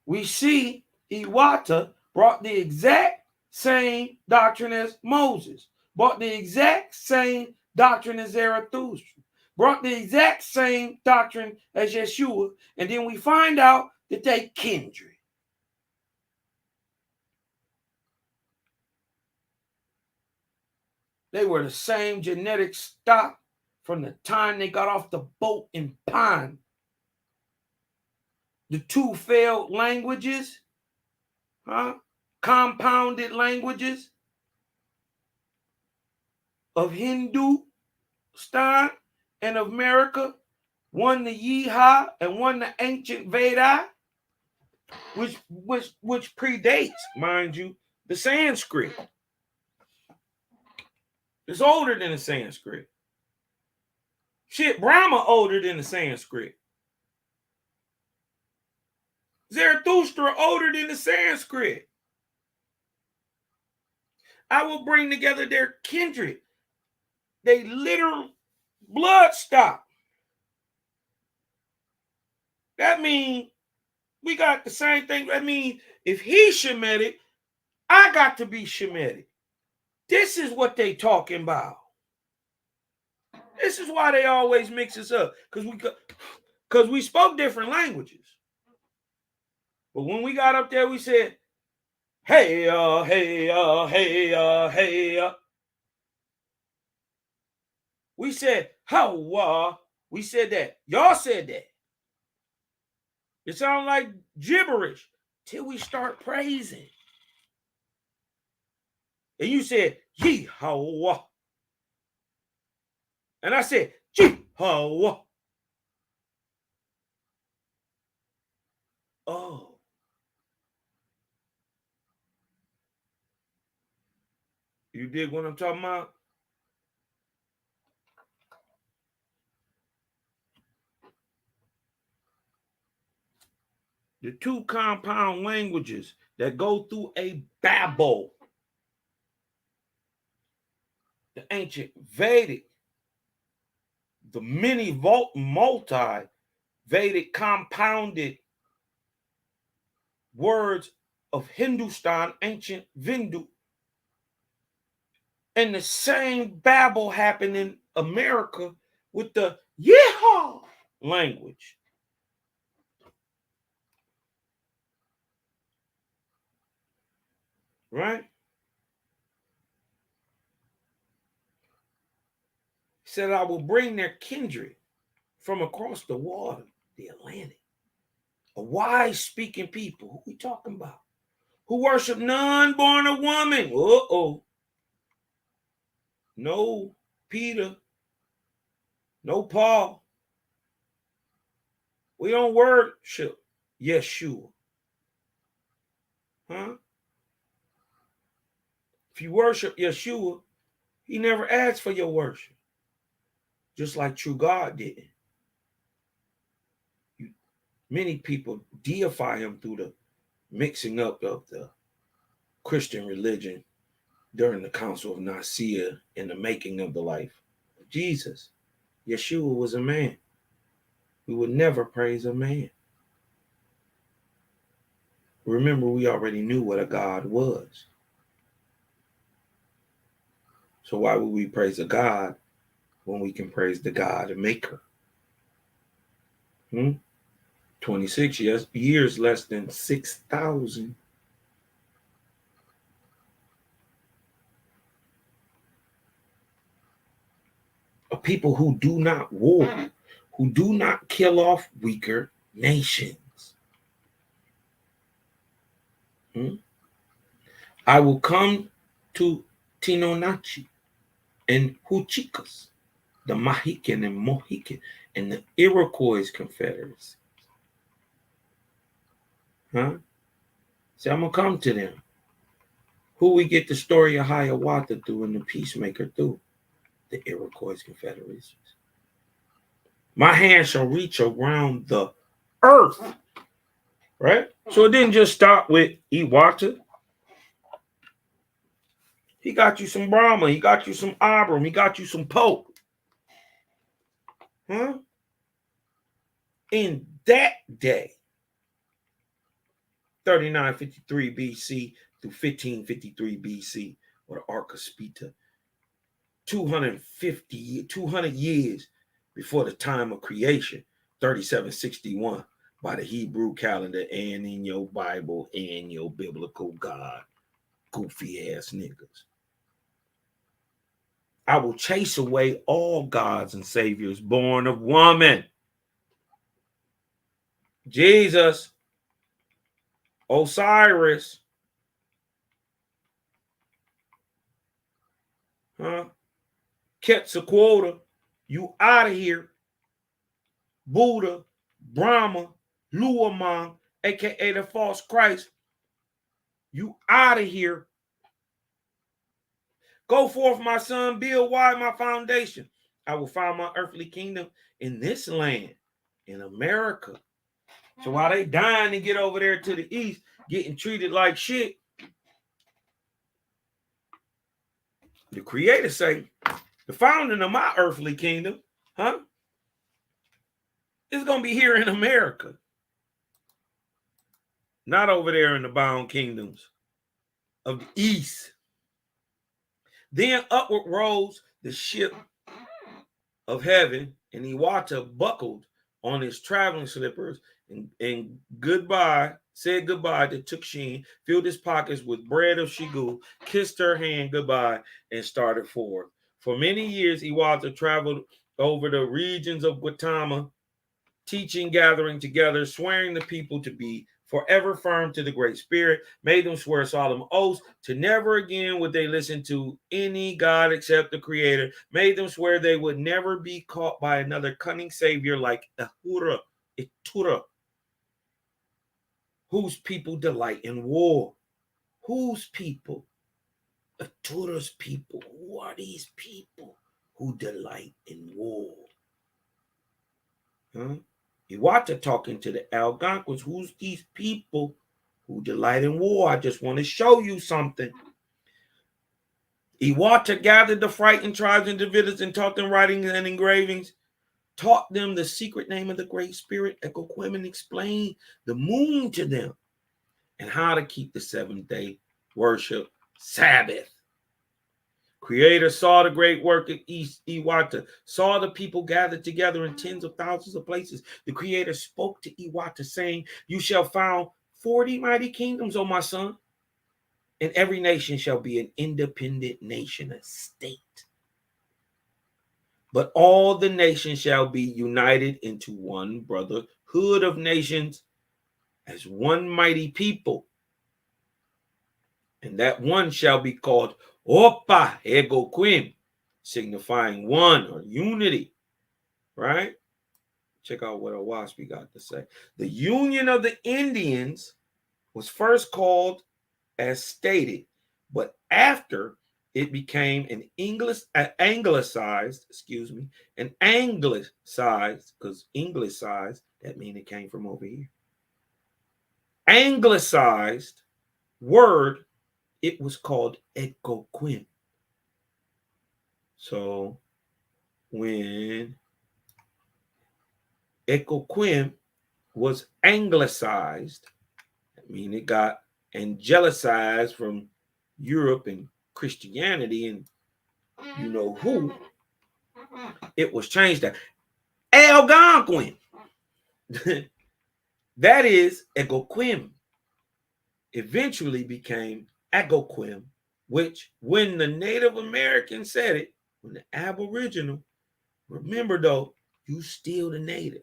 We see Ewahtah brought the exact same doctrine as Moses, brought the exact same doctrine as Zarathustra, brought the exact same doctrine as Yeshua, and then we find out that they kindred. They were the same genetic stock from the time they got off the boat in Pine. The two failed languages, compounded languages of Hindustan and of America, one the Yeha and one the ancient Veda, which predates, mind you, the Sanskrit. It's older than the Sanskrit. Shit, Brahma older than the Sanskrit. Zarathustra older than the Sanskrit. I will bring together their kindred. they literal blood stopped. That means we got the same thing. That means if he's Shemitic, I got to be Shemitic. This is what they talking about. This is why they always mix us up. Because we spoke different languages. But when we got up there, we said, hey, hey, hey, hey. We said, how, we said that. Y'all said that. It sounds like gibberish till we start praising. And you said, Yehovah. And I said, Jehovah. Oh. You dig what I'm talking about? The two compound languages that go through a Babel. The ancient Vedic, the many multi-Vedic compounded words of Hindustan, ancient Vindu. And the same Babel happened in America with the Yeehaw language. Right? He said, I will bring their kindred from across the water, the Atlantic. A wise speaking people. Who we talking about? Who worship none born of woman. Uh-oh. No Peter. No Paul. We don't worship Yeshua. Huh? If you worship Yeshua, he never asked for your worship. Just like true God didn't. Many people deify him through the mixing up of the Christian religion during the Council of Nicaea and the making of the life of Jesus. Yeshua was a man. We would never praise a man. Remember, we already knew what a God was. So why would we praise a God when we can praise the God and maker? 26 years less than 6,000. Of people who do not war, who do not kill off weaker nations. I will come to Tinonachi and Huchicas, the Mohican and Mohican, and the Iroquois Confederacy. So I'm going to come to them. Who we get the story of Hiawatha through and the Peacemaker through? The Iroquois Confederacies. My hand shall reach around the earth. Right? So it didn't just stop with Ewahtah. He got you some Brahma. He got you some Abram. He got you some Pope. In that day, 3953 BC through 1553 BC, or the Ark of Spita, 200 years before the time of creation, 3761 by the Hebrew calendar and in your Bible and your biblical God, goofy ass niggas. I will chase away all gods and saviors born of woman. Jesus, Osiris, Quetzalcoatl, you out of here. Buddha, Brahma, Luamon, aka the false Christ, you out of here. Go forth, my son, build wide my foundation. I will found my earthly kingdom in this land, in America. So while they dying to get over there to the east, getting treated like shit, the Creator say, The founding of my earthly kingdom, huh? It's going to be here in America. Not over there in the bound kingdoms of the east. Then upward rose the ship of heaven, and Ewahtah buckled on his traveling slippers and said goodbye to Tukshin, filled his pockets with bread of Shigu, kissed her hand goodbye, and started forth. For many years, Ewahtah traveled over the regions of Gautama, teaching, gathering together, swearing the people to be forever firm to the Great Spirit, made them swear solemn oaths to never again would they listen to any God except the Creator, made them swear they would never be caught by another cunning savior like Ewahtah, whose people delight in war. Whose people? Ewahtah's people. Who are these people who delight in war? Huh? Ewahtah talking to the Algonquins. Who's these people who delight in war? I just want to show you something. Ewahtah gathered the frightened tribes and Davidites and taught them writings and engravings, taught them the secret name of the Great Spirit, Echoquim, and explained the moon to them and how to keep the seventh-day worship Sabbath. Creator saw the great work of Ewahtah, saw the people gathered together in tens of thousands of places. The Creator spoke to Ewahtah, saying, "You shall found 40 mighty kingdoms, O my son, and every nation shall be an independent nation, a state. But all the nations shall be united into one brotherhood of nations as one mighty people. And that one shall be called Opa Egoquim, signifying one or unity." Right? Check out what Owaspi got to say. The Union of the Indians was first called as stated, but after it became anglicized, because anglicized, that means it came from over here. Anglicized word, it was called Egoquim. So when Egoquim was anglicized, I mean it got angelicized from Europe and Christianity and you know who, it was changed to Algonquin. That is Egoquim. Eventually became Egoquim, which when the Native American said it, when the Aboriginal, remember though, you still the Native.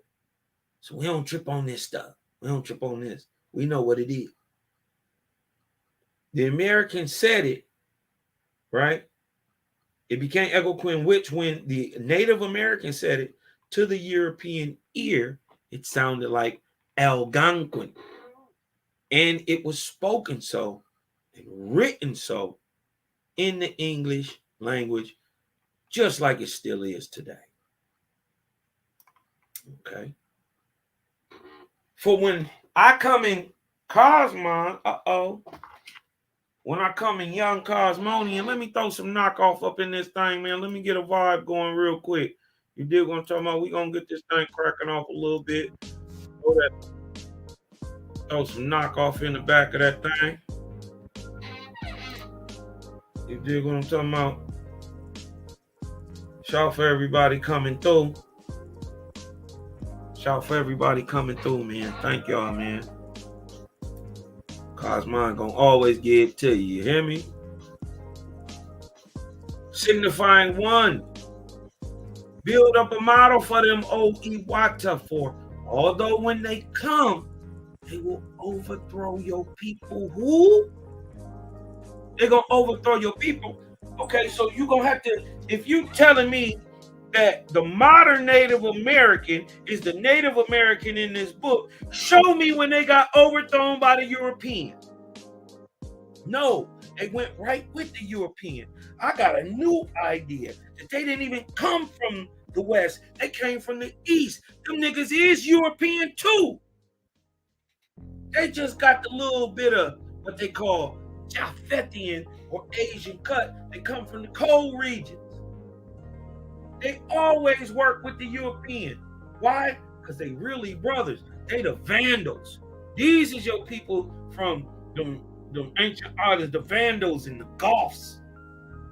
So we don't trip on this stuff. We don't trip on this. We know what it is. The American said it, right? It became Egoquim, which when the Native American said it to the European ear, it sounded like Algonquin. And it was spoken so and written so in the English language, just like it still is today. Okay. For when I come in Cosmon, when I come in Young Cosmonian, let me throw some knockoff up in this thing, man. Let me get a vibe going real quick. You dig what I'm talking about? We're going to get this thing cracking off a little bit. Throw some knockoff in the back of that thing. You dig what I'm talking about? Shout for everybody coming through. Shout for everybody coming through, man. Thank y'all, man. Cosmon gonna always give it to you. You hear me? Signifying one. Build up a model for them, O Ewahtah, for although when they come, they will overthrow your people. Who? They're gonna overthrow your people. Okay, so you're gonna have to, if you telling me that the modern Native American is the Native American in this book, show me when they got overthrown by the European. No, they went right with the European. I got a new idea that they didn't even come from the West. They came from the East. Them niggas is European too. They just got the little bit of what they call Japhethian or Asian cut. They come from the cold regions. They always work with the European. Why? Because they really brothers. They the Vandals. These is your people from them ancient artists, the Vandals and the Goths.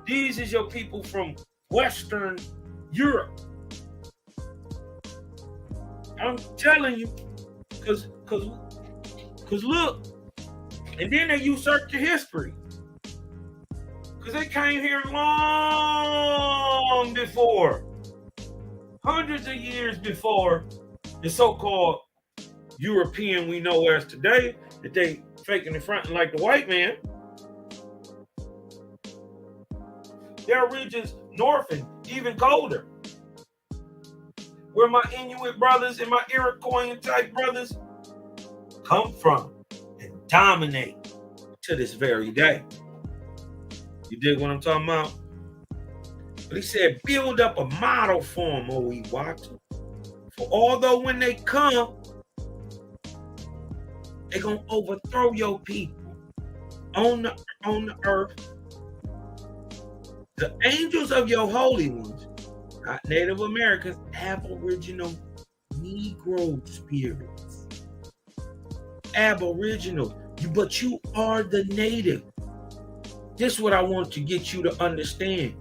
These is your people from Western Europe. I'm telling you, cause look, and then they usurped your history. Because they came here long before, hundreds of years before the so-called European we know as today, that they faking and fronting like the white man. There are regions north and even colder, where my Inuit brothers and my Iroquois type brothers come from and dominate to this very day. You dig what I'm talking about? But he said, build up a model for them, O Ewahtah. For although when they come, they're going to overthrow your people on the earth. The angels of your holy ones, not Native Americans, Aboriginal Negro spirits. Aboriginal, but you are the native. This is what I want to get you to understand.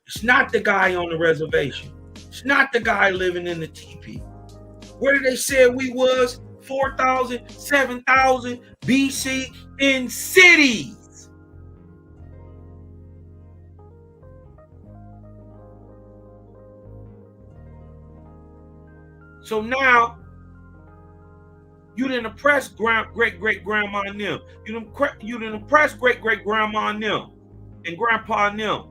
It's not the guy on the reservation. It's not the guy living in the teepee. Where did they say we was? 4,000, 7,000 BC in cities. So now, you didn't oppress great-great-grandma and them. You didn't oppress great-great-grandma and them, and grandpa and them,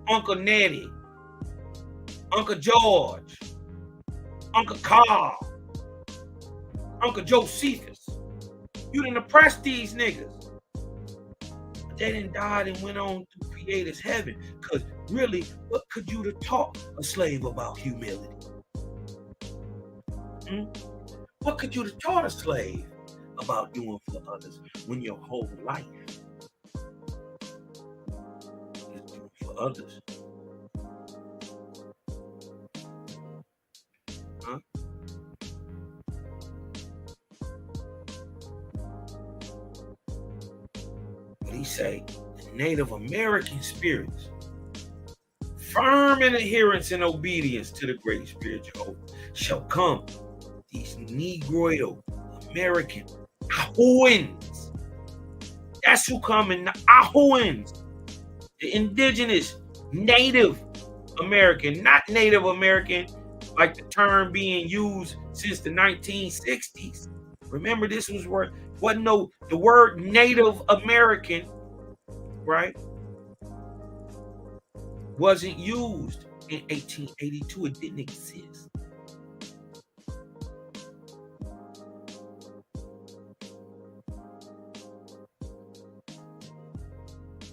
Uncle Nettie, Uncle George, Uncle Carl, Uncle Josephus. You didn't oppress these niggas. But they didn't die and went on to Creator's heaven. Because really, what could you have taught a slave about humility? What could you have taught a slave about doing for others when your whole life is doing for others? Huh? But he say, the Native American spirits, firm in adherence and obedience to the Great Spirit Jehovah, shall come. These Negroid American Ahoans. That's who come in, the Ahoans. The indigenous Native American, not Native American, like the term being used since the 1960s. Remember, this was where the word Native American, right, wasn't used in 1882. It didn't exist.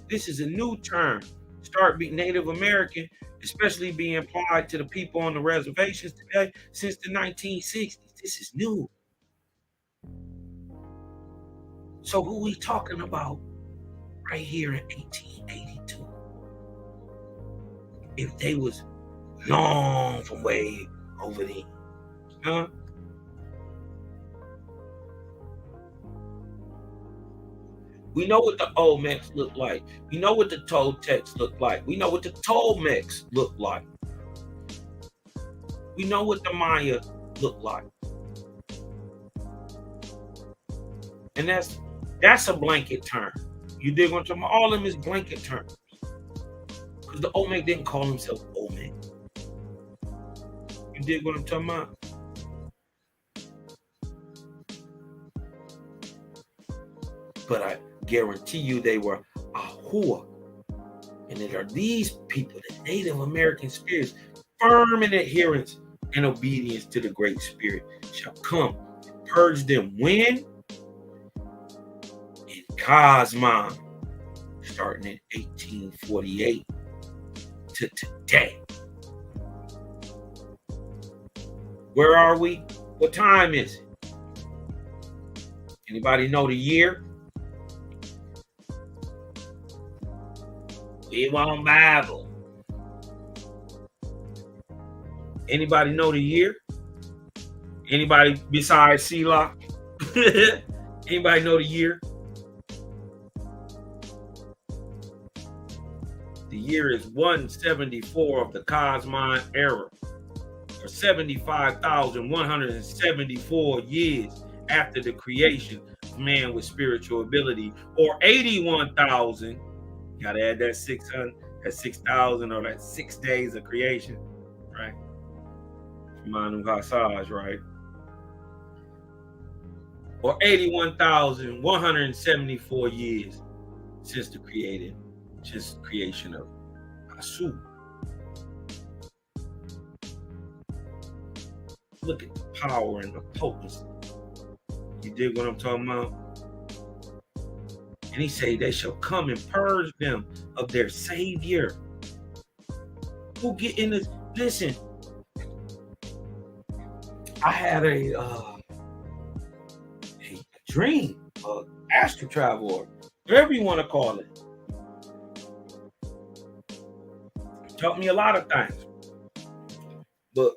This is a new term. Start being Native American, especially being applied to the people on the reservations today since the 1960s. This is new. So who we talking about right here in 1882? If they was long from way over there, huh? We know what the Olmecs look like. We know what the Toltecs look like. We know what the Tolmecs look like. We know what the Maya look like. And that's a blanket term. You dig what I'm talking about? All of them is blanket terms. Because the Olmec didn't call himself Olmec. You dig what I'm talking about? But I guarantee you they were Ahua. And it are these people, the Native American spirits, firm in adherence and obedience to the Great Spirit, shall come and purge them when? In Cosmon, starting in 1848 to today. Where are we? What time is it? Anybody know the year? We want Bible. Anybody know the year? Anybody besides Selah? Anybody know the year? The year is 174 of the Cosmine era, or 75,174 years after the creation of man with spiritual ability, or 81,000. Gotta add that 600, that 6,000, or that 6 days of creation, right? Manu Hassaj, right? Or 81,174 years since the creation of Asu. Look at the power and the potency. You dig what I'm talking about? And he say they shall come and purge them of their savior. Who get in this? Listen, I had a dream, astral travel, or whatever you want to call it. It taught me a lot of things. But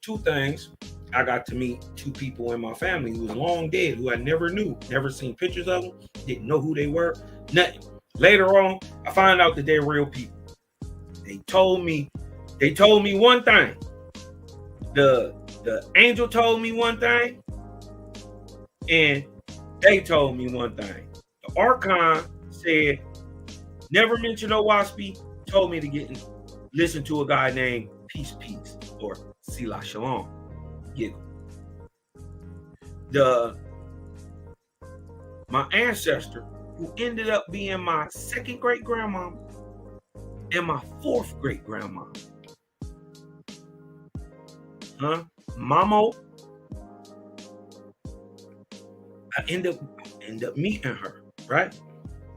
two things, I got to meet two people in my family who was long dead, who I never knew, never seen pictures of them, didn't know who they were, nothing. Later on, I found out that they're real people. They told me one thing. The angel told me one thing, and they told me one thing. The Archon said, never mention Owaspy, told me to listen to a guy named Peace, or Selah Shalom. Giggle. My ancestor, who ended up being my second great grandmama and my fourth great grandma, Mamo, I end up meeting her, right?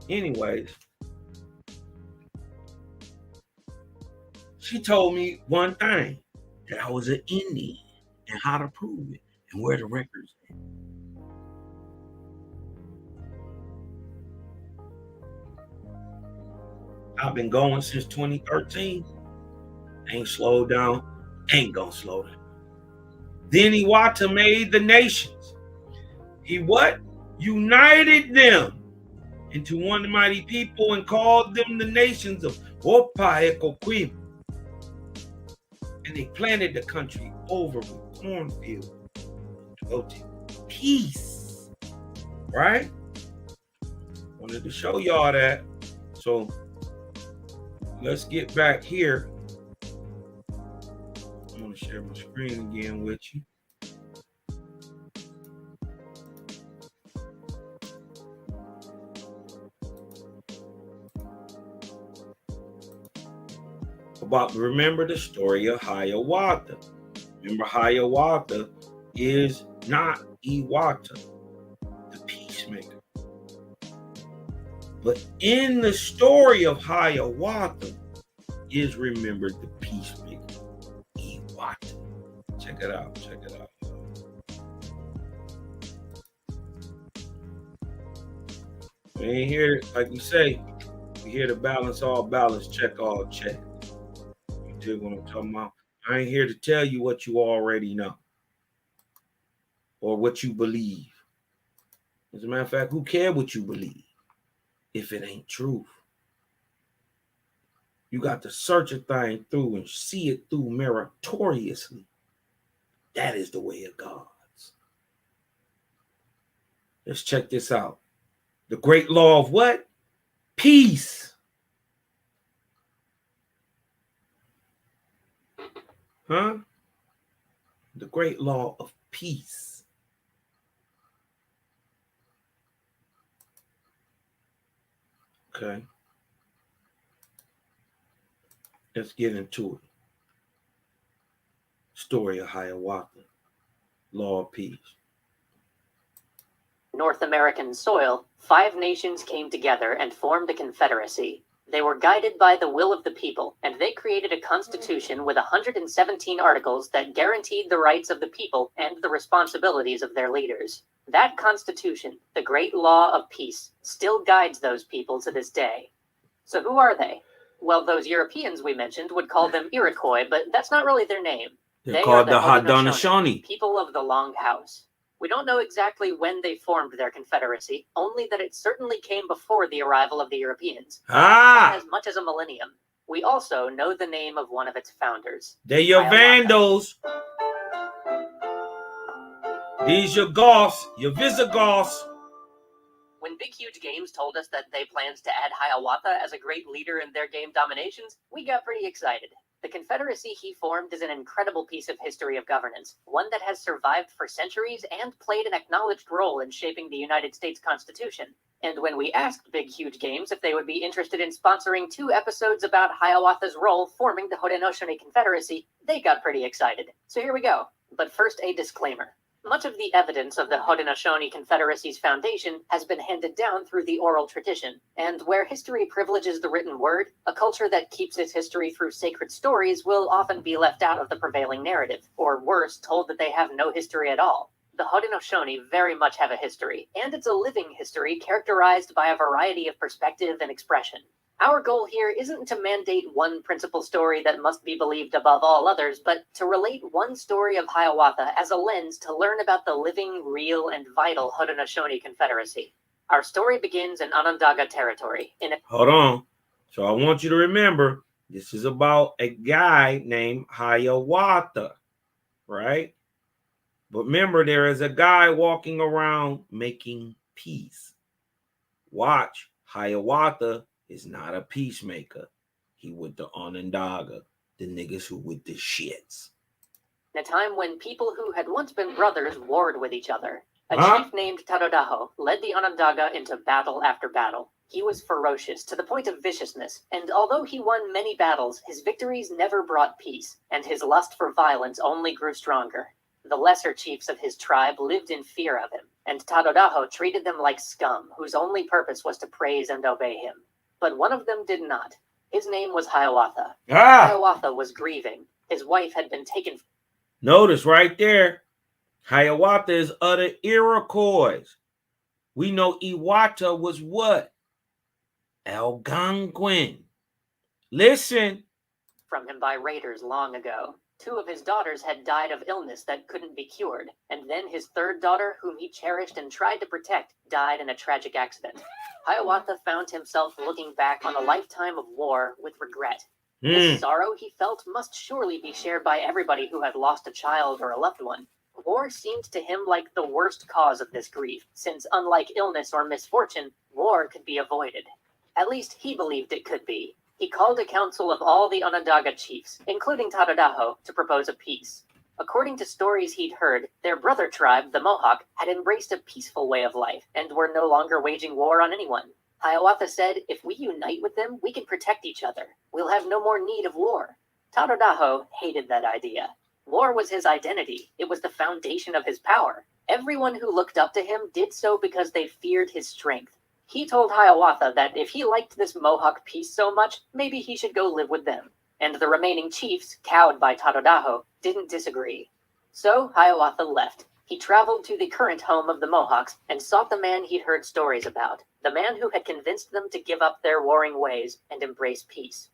Anyways, she told me one thing, that I was an Indian and how to prove it and where the records are. I've been going since 2013. Ain't slowed down, ain't gonna slow down. Then Ewahtah made the nations. He what? United them into one mighty people and called them the nations of Opa Ekoquim. And they planted the country over with cornfield. Peace. Right? Wanted to show y'all that. So let's get back here. I'm going to share my screen again with you. Remember the story of Hiawatha. Remember, Hiawatha is not Ewahtah, the peacemaker. But in the story of Hiawatha is remembered the peacemaker, Ewahtah. Check it out. We ain't here, like we say, we here to balance all balance, check all check. You dig what I'm talking about? I ain't here to tell you what you already know or what you believe. As a matter of fact, who cares what you believe if it ain't truth? You got to search a thing through and see it through meritoriously. That is the way of God's. Let's check this out. The great law of what? Peace. The great law of peace. Okay. Let's get into it. Story of Hiawatha. Law of peace. North American soil, 5 nations came together and formed a confederacy. They were guided by the will of the people, and they created a constitution with 117 articles that guaranteed the rights of the people and the responsibilities of their leaders. That constitution, the great law of peace, still guides those people to this day. So who are they? Well, those Europeans we mentioned would call them Iroquois, but that's not really their name. They're They called are the Haudenosaunee, Haudenosaunee. people of the Long House. We don't know exactly when they formed their confederacy, only that it certainly came before the arrival of the Europeans. Not as much as a millennium. We also know the name of one of its founders. They're your Hiawatha. Vandals. These your Goths, your Visigoths. When Big Huge Games told us that they planned to add Hiawatha as a great leader in their game dominations, we got pretty excited. The confederacy he formed is an incredible piece of history of governance, one that has survived for centuries and played an acknowledged role in shaping the United States Constitution. And when we asked Big Huge Games if they would be interested in sponsoring 2 episodes about Hiawatha's role forming the Haudenosaunee Confederacy, they got pretty excited. So here we go. But first, a disclaimer. Much of the evidence of the Haudenosaunee Confederacy's foundation has been handed down through the oral tradition, and where history privileges the written word, a culture that keeps its history through sacred stories will often be left out of the prevailing narrative, or worse, told that they have no history at all. The Haudenosaunee very much have a history, and it's a living history characterized by a variety of perspective and expression. Our goal here isn't to mandate one principal story that must be believed above all others, but to relate one story of Hiawatha as a lens to learn about the living, real, and vital Haudenosaunee Confederacy. Our story begins in Onondaga territory. Hold on. So I want you to remember, this is about a guy named Hiawatha, right? But remember, there is a guy walking around making peace. Watch, Hiawatha is not a peacemaker. He with the Onondaga, the niggas who with the shits. In a time when people who had once been brothers warred with each other, a chief named Tadodaho led the Onondaga into battle after battle. He was ferocious to the point of viciousness, and although he won many battles, his victories never brought peace, and his lust for violence only grew stronger. The lesser chiefs of his tribe lived in fear of him, and Tadodaho treated them like scum, whose only purpose was to praise and obey him. But one of them did not. His name was Hiawatha. Hiawatha was grieving. His wife had been taken. Notice right there, Hiawatha is of the Iroquois. We know Ewahtah was what? Algonquin. Listen. From him by raiders long ago. 2 of his daughters had died of illness that couldn't be cured, and then his 3rd daughter, whom he cherished and tried to protect, died in a tragic accident. Hiawatha found himself looking back on a lifetime of war with regret. This sorrow he felt must surely be shared by everybody who had lost a child or a loved one. War seemed to him like the worst cause of this grief, since unlike illness or misfortune, war could be avoided. At least he believed it could be. He called a council of all the Onondaga chiefs, including Tadodaho, to propose a peace. According to stories he'd heard, their brother tribe, the Mohawk, had embraced a peaceful way of life and were no longer waging war on anyone. Hiawatha said, if we unite with them, we can protect each other. We'll have no more need of war. Tadodaho hated that idea. War was his identity. It was the foundation of his power. Everyone who looked up to him did so because they feared his strength. He told Hiawatha that if he liked this Mohawk peace so much, maybe he should go live with them. And the remaining chiefs, cowed by Tadodaho, didn't disagree. So Hiawatha left. He traveled to the current home of the Mohawks and sought the man he'd heard stories about, the man who had convinced them to give up their warring ways and embrace peace.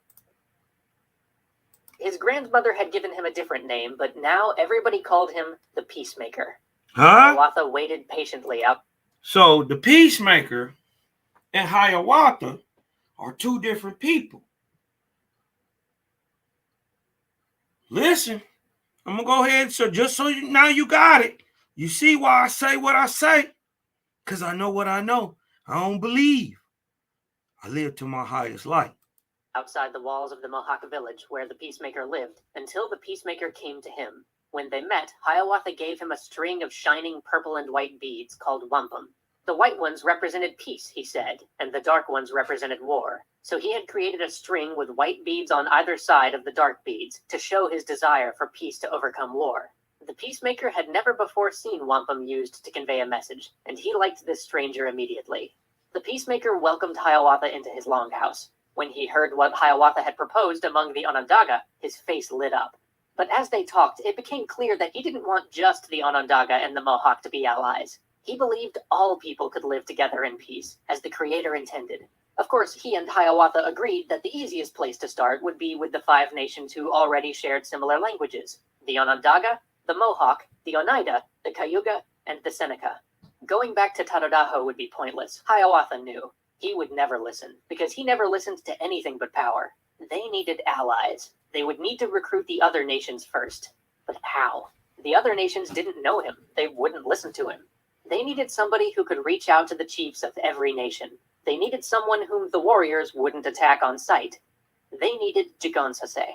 His grandmother had given him a different name, but now everybody called him the Peacemaker. Hiawatha waited patiently out. So the Peacemaker and Hiawatha are 2 different people. Listen, I'm going to go ahead. So just so now you got it. You see why I say what I say? Because I know what I know. I don't believe. I live to my highest light. Outside the walls of the Mohawk village where the Peacemaker lived, until the Peacemaker came to him. When they met, Hiawatha gave him a string of shining purple and white beads called wampum. The white ones represented peace, he said, and the dark ones represented war. So he had created a string with white beads on either side of the dark beads to show his desire for peace to overcome war. The Peacemaker had never before seen wampum used to convey a message, and he liked this stranger immediately. The Peacemaker welcomed Hiawatha into his longhouse. When he heard what Hiawatha had proposed among the Onondaga, his face lit up. But as they talked, it became clear that he didn't want just the Onondaga and the Mohawk to be allies. He believed all people could live together in peace, as the Creator intended. Of course, he and Hiawatha agreed that the easiest place to start would be with the 5 nations who already shared similar languages. the Onondaga, the Mohawk, the Oneida, the Cayuga, and the Seneca. Going back to Tadodaho would be pointless. Hiawatha knew. He would never listen, because he never listened to anything but power. They needed allies. They would need to recruit the other nations first. But how? The other nations didn't know him. They wouldn't listen to him. They needed somebody who could reach out to the chiefs of every nation. They needed someone whom the warriors wouldn't attack on sight. They needed Jigonsase.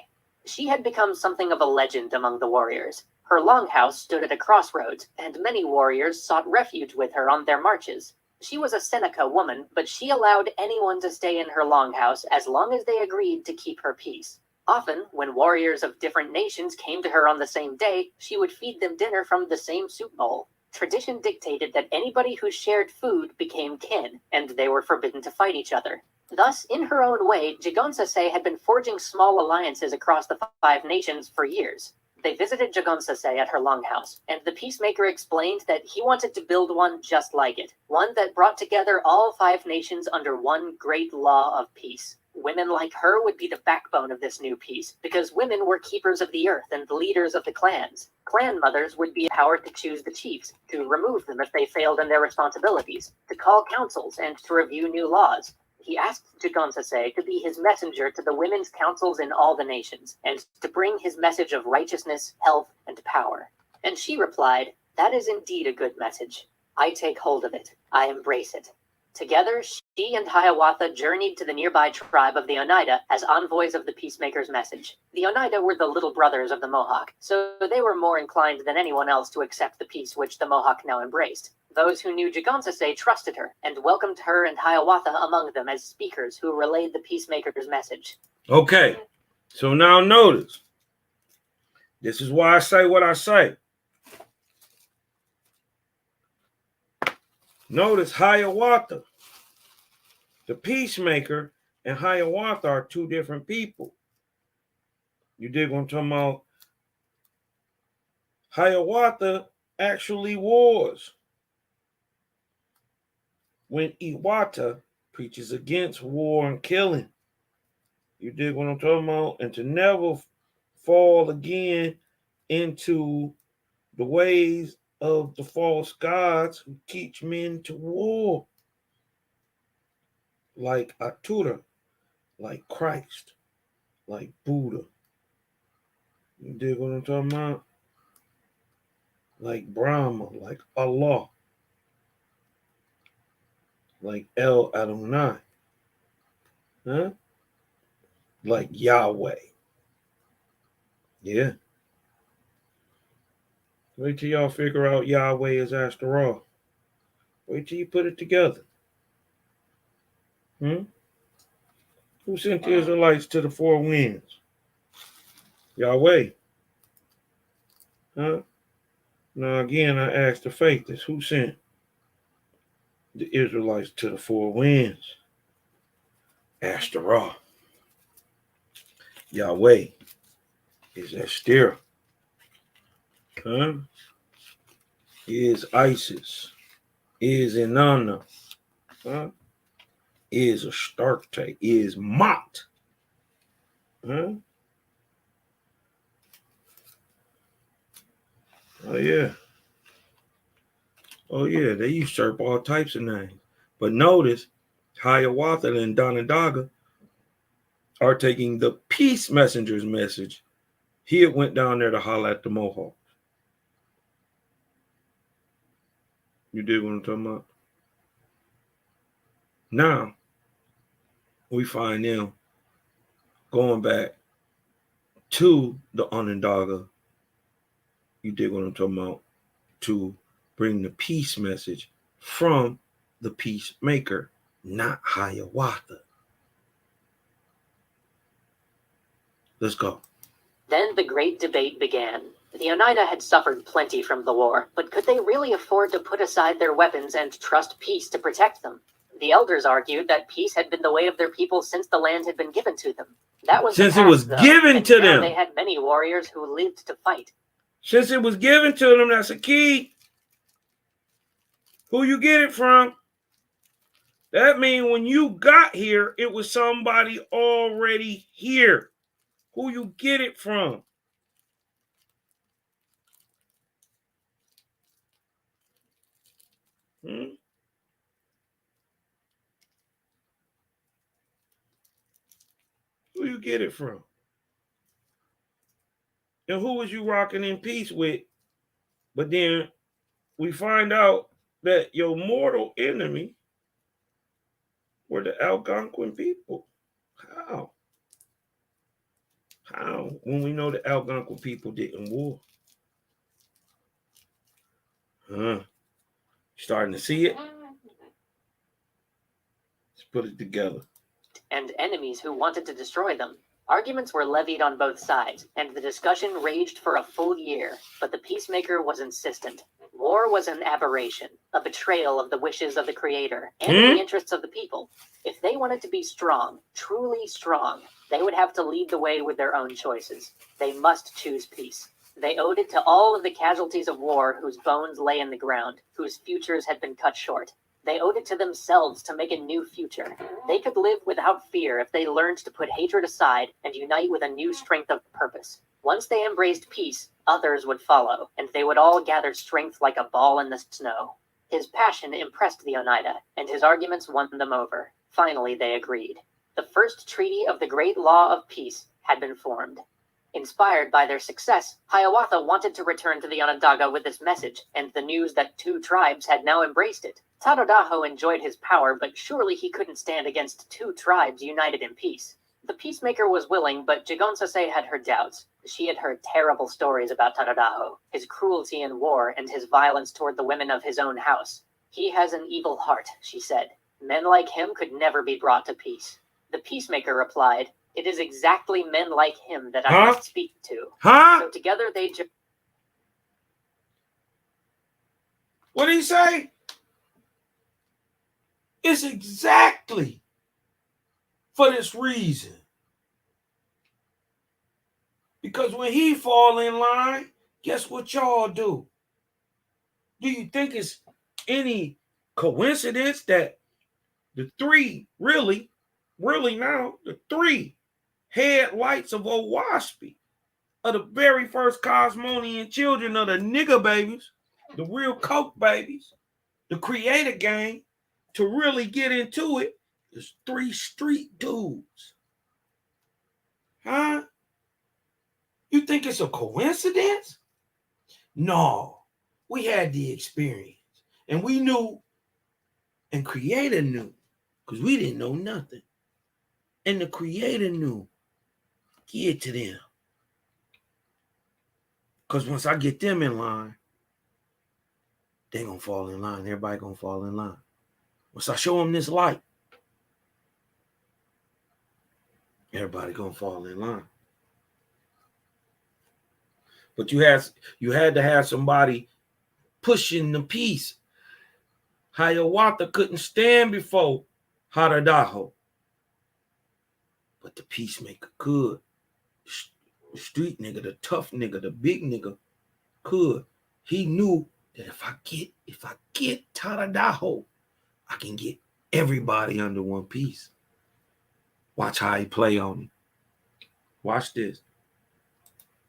She had become something of a legend among the warriors. Her longhouse stood at a crossroads, and many warriors sought refuge with her on their marches. She was a Seneca woman, but she allowed anyone to stay in her longhouse as long as they agreed to keep her peace. Often, when warriors of different nations came to her on the same day, she would feed them dinner from the same soup bowl. Tradition dictated that anybody who shared food became kin, and they were forbidden to fight each other. Thus, in her own way, Jigonsase had been forging small alliances across the 5 nations for years. They visited Jigonsase at her longhouse, and the peacemaker explained that he wanted to build one just like it, one that brought together all 5 nations under one great law of peace. Women like her would be the backbone of this new peace, because women were keepers of the earth and the leaders of the clans. Clan mothers would be empowered to choose the chiefs, to remove them if they failed in their responsibilities, to call councils, and to review new laws. He asked Jigonsase to be his messenger to the women's councils in all the nations, and to bring his message of righteousness, health, and power. And she replied, "That is indeed a good message. I take hold of it. I embrace it." Together, she and Hiawatha journeyed to the nearby tribe of the Oneida as envoys of the peacemaker's message. The Oneida were the little brothers of the Mohawk, so they were more inclined than anyone else to accept the peace which the Mohawk now embraced. Those who knew Jigonsase trusted her, and welcomed her and Hiawatha among them as speakers who relayed the peacemaker's message. Okay, so now notice. This is why I say what I say. Notice Hiawatha. The peacemaker and Hiawatha are 2 different people. You dig what I'm talking about? Hiawatha actually wars when Ewahtah preaches against war and killing. You dig what I'm talking about? And to never fall again into the ways of the false gods who teach men to war. Like Atura, like Christ, like Buddha. You dig what I'm talking about? Like Brahma, like Allah, like El Adonai, huh? Like Yahweh. Yeah. Wait till y'all figure out Yahweh is after all. Wait till you put it together. Who sent the Israelites to the 4 winds? Yahweh. Huh? Now again, I ask the faithless, who sent the Israelites to the 4 winds? Ashtaroth. Yahweh is Ashterah. Huh? Is Isis. Is Inanna. Huh? Is Astarte. Is Mot. Huh? Oh yeah. Oh yeah, they usurp all types of names. But notice, Hiawatha and Onondaga are taking the peace messenger's message. He had went down there to holler at the Mohawks. You dig what I'm talking about? Now, we find them going back to the Onondaga. You dig what I'm talking about? To bring the peace message from the peacemaker, not Hiawatha. Let's go. Then the great debate began. The Oneida had suffered plenty from the war, but could they really afford to put aside their weapons and trust peace to protect them? The elders argued that peace had been the way of their people since the land had been given to them. That was since the past, it was though, given to them. They had many warriors who lived to fight. Since it was given to them, that's a key. Who you get it from? That means when you got here, it was somebody already here. Who you get it from? Hmm? Who you get it from? And who was you rocking in peace with? But then we find out that your mortal enemy were the Algonquin people. How? How? When we know the Algonquin people didn't war. Huh? Starting to see it? Let's put it together. And enemies who wanted to destroy them. Arguments were levied on both sides, and the discussion raged for a full year, but the peacemaker was insistent. War was an aberration, a betrayal of the wishes of the Creator and the interests of the people. If they wanted to be strong, truly strong, they would have to lead the way with their own choices. They must choose peace. They owed it to all of the casualties of war whose bones lay in the ground, whose futures had been cut short. They owed it to themselves to make a new future. They could live without fear if they learned to put hatred aside and unite with a new strength of purpose. Once they embraced peace, others would follow, and they would all gather strength like a ball in the snow. His passion impressed the Oneida, and his arguments won them over. Finally, they agreed. The first treaty of the Great Law of Peace had been formed. Inspired by their success, Hiawatha wanted to return to the Onondaga with this message, and the news that 2 tribes had now embraced it. Tadadaho enjoyed his power, but surely he couldn't stand against 2 tribes united in peace. The peacemaker was willing, but Jigonsase had her doubts. She had heard terrible stories about Tadadaho, his cruelty in war, and his violence toward the women of his own house. He has an evil heart, she said. Men like him could never be brought to peace. The peacemaker replied, "It is exactly men like him that I must speak to." So together they... What did he say? It's exactly for this reason. Because when he fall in line, guess what y'all do? Do you think it's any coincidence that the 3, really now, the 3 headlights of Owaspy are the very first Cosmonian children of the nigger babies, the real coke babies, the creator gang, to really get into it, is 3 street dudes. Huh? You think it's a coincidence? No. We had the experience. And we knew, and creator knew, because we didn't know nothing. And the creator knew. Give it to them. Because once I get them in line, they're going to fall in line. Everybody going to fall in line. Once I show them this light, everybody going to fall in line. But you had to have somebody pushing the peace. Hiawatha couldn't stand before Haradaho. But the peacemaker could. The street nigga, the tough nigga, the big nigga could. He knew that if I get Taradaho, I can get everybody under one piece. Watch how he play on it. Watch this.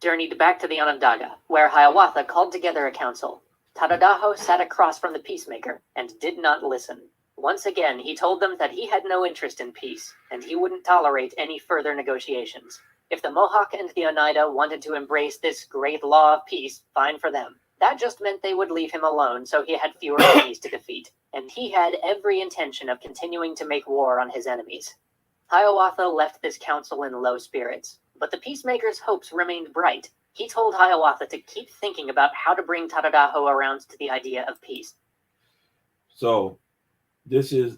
Journeyed back to the Onondaga, where Hiawatha called together a council. Tadadaho sat across from the peacemaker and did not listen. Once again, he told them that he had no interest in peace, and he wouldn't tolerate any further negotiations. If the Mohawk and the Oneida wanted to embrace this great law of peace, fine for them. That just meant they would leave him alone, so he had fewer enemies to defeat, and he had every intention of continuing to make war on his enemies. Hiawatha left this council in low spirits, but the peacemaker's hopes remained bright. He told Hiawatha to keep thinking about how to bring Tadadaho around to the idea of peace. So, this is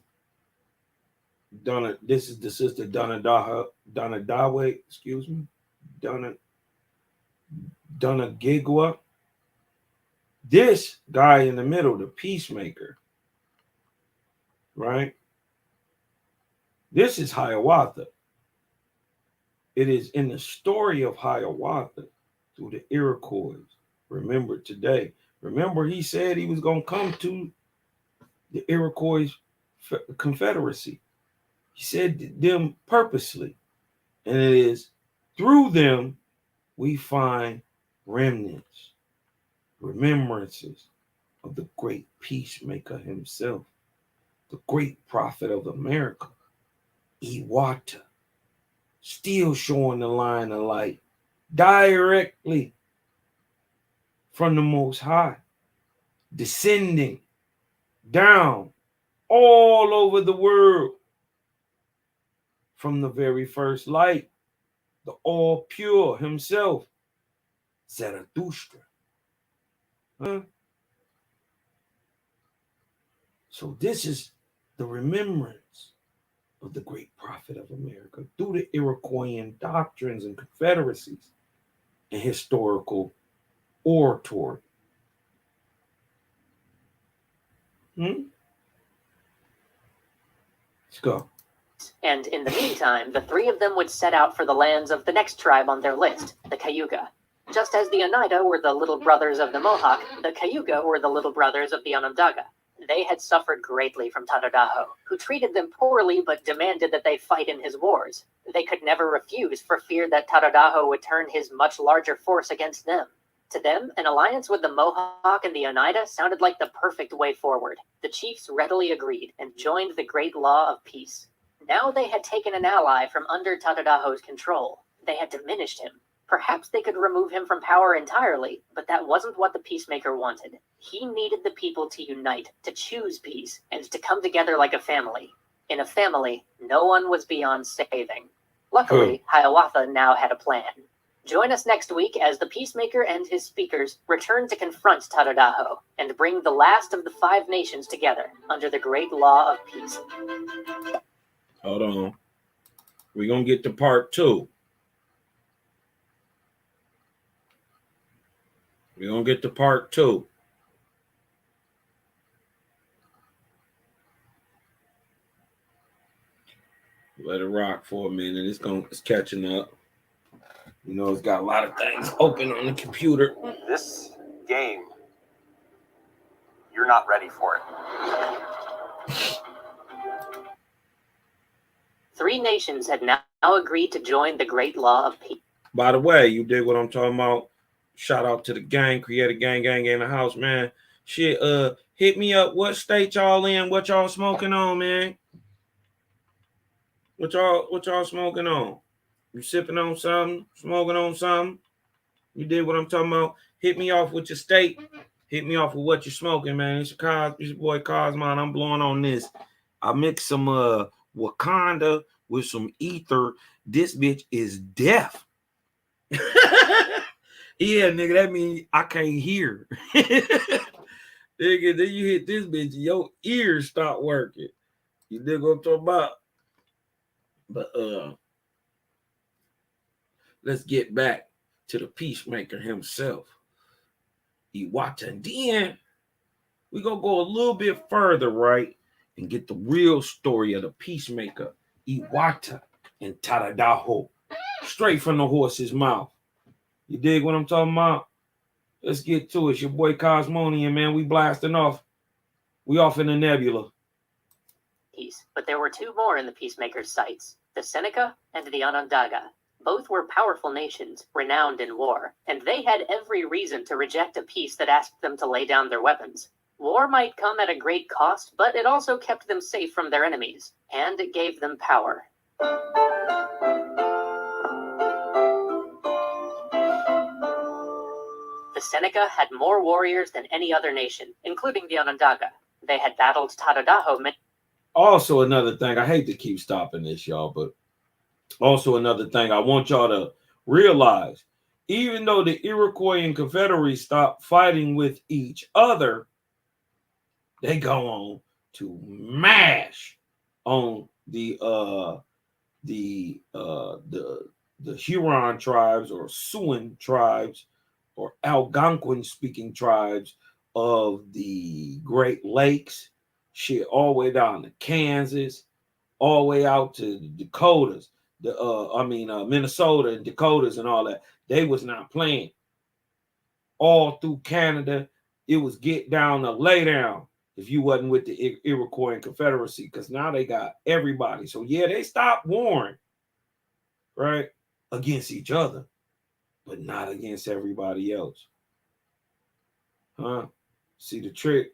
the sister Donadawe, excuse me, Donagigwa. This guy in the middle, the peacemaker, right? This is Hiawatha. It is in the story of Hiawatha through the Iroquois. Remember today. Remember he said he was going to come to the Iroquois Confederacy. He said them purposely. And it is through them we find remnants, remembrances, of the great peacemaker himself, the great prophet of America, Ewahtah, still showing the line of light directly from the Most High, descending down all over the world from the very first light, the all pure himself, Zarathustra. So this is the remembrance of the great prophet of America through the Iroquoian doctrines and confederacies and historical oratory. Let's go. And in the meantime, the three of them would set out for the lands of the next tribe on their list, the Cayuga. Just as the Oneida were the little brothers of the Mohawk, the Cayuga were the little brothers of the Onondaga. They had suffered greatly from Tadadaho, who treated them poorly but demanded that they fight in his wars. They could never refuse for fear that Tadadaho would turn his much larger force against them. To them, an alliance with the Mohawk and the Oneida sounded like the perfect way forward. The chiefs readily agreed and joined the great law of peace. Now they had taken an ally from under Tadadaho's control. They had diminished him. Perhaps they could remove him from power entirely, but that wasn't what the peacemaker wanted. He needed the people to unite, to choose peace, and to come together like a family. In a family, no one was beyond saving. Luckily, Hiawatha now had a plan. Join us next week as the peacemaker and his speakers return to confront Tadadaho and bring the last of the 5 nations together under the great law of peace. Hold on. We're going to get to part 2. We're going to get to part 2. Let it rock for a minute. It's catching up. You know, it's got a lot of things open on the computer. This game, you're not ready for it. 3 nations had now agreed to join the great law of peace. By the way, you dig what I'm talking about? Shout out to the gang, Creative Gang in the house, man. Shit, hit me up. What state y'all in? What y'all smoking on, man? What y'all smoking on? You sipping on something? Smoking on something? You did what I'm talking about? Hit me off with your state. Hit me off with what you're smoking, man. It's your boy Cosmon. I'm blowing on this. I mixed some Wakanda with some ether. This bitch is deaf. Yeah, nigga, that means I can't hear. Nigga, then you hit this bitch, your ears stop working. You dig what I'm talking about? But let's get back to the peacemaker himself, Ewahtah. And then we're going to go a little bit further, right, and get the real story of the peacemaker, Ewahtah and Tadadaho, straight from the horse's mouth. You dig what I'm talking about? Let's get to it. It's your boy Cosmonian, man. We blasting off. We off in the nebula. Peace. But there were 2 more in the peacemaker's sights, the Seneca and the Onondaga. Both were powerful nations, renowned in war, and they had every reason to reject a peace that asked them to lay down their weapons. War might come at a great cost, but it also kept them safe from their enemies, and it gave them power. The Seneca had more warriors than any other nation, including the Onondaga. They had battled Tadadaho. Also, another thing, I hate to keep stopping this, y'all, but also another thing I want y'all to realize, even though the Iroquois Confederacy stopped fighting with each other, they go on to mash on the Huron tribes or Siouan tribes or Algonquin speaking tribes of the Great Lakes, shit, all the way down to Kansas, all the way out to the Dakotas, Minnesota and Dakotas and all that. They was not playing. All through Canada, it was get down to lay down if you wasn't with the Iroquois Confederacy, because now they got everybody. So yeah, they stopped warring, right, against each other, but not against everybody else. See the trick?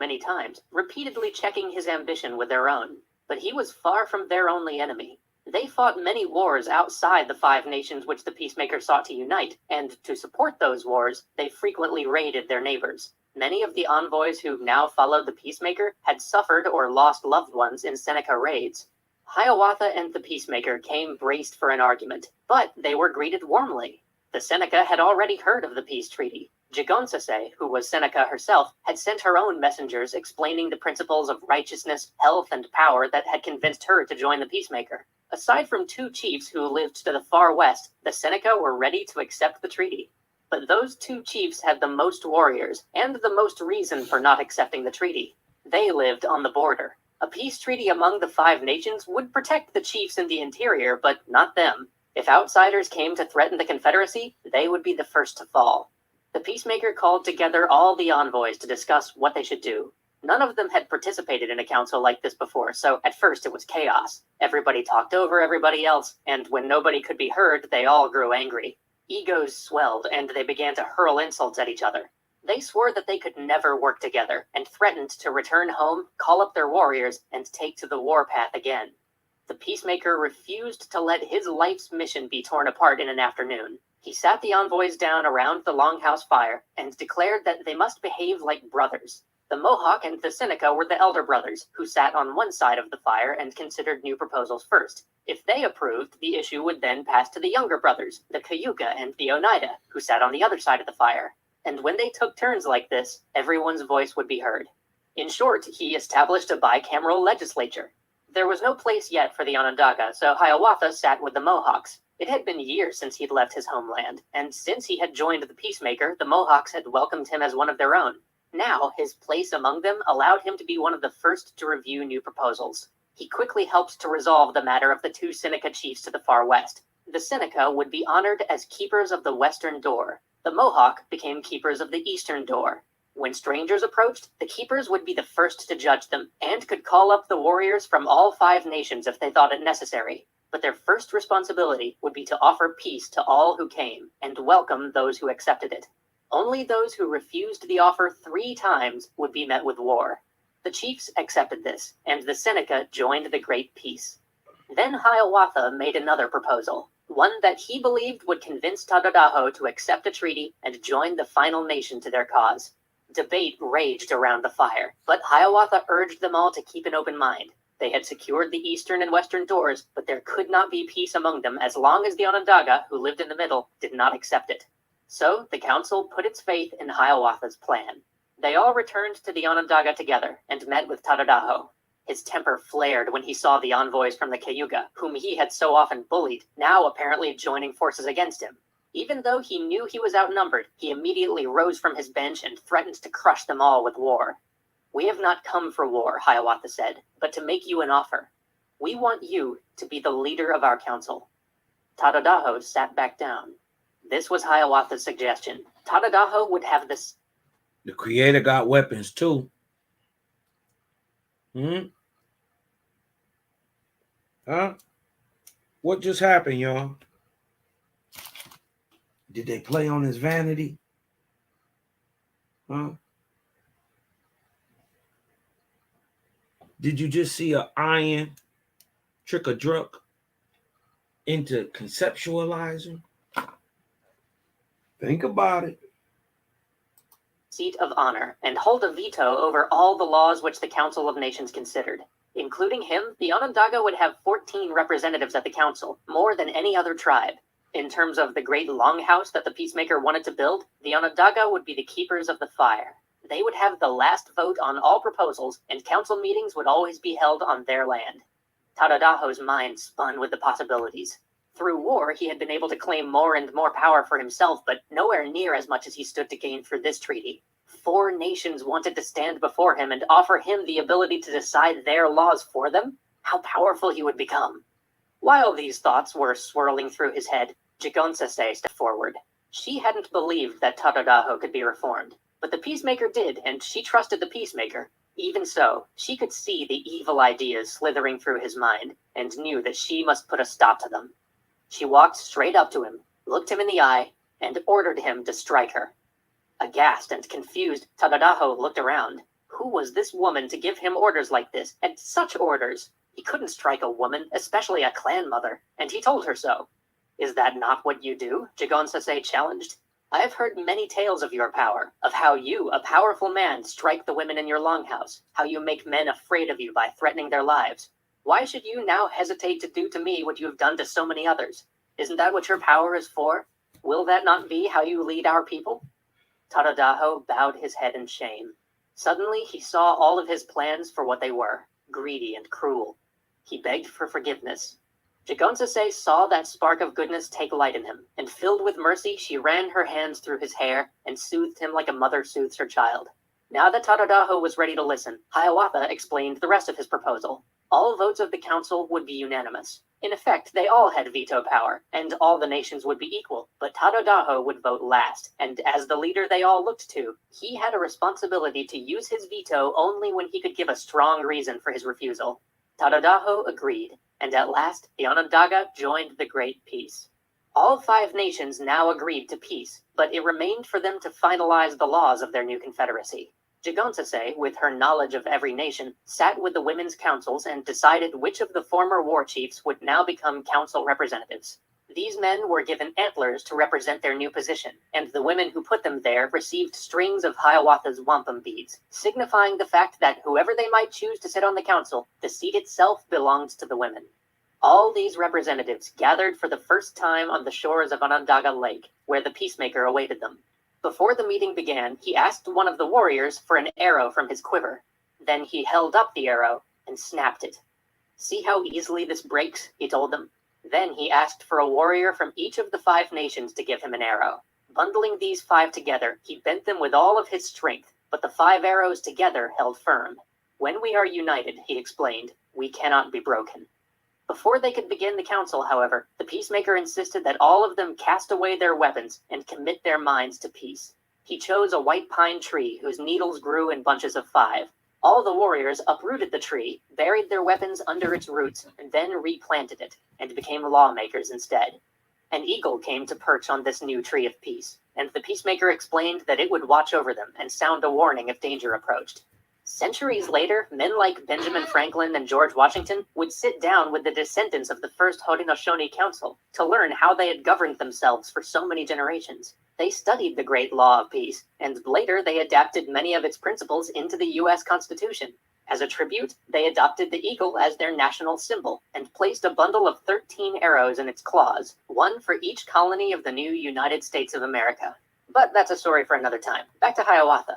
Many times, repeatedly checking his ambition with their own. But he was far from their only enemy. They fought many wars outside the 5 nations which the Peacemaker sought to unite, and to support those wars, they frequently raided their neighbors. Many of the envoys who now followed the Peacemaker had suffered or lost loved ones in Seneca raids. Hiawatha and the Peacemaker came braced for an argument, but they were greeted warmly. The Seneca had already heard of the peace treaty. Jigonsase, who was Seneca herself, had sent her own messengers explaining the principles of righteousness, health, and power that had convinced her to join the Peacemaker. Aside from 2 chiefs who lived to the far west, the Seneca were ready to accept the treaty. But those 2 chiefs had the most warriors, and the most reason for not accepting the treaty. They lived on the border. A peace treaty among the 5 nations would protect the chiefs in the interior, but not them. If outsiders came to threaten the Confederacy, they would be the first to fall. The Peacemaker called together all the envoys to discuss what they should do. None of them had participated in a council like this before, so at first it was chaos. Everybody talked over everybody else, and when nobody could be heard, they all grew angry. Egos swelled, and they began to hurl insults at each other. They swore that they could never work together, and threatened to return home, call up their warriors, and take to the warpath again. The Peacemaker refused to let his life's mission be torn apart in an afternoon. He sat the envoys down around the longhouse fire and declared that they must behave like brothers. The Mohawk and the Seneca were the elder brothers, who sat on one side of the fire and considered new proposals first. If they approved, the issue would then pass to the younger brothers, the Cayuga and the Oneida, who sat on the other side of the fire. And when they took turns like this, everyone's voice would be heard. In short, he established a bicameral legislature. There was no place yet for the Onondaga, so Hiawatha sat with the Mohawks. It had been years since he'd left his homeland, and since he had joined the Peacemaker, the Mohawks had welcomed him as one of their own. Now, his place among them allowed him to be one of the first to review new proposals. He quickly helped to resolve the matter of the 2 Seneca chiefs to the far west. The Seneca would be honored as keepers of the western door. The Mohawk became keepers of the eastern door. When strangers approached, the keepers would be the first to judge them, and could call up the warriors from all 5 nations if they thought it necessary. But their first responsibility would be to offer peace to all who came, and welcome those who accepted it. Only those who refused the offer 3 times would be met with war. The chiefs accepted this, and the Seneca joined the Great Peace. Then Hiawatha made another proposal, one that he believed would convince Tadadaho to accept a treaty and join the final nation to their cause. Debate raged around the fire, but Hiawatha urged them all to keep an open mind. They had secured the eastern and western doors, but there could not be peace among them as long as the Onondaga, who lived in the middle, did not accept it. So the council put its faith in Hiawatha's plan. They all returned to the Onondaga together and met with Tadadaho. His temper flared when he saw the envoys from the Cayuga, whom he had so often bullied, now apparently joining forces against him. Even though he knew he was outnumbered, he immediately rose from his bench and threatened to crush them all with war. "We have not come for war," Hiawatha said, "but to make you an offer. We want you to be the leader of our council." Tadadaho sat back down. This was Hiawatha's suggestion. Tadadaho would have this. The Creator got weapons too. Huh? What just happened, y'all? Did they play on his vanity? Huh? Did you just see an iron trick a drunk into conceptualizing? Think about it. Seat of honor and hold a veto over all the laws which the Council of Nations considered. Including him, the Onondaga would have 14 representatives at the council, more than any other tribe. In terms of the great longhouse that the Peacemaker wanted to build, the Onondaga would be the keepers of the fire. They would have the last vote on all proposals, and council meetings would always be held on their land. Tadadaho's mind spun with the possibilities. Through war, he had been able to claim more and more power for himself, but nowhere near as much as he stood to gain through this treaty. 4 nations wanted to stand before him and offer him the ability to decide their laws for them. How powerful he would become. While these thoughts were swirling through his head, Jigonsase stepped forward. She hadn't believed that Tadadaho could be reformed, but the Peacemaker did, and she trusted the Peacemaker. Even so, she could see the evil ideas slithering through his mind, and knew that she must put a stop to them. She walked straight up to him, looked him in the eye, and ordered him to strike her. Aghast and confused, Tadadaho looked around. Who was this woman to give him orders like this, and such orders? He couldn't strike a woman, especially a clan mother, and he told her so. Is that not what you do? Jigonsase challenged. I have heard many tales of your power, of how you, a powerful man, strike the women in your longhouse, how you make men afraid of you by threatening their lives. Why should you now hesitate to do to me what you have done to so many others? Isn't that what your power is for? Will that not be how you lead our people? Tadadaho bowed his head in shame. Suddenly he saw all of his plans for what they were, greedy and cruel. He begged for forgiveness. Jigonsase saw that spark of goodness take light in him, and filled with mercy, she ran her hands through his hair and soothed him like a mother soothes her child. Now that Tadadaho was ready to listen, Hiawatha explained the rest of his proposal. All votes of the council would be unanimous. In effect, they all had veto power, and all the nations would be equal, but Tadadaho would vote last, and as the leader they all looked to, he had a responsibility to use his veto only when he could give a strong reason for his refusal. Tadadaho agreed, and at last the Onondaga joined the Great Peace. All 5 nations now agreed to peace, but it remained for them to finalize the laws of their new confederacy. Jigonsase, with her knowledge of every nation, sat with the women's councils and decided which of the former war chiefs would now become council representatives. These men were given antlers to represent their new position, and the women who put them there received strings of Hiawatha's wampum beads, signifying the fact that whoever they might choose to sit on the council, the seat itself belongs to the women. All these representatives gathered for the first time on the shores of Onondaga Lake, where the peacemaker awaited them. Before the meeting began, he asked one of the warriors for an arrow from his quiver. Then he held up the arrow and snapped it. See how easily this breaks, he told them. Then he asked for a warrior from each of the 5 nations to give him an arrow. Bundling these 5 together, he bent them with all of his strength, but the 5 arrows together held firm. When we are united, he explained, we cannot be broken. Before they could begin the council, however, the peacemaker insisted that all of them cast away their weapons and commit their minds to peace. He chose a white pine tree whose needles grew in bunches of 5. All the warriors uprooted the tree, buried their weapons under its roots, and then replanted it, and became lawmakers instead. An eagle came to perch on this new tree of peace, and the peacemaker explained that it would watch over them and sound a warning if danger approached. Centuries later, men like Benjamin Franklin and George Washington would sit down with the descendants of the first Haudenosaunee Council to learn how they had governed themselves for so many generations. They studied the great law of peace, and later they adapted many of its principles into the U.S. Constitution. As a tribute, they adopted the eagle as their national symbol and placed a bundle of 13 arrows in its claws, one for each colony of the new United States of America. But that's a story for another time. Back to Hiawatha.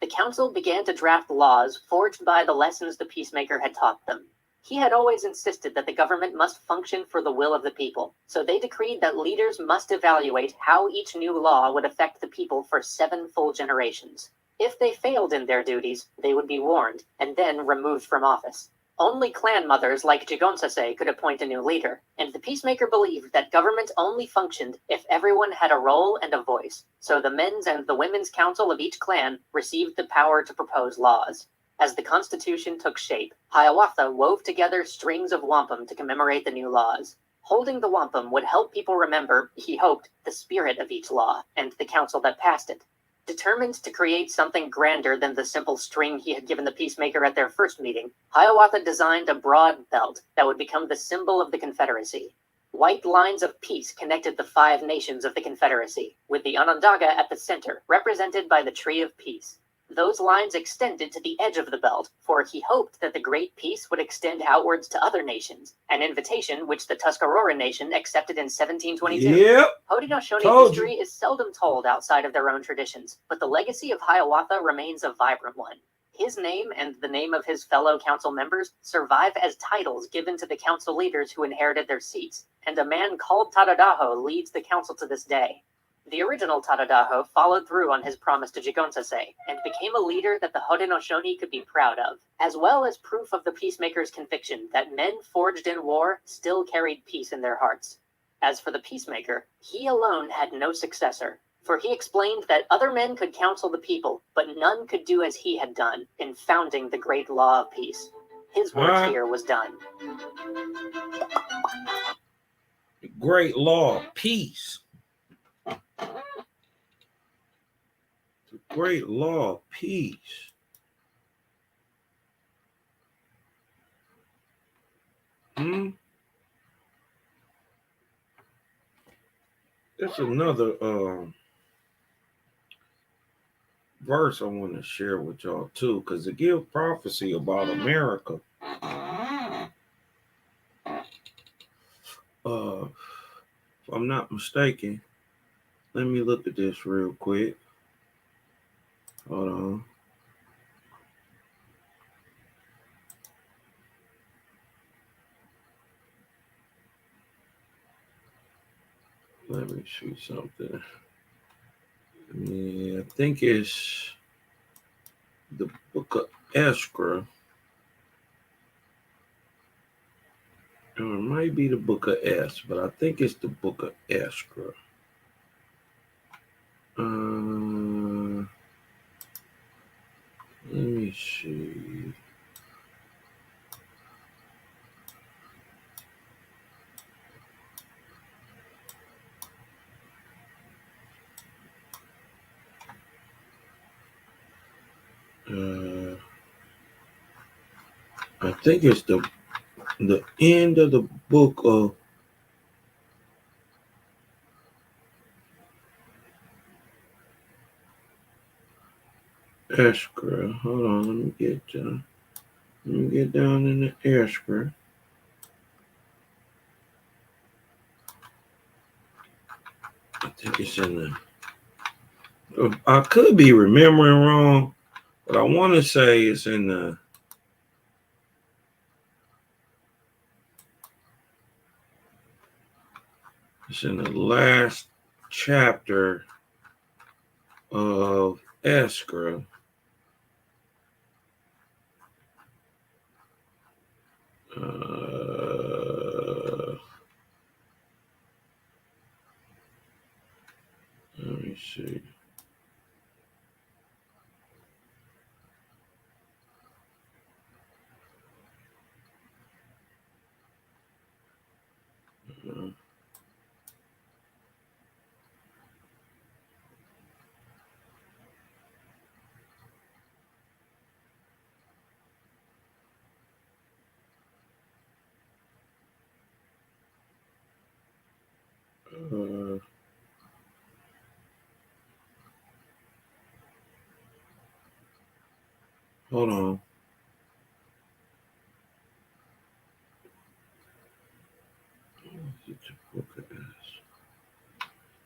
The council began to draft laws forged by the lessons the peacemaker had taught them. He had always insisted that the government must function for the will of the people, so they decreed that leaders must evaluate how each new law would affect the people for 7 full generations. If they failed in their duties, they would be warned, and then removed from office. Only clan mothers like Jigonsase could appoint a new leader, and the peacemaker believed that government only functioned if everyone had a role and a voice, so the men's and the women's council of each clan received the power to propose laws. As the Constitution took shape, Hiawatha wove together strings of wampum to commemorate the new laws. Holding the wampum would help people remember, he hoped, the spirit of each law, and the council that passed it. Determined to create something grander than the simple string he had given the peacemaker at their first meeting, Hiawatha designed a broad belt that would become the symbol of the Confederacy. White lines of peace connected the 5 nations of the Confederacy, with the Onondaga at the center, represented by the Tree of Peace. Those lines extended to the edge of the belt, for he hoped that the Great Peace would extend outwards to other nations, an invitation which the Tuscarora Nation accepted in 1722. Yep. Haudenosaunee history is seldom told outside of their own traditions, but the legacy of Hiawatha remains a vibrant one. His name and the name of his fellow council members survive as titles given to the council leaders who inherited their seats, and a man called Tadadaho leads the council to this day. The original Tadadaho followed through on his promise to Jigonsase and became a leader that the Haudenosaunee could be proud of, as well as proof of the peacemaker's conviction that men forged in war still carried peace in their hearts. As for the peacemaker, he alone had no successor, for he explained that other men could counsel the people, but none could do as he had done in founding the great law of peace. His work here was done. The great law of peace. The great law of peace. There's another verse I want to share with y'all too, because it gives prophecy about America. If I'm not mistaken, let me look at this real quick. Hold on. Let me see something. Yeah, I think it's the book of Ezra. Or it might be the book of Es, but I think it's the book of Ezra. Let me see. I think it's the end of the book of Ezra. Hold on, let me get down in the Ezra. I think it's in the. I could be remembering wrong, but I want to say it's in the. It's in the last chapter of Ezra. Let me see. Hold on. It's the book of S.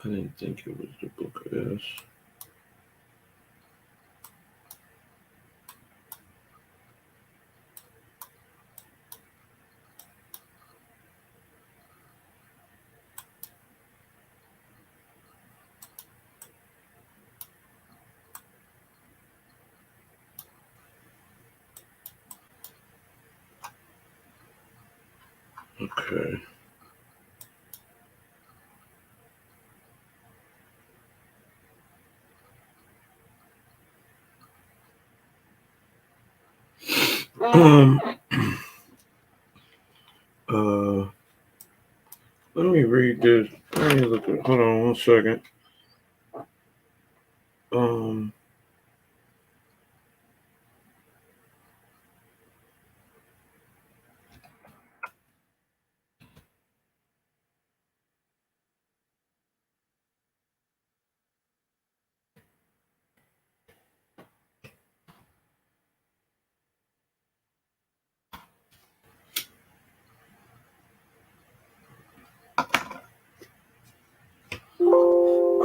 I didn't think it was the book of S. Okay. Let me read this. Let me look at. Hold on 1 second.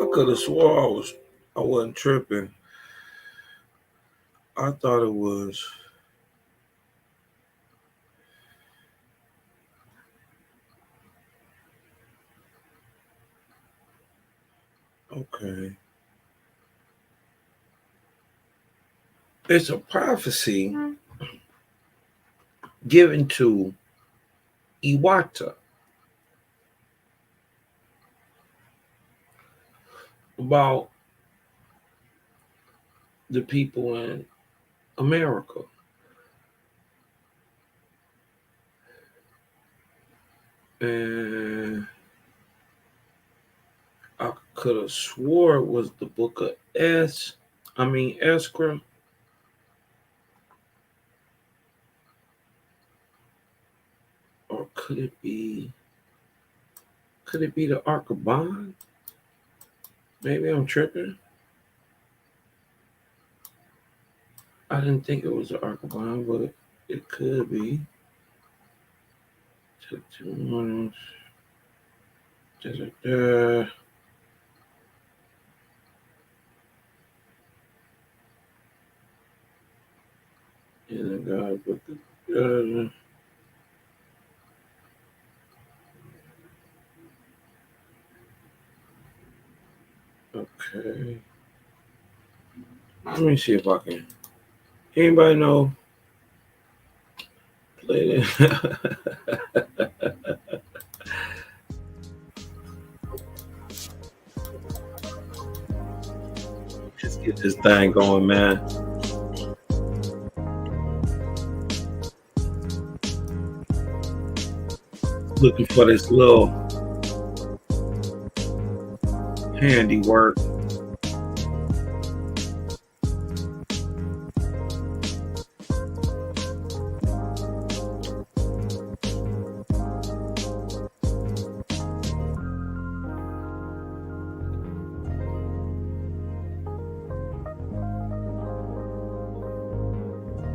I could have swore I wasn't tripping. I thought it was. Okay. It's a prophecy given to Ewahtah about the people in America. And I could have swore it was the book of S. Escra. Or could it be the Arcabon? Maybe I'm tripping. I didn't think it was the Arcabon, but it could be. Okay. Let me see if I can. Anybody know? Play that. Let's get this thing going, man. Looking for this little handiwork.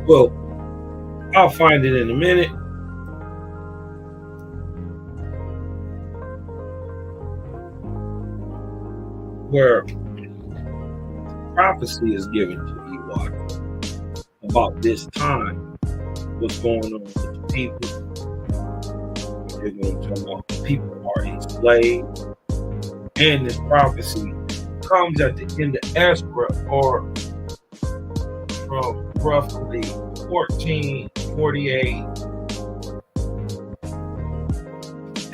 Well, I'll find it in a minute. Where prophecy is given to Ewahtah about this time, what's going on with the people. They're going to talk about people are enslaved, and this prophecy comes at the end of Esdra, or from roughly 1448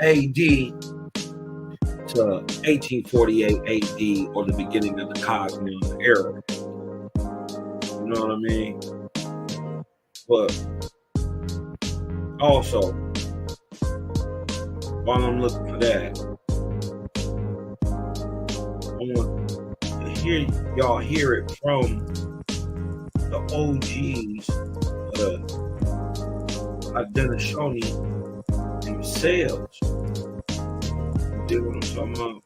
AD to 1848 AD, or the beginning of the Cosmic era. You know what I mean? But also, while I'm looking for that, I want to hear y'all hear it from the OGs, Haudenosaunee themselves. You dig what I'm talking about?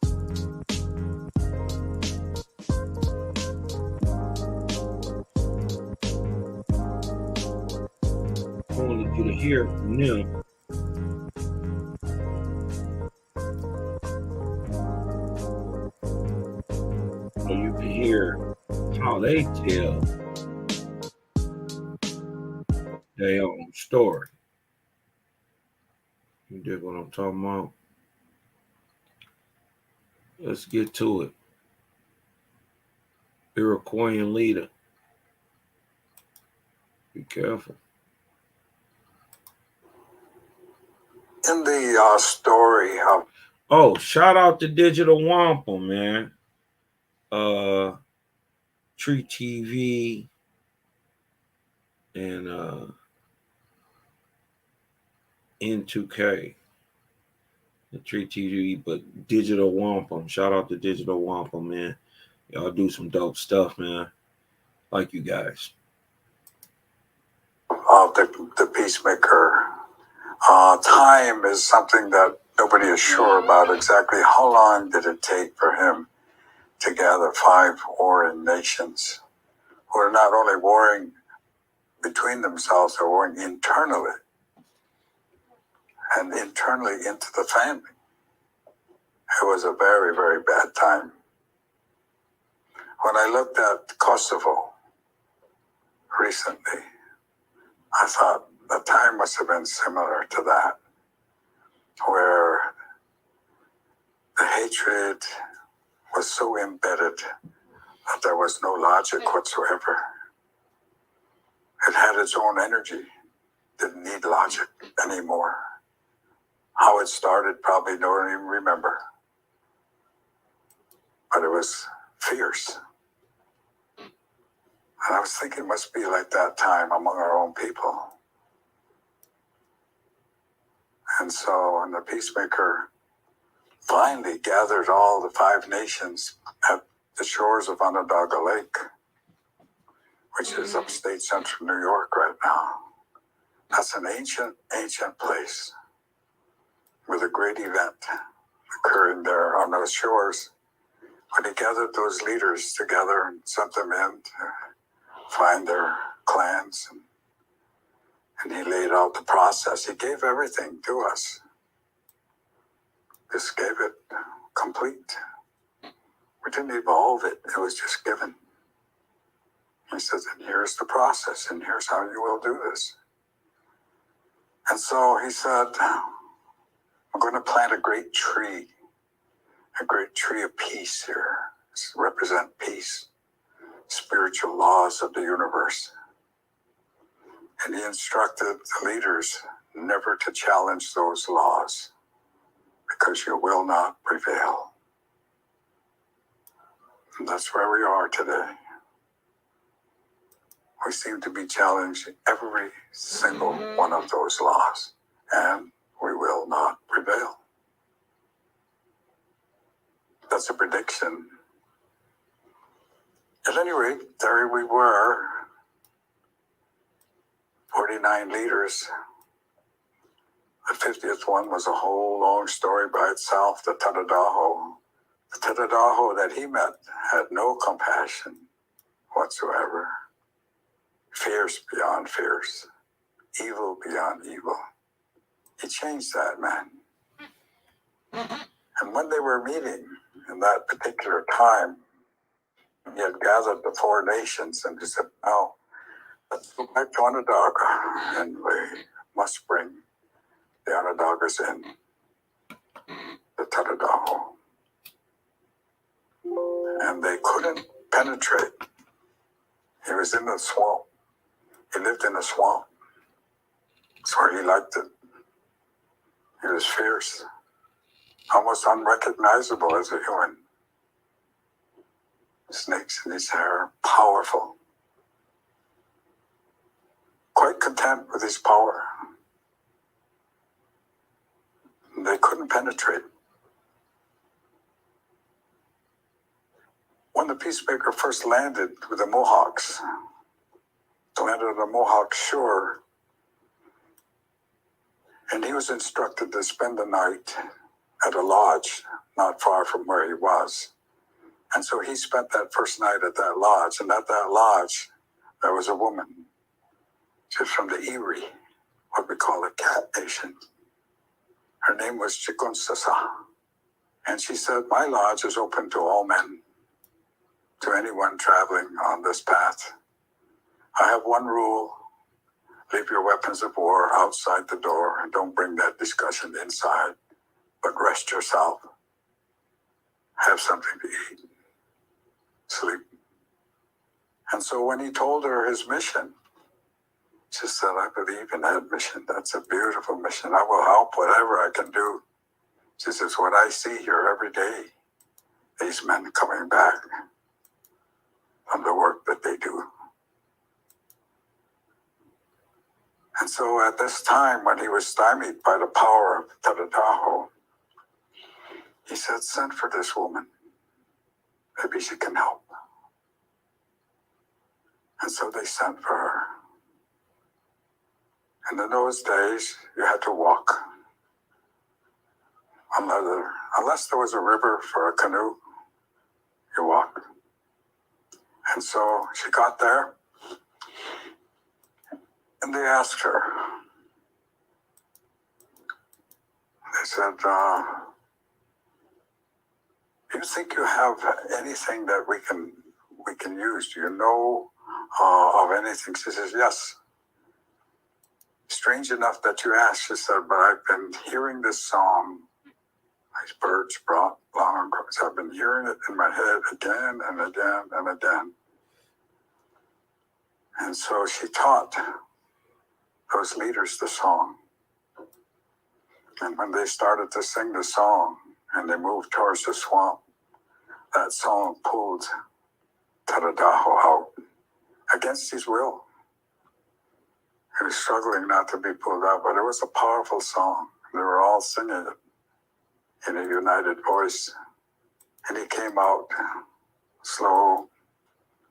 I wanted you to hear from them. So you can hear how they tell their own story. You dig what I'm talking about? Let's get to it. Iroquoian leader. Be careful. In the story of... Oh, shout out to Digital Wampum, man. Tree TV and N2K. The Tree TV, but Digital Wampum. Shout out to Digital Wampum, man. Y'all do some dope stuff, man. Like you guys. The Peacemaker. Time is something that nobody is sure about exactly. How long did it take for him to gather 5 warring nations who are not only warring between themselves, they're warring internally and internally into the family. It was a very, very bad time. When I looked at Kosovo recently, I thought the time must have been similar to that, where the hatred was so embedded that there was no logic whatsoever. It had its own energy, didn't need logic anymore. How it started, probably no one even remember. But it was fierce. And I was thinking it must be like that time among our own people. And so when the Peacemaker finally gathered all the 5 nations at the shores of Onondaga Lake, which is upstate central New York right now. That's an ancient place with a great event occurring there on those shores. When he gathered those leaders together and sent them in to find their clans, and he laid out the process. He gave everything to us. Just gave it complete. We didn't evolve it. It was just given. He says, and here's the process, and here's how you will do this. And so he said, I'm going to plant a great tree of peace here. Represent peace, spiritual laws of the universe. And he instructed the leaders never to challenge those laws, because you will not prevail. And that's where we are today. We seem to be challenging every single one of those laws, and we will not prevail. That's a prediction. At any rate, there we were, 49 leaders. The 50th one was a whole long story by itself, the Tadadaho. The Tadadaho that he met had no compassion whatsoever. Fierce beyond fierce. Evil beyond evil. He changed that, man. And when they were meeting in that particular time, he had gathered the 4 nations, and he said, now, let's go back to Onondaga, and we must bring the Onondagas in, the Tadadaho. And they couldn't penetrate. He was in the swamp. He lived in a swamp. That's where he liked it. He was fierce, almost unrecognizable as a human. Snakes in his hair, powerful. Quite content with his power. They couldn't penetrate. When the peacemaker first landed with the Mohawks, landed on the Mohawk shore, and he was instructed to spend the night at a lodge not far from where he was. And so he spent that first night at that lodge, and at that lodge, there was a woman. She's from the Erie, what we call a cat nation. Her name was Chikunsasa. And she said, my lodge is open to all men, to anyone traveling on this path. I have one rule. Leave your weapons of war outside the door and don't bring that discussion inside, but rest yourself. Have something to eat. Sleep. And so when he told her his mission, she said, I believe in that mission. That's a beautiful mission. I will help whatever I can do. She says, what I see here every day, these men coming back from the work that they do. And so at this time, when he was stymied by the power of Tadadaho, he said, send for this woman. Maybe she can help. And so they sent for her. And in those days, you had to walk. Unless there was a river for a canoe, you walk. And so she got there, and they asked her. They said, do you think you have anything that we can use? Do you know of anything? She says, yes. Strange enough that you asked, she said, but I've been hearing this song. These birds brought long ago. So I've been hearing it in my head again and again and again. And so she taught those leaders the song. And when they started to sing the song and they moved towards the swamp, that song pulled Tadadaho out against his will. He was struggling not to be pulled out, but it was a powerful song. They were all singing it in a united voice. And he came out slow,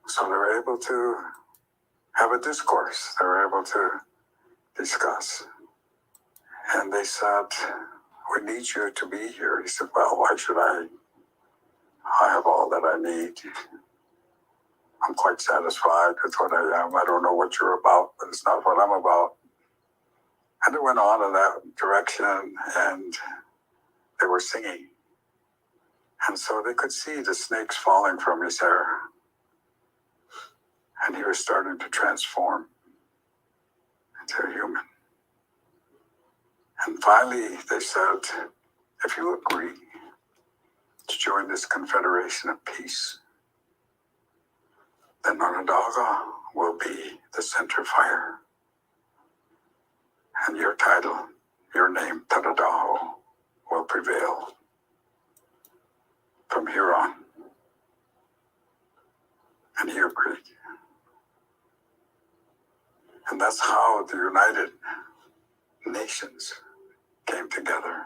so they were able to have a discourse. They were able to discuss. And they said, we need you to be here. He said, well, why should I? I have all that I need. I'm quite satisfied with what I am. I don't know what you're about, but it's not what I'm about. And it went on in that direction, and they were singing. And so they could see the snakes falling from his hair. And he was starting to transform into a human. And finally, they said, if you agree to join this confederation of peace, then Onondaga will be the center fire. And your title, your name, Tadadaho, will prevail from here on. And he agreed. And that's how the United Nations came together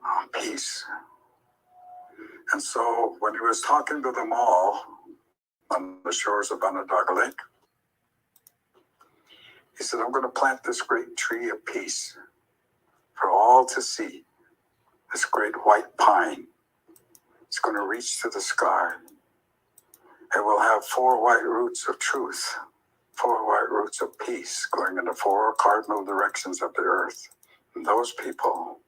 on peace. And so when he was talking to them all on the shores of Onondaga Lake, he said, I'm going to plant this great tree of peace for all to see. This great white pine. It's going to reach to the sky. It will have 4 white roots of truth, 4 white roots of peace going in the 4 cardinal directions of the earth. And those people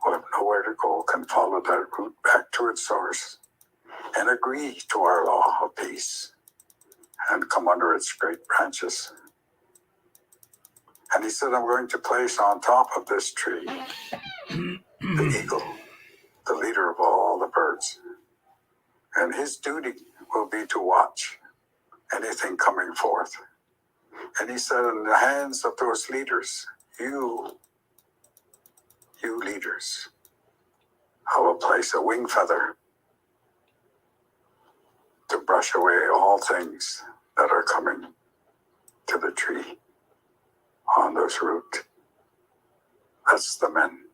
who have nowhere to go can follow that root back to its source and agree to our law of peace and come under its great branches. And he said, I'm going to place on top of this tree the eagle, the leader of all the birds. And his duty will be to watch anything coming forth. And he said, in the hands of those leaders, you leaders, I will place a wing feather to brush away all things that are coming to the tree on this route. That's the men.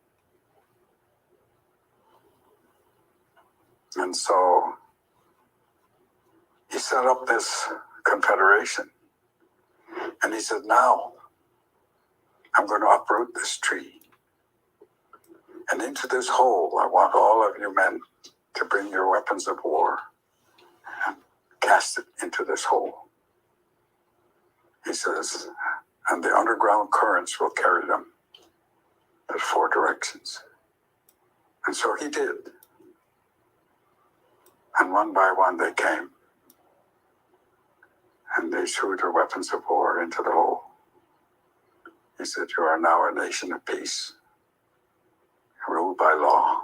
And so he set up this confederation. And he said, now I'm going to uproot this tree. And into this hole, I want all of you men to bring your weapons of war and cast it into this hole. He says, and the underground currents will carry them in 4 directions. And so he did. And one by one they came. And they threw their weapons of war into the hole. He said, you are now a nation of peace, ruled by law,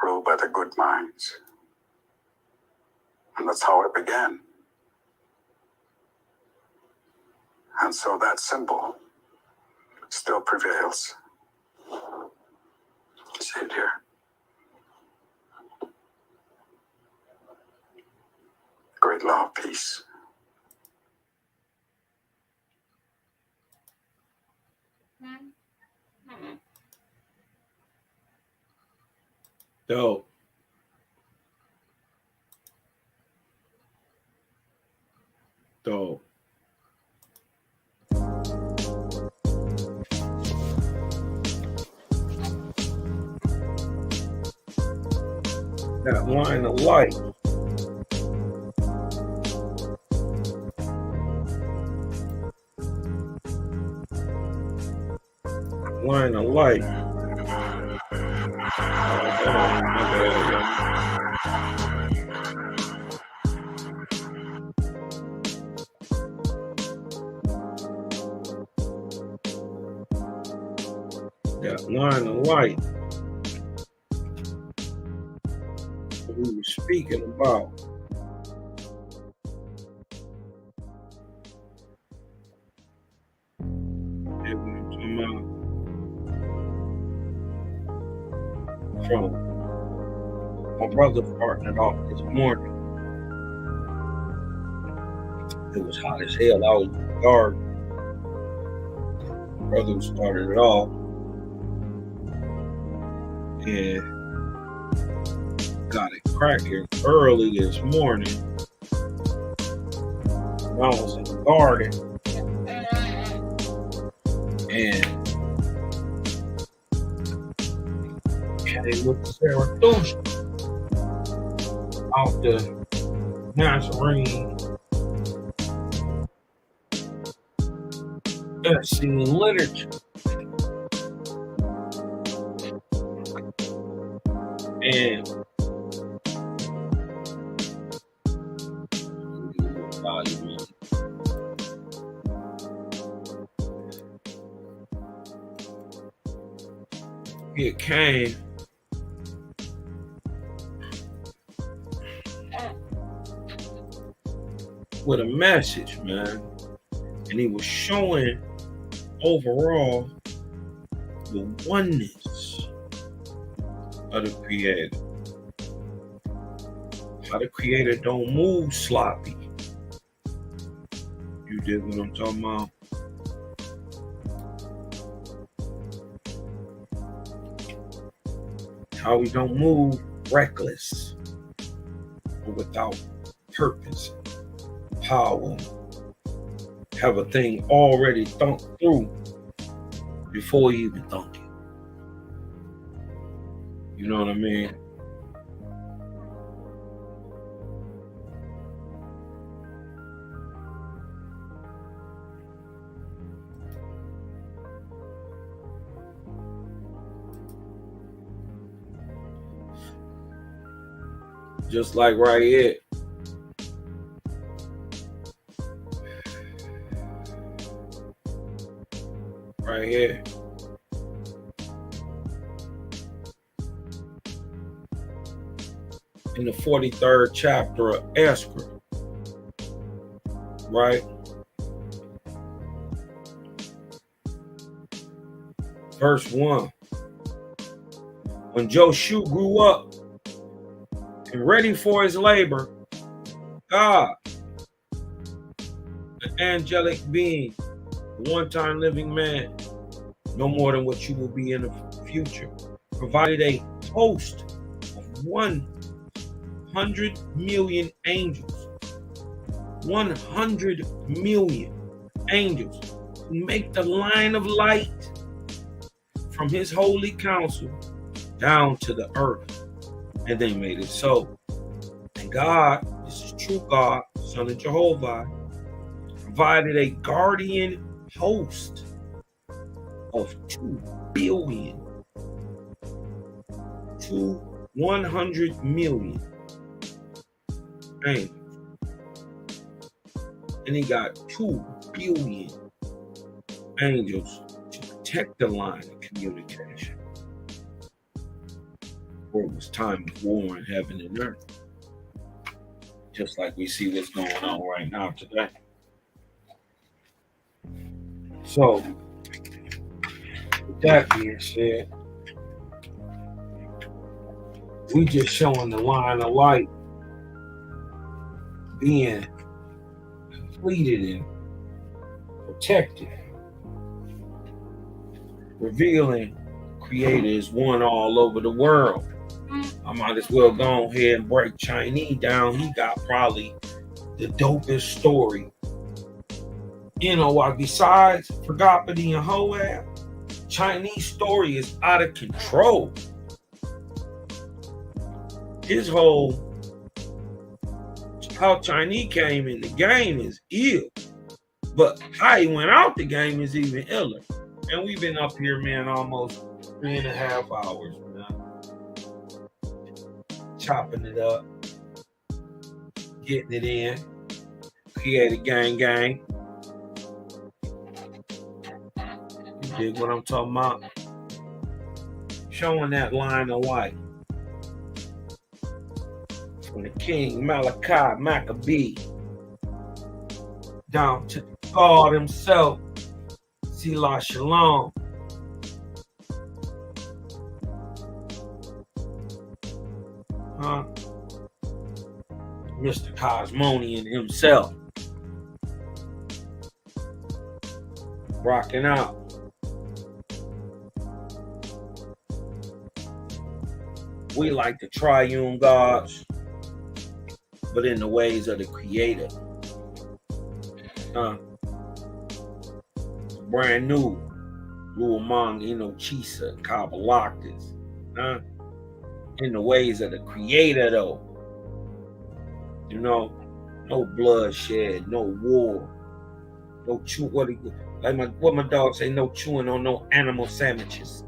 ruled by the good minds. And that's how it began. And so that symbol still prevails. You see it here. Great law of peace. Dope. Dope. That line of light. Line of light. That line of light that we were speaking about. From my brother starting it off this morning. It was hot as hell. I was in the garden. My brother started it off. And got it cracking early this morning. I was in the garden, and came with Zarathustra out the Nazarene Essene literature. And it came with a message, man. And he was showing overall the oneness of the Creator. How the Creator don't move sloppy. You dig what I'm talking about? How we don't move reckless or without purpose, power. Have a thing already thunk through before you even thunk it. You know what I mean? Just like right here. Right here. In the 43rd chapter of Esther. Right? Verse 1. When Joshua grew up and ready for his labor, God, the angelic being, the one-time living man, no more than what you will be in the future, provided a host of 100 million angels. 100 million angels who make the line of light from his holy counsel down to the earth. And they made it so. And God, this is true God, Son of Jehovah, provided a guardian host of 2 billion to 100 million angels. And he got 2 billion angels to protect the line of communication. For it was time of war in heaven and earth. Just like we see what's going on right now today. So, with that being said, we just showing the line of light being completed and protected, revealing Creator is one all over the world. I might as well go ahead and break Chinese down. He got probably the dopest story. You know why? Besides Frigopity and Hoab, Chinese story is out of control. His whole how Chinese came in the game is ill, but how he went out the game is even iller. And we've been up here, man, almost 3.5 hours, man. Chopping it up, getting it in, create a gang. You dig what I'm talking about? Showing that line of light. From the King Malachi Maccabee down to God himself, Selah Shalom. Mr. Cosmonian himself. Rocking out. We like the triune gods, but in the ways of the Creator. Brand new. Luamong Inochisa, Kabalakis. In the ways of the Creator, though. No bloodshed, no war, no chew. What my dog say? No chewing on no animal sandwiches.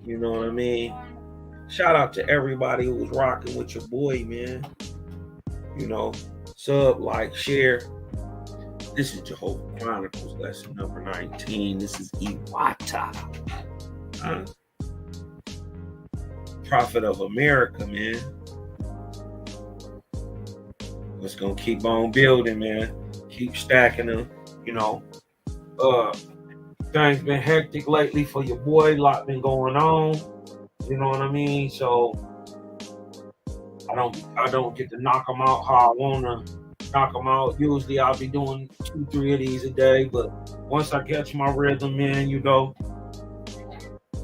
You know what I mean? Shout out to everybody who was rocking with your boy, man. Sub, like, share. This is Jehovih Chronicles, lesson number 19. This is Ewahtah. Prophet of America, man. Let's gonna keep on building, man. Keep stacking them, Things been hectic lately for your boy. Lot been going on. You know what I mean? So I don't get to knock them out how I wanna knock them out. Usually I'll be doing 2-3 of these a day, but once I catch my rhythm in,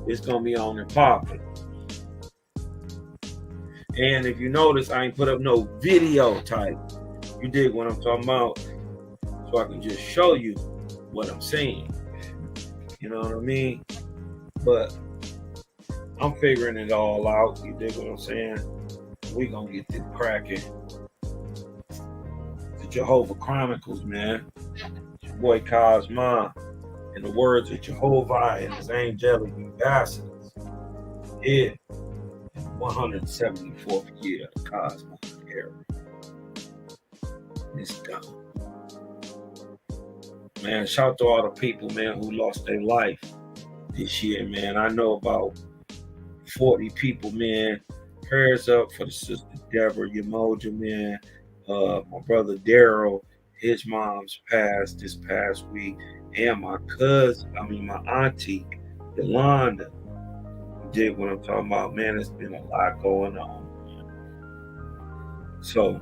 it's gonna be on and popping. And if you notice, I ain't put up no video type. You dig what I'm talking about? So I can just show you what I'm saying. You know what I mean? But I'm figuring it all out. You dig what I'm saying? We gonna get this cracking. The Jehovih Chronicles, man. Your boy Cosma. In the words of Jehovah and his angelic ambassadors. Yeah. 174th year of the Cosmos era. It's gone. Man, shout to all the people, man, who lost their life this year, man. I know about 40 people, man. Prayers up for the sister Deborah Yamoja, man. My brother Daryl, his mom's passed this past week. And my auntie, Yolanda. Dig what I'm talking about, man. It's been a lot going on. So,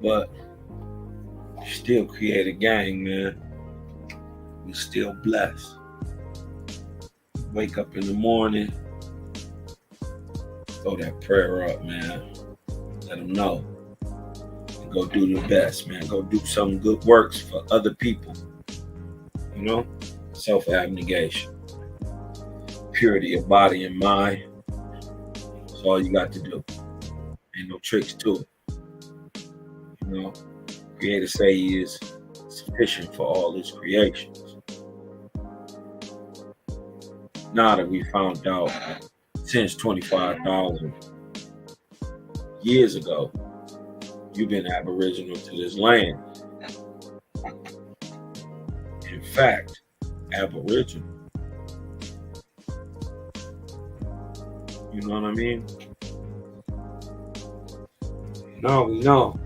but still create a gang, man. We still blessed. Wake up in the morning, throw that prayer up, man. Let them know. And go do the best, man. Go do some good works for other people. Self-abnegation. Purity of body and mind. That's all you got to do. Ain't no tricks to it. Creator say he is sufficient for all his creations. Now that we found out since 25,000 years ago, you've been aboriginal to this land. In fact, aboriginal. You know what I mean? No, we know.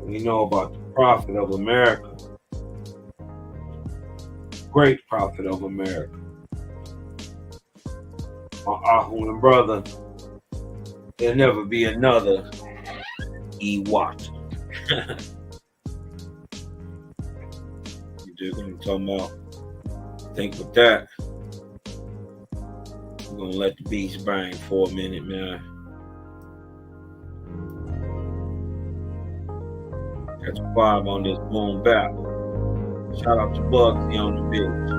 We know about the prophet of America. Great prophet of America. My Ahu and brother. There'll never be another Ewahtah. You dig what I'm talking about? Think with that. We're gonna let the beast bang for a minute, man. Catch a vibe on this boom bap. Shout out to Bugsy on the beach.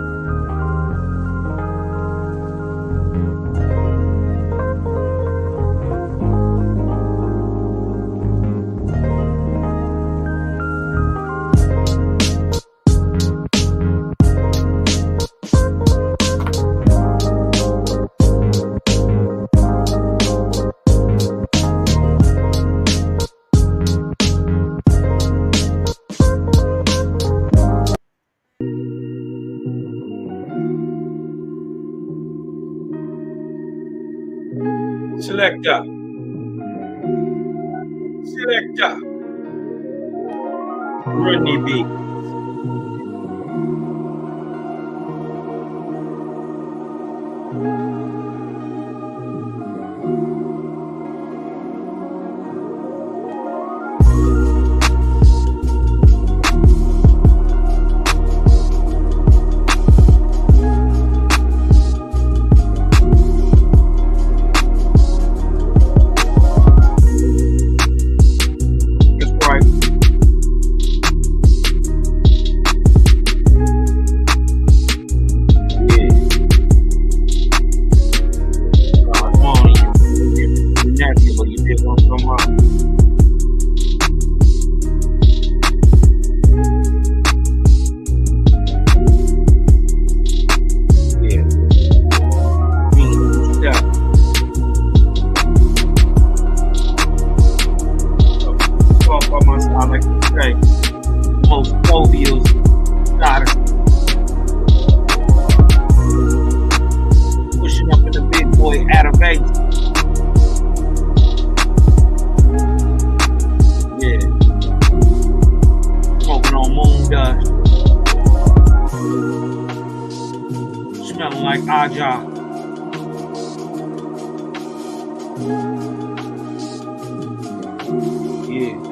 Selector. Rodney B. does. Smelling like Aja. Yeah.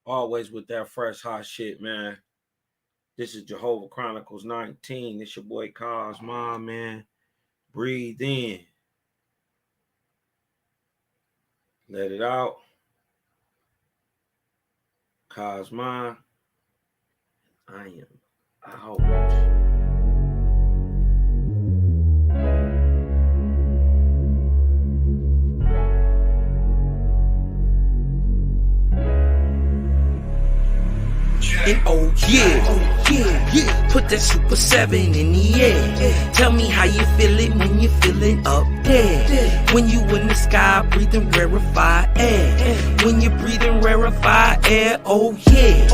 Always with that fresh hot shit, man. This is Jehovah Chronicles 19. It's your boy Cosma, man. Breathe in. Let it out. Cosma. I am out. And oh yeah, put that Super 7 in the air. Tell me how you feeling when you're feeling up there. When you in the sky breathing rarefied air. When you're breathing rarefied air, oh yeah.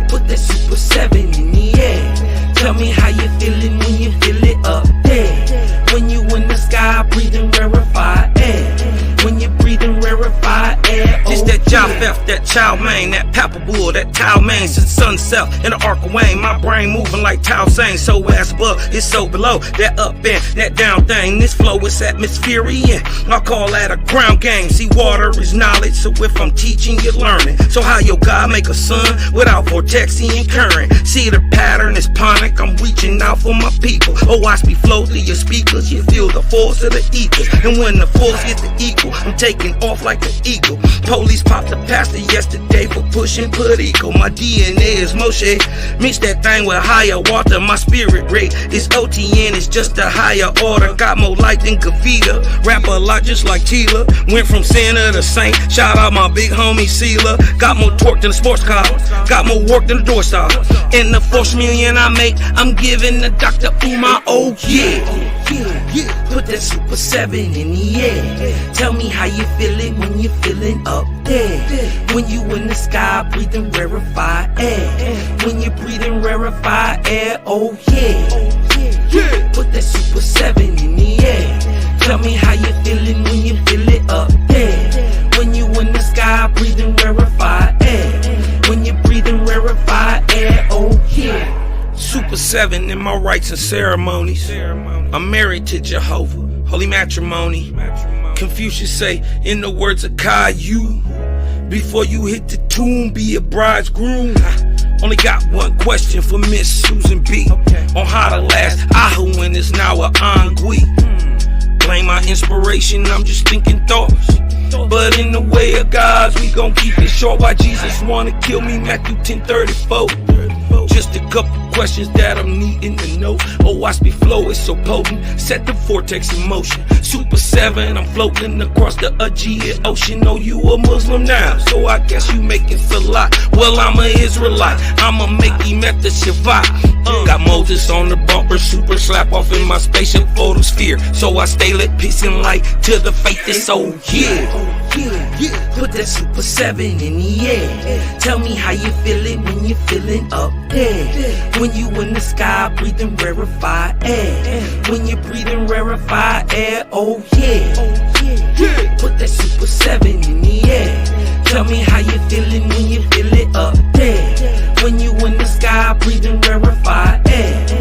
Put that Super 7 in the air. Tell me how you feeling when you feel it up there. When you in the sky breathing rarefied air. When you're breathing rarefied air, Just that Japheth, that chow mein, that papabul, that tau mein, since sunset in the arc of Wayne, my brain moving like Tao Sang. So as above, it's so below, that up and that down thing. This flow is atmospherian, I call that a ground game. See, water is knowledge, so if I'm teaching, you're learning. So how your God make a sun without vortexian current? See, the pattern is ponic, I'm reaching out for my people. Oh, watch me flow through your speakers, you feel the force of the ether. And when the force hit the equal, I'm taking off like an eagle. Police popped the pastor yesterday for pushing Puerto. My DNA is Moshe. Mix that thing with higher water. My spirit rate is OTN. It's just a higher order. Got more light than Kavita. Rap a lot just like Tila. Went from sinner to saint. Shout out my big homie Sela. Got more torque than a sports car. Got more work than a door star. In the 4 million I make, I'm giving the Dr. Umar. Oh yeah. Put that Super 7 in the air. Tell me how you feeling when you're feeling up there. When you in the sky breathing rarefied air. When you're breathing rarefied air, oh yeah. Put that Super 7 in the air. Tell me how you feeling when you feel it up there. When you in the sky breathing rarefied air. When you're breathing rarefied air, oh yeah. Super 7 in my rites and ceremonies. I'm married to Jehovah, holy matrimony. Confucius say, in the words of Caillou, before you hit the tomb, be a bridegroom. Only got one question for Miss Susan B. On how to last Ahuin is now a Angui. Blame my inspiration, I'm just thinking thoughts. But in the way of God's, we gon' keep it short. Why Jesus wanna kill me, Matthew 10:34. just a couple questions that I'm needing to know. Oh, watch me flow, it's so potent. Set the vortex in motion. Super 7, I'm floating across the Aegean Ocean. Oh, you a Muslim now, so I guess you making salat. Well, I'm an Israelite, I'ma make Ewahtah Shabbat. Got Moses on the bumper, super slap off in my spaceship photosphere. So I stay lit, peace and light to the faith is so yeah. Put that super 7 in the air. Tell me how you feeling when you're feeling up there. When you in the sky breathing rarefied air. When you're breathing rarefied air, oh yeah. Put that super 7 in the air. Tell me how you feeling when you feel it up there. When you in the sky breathing rarefied air.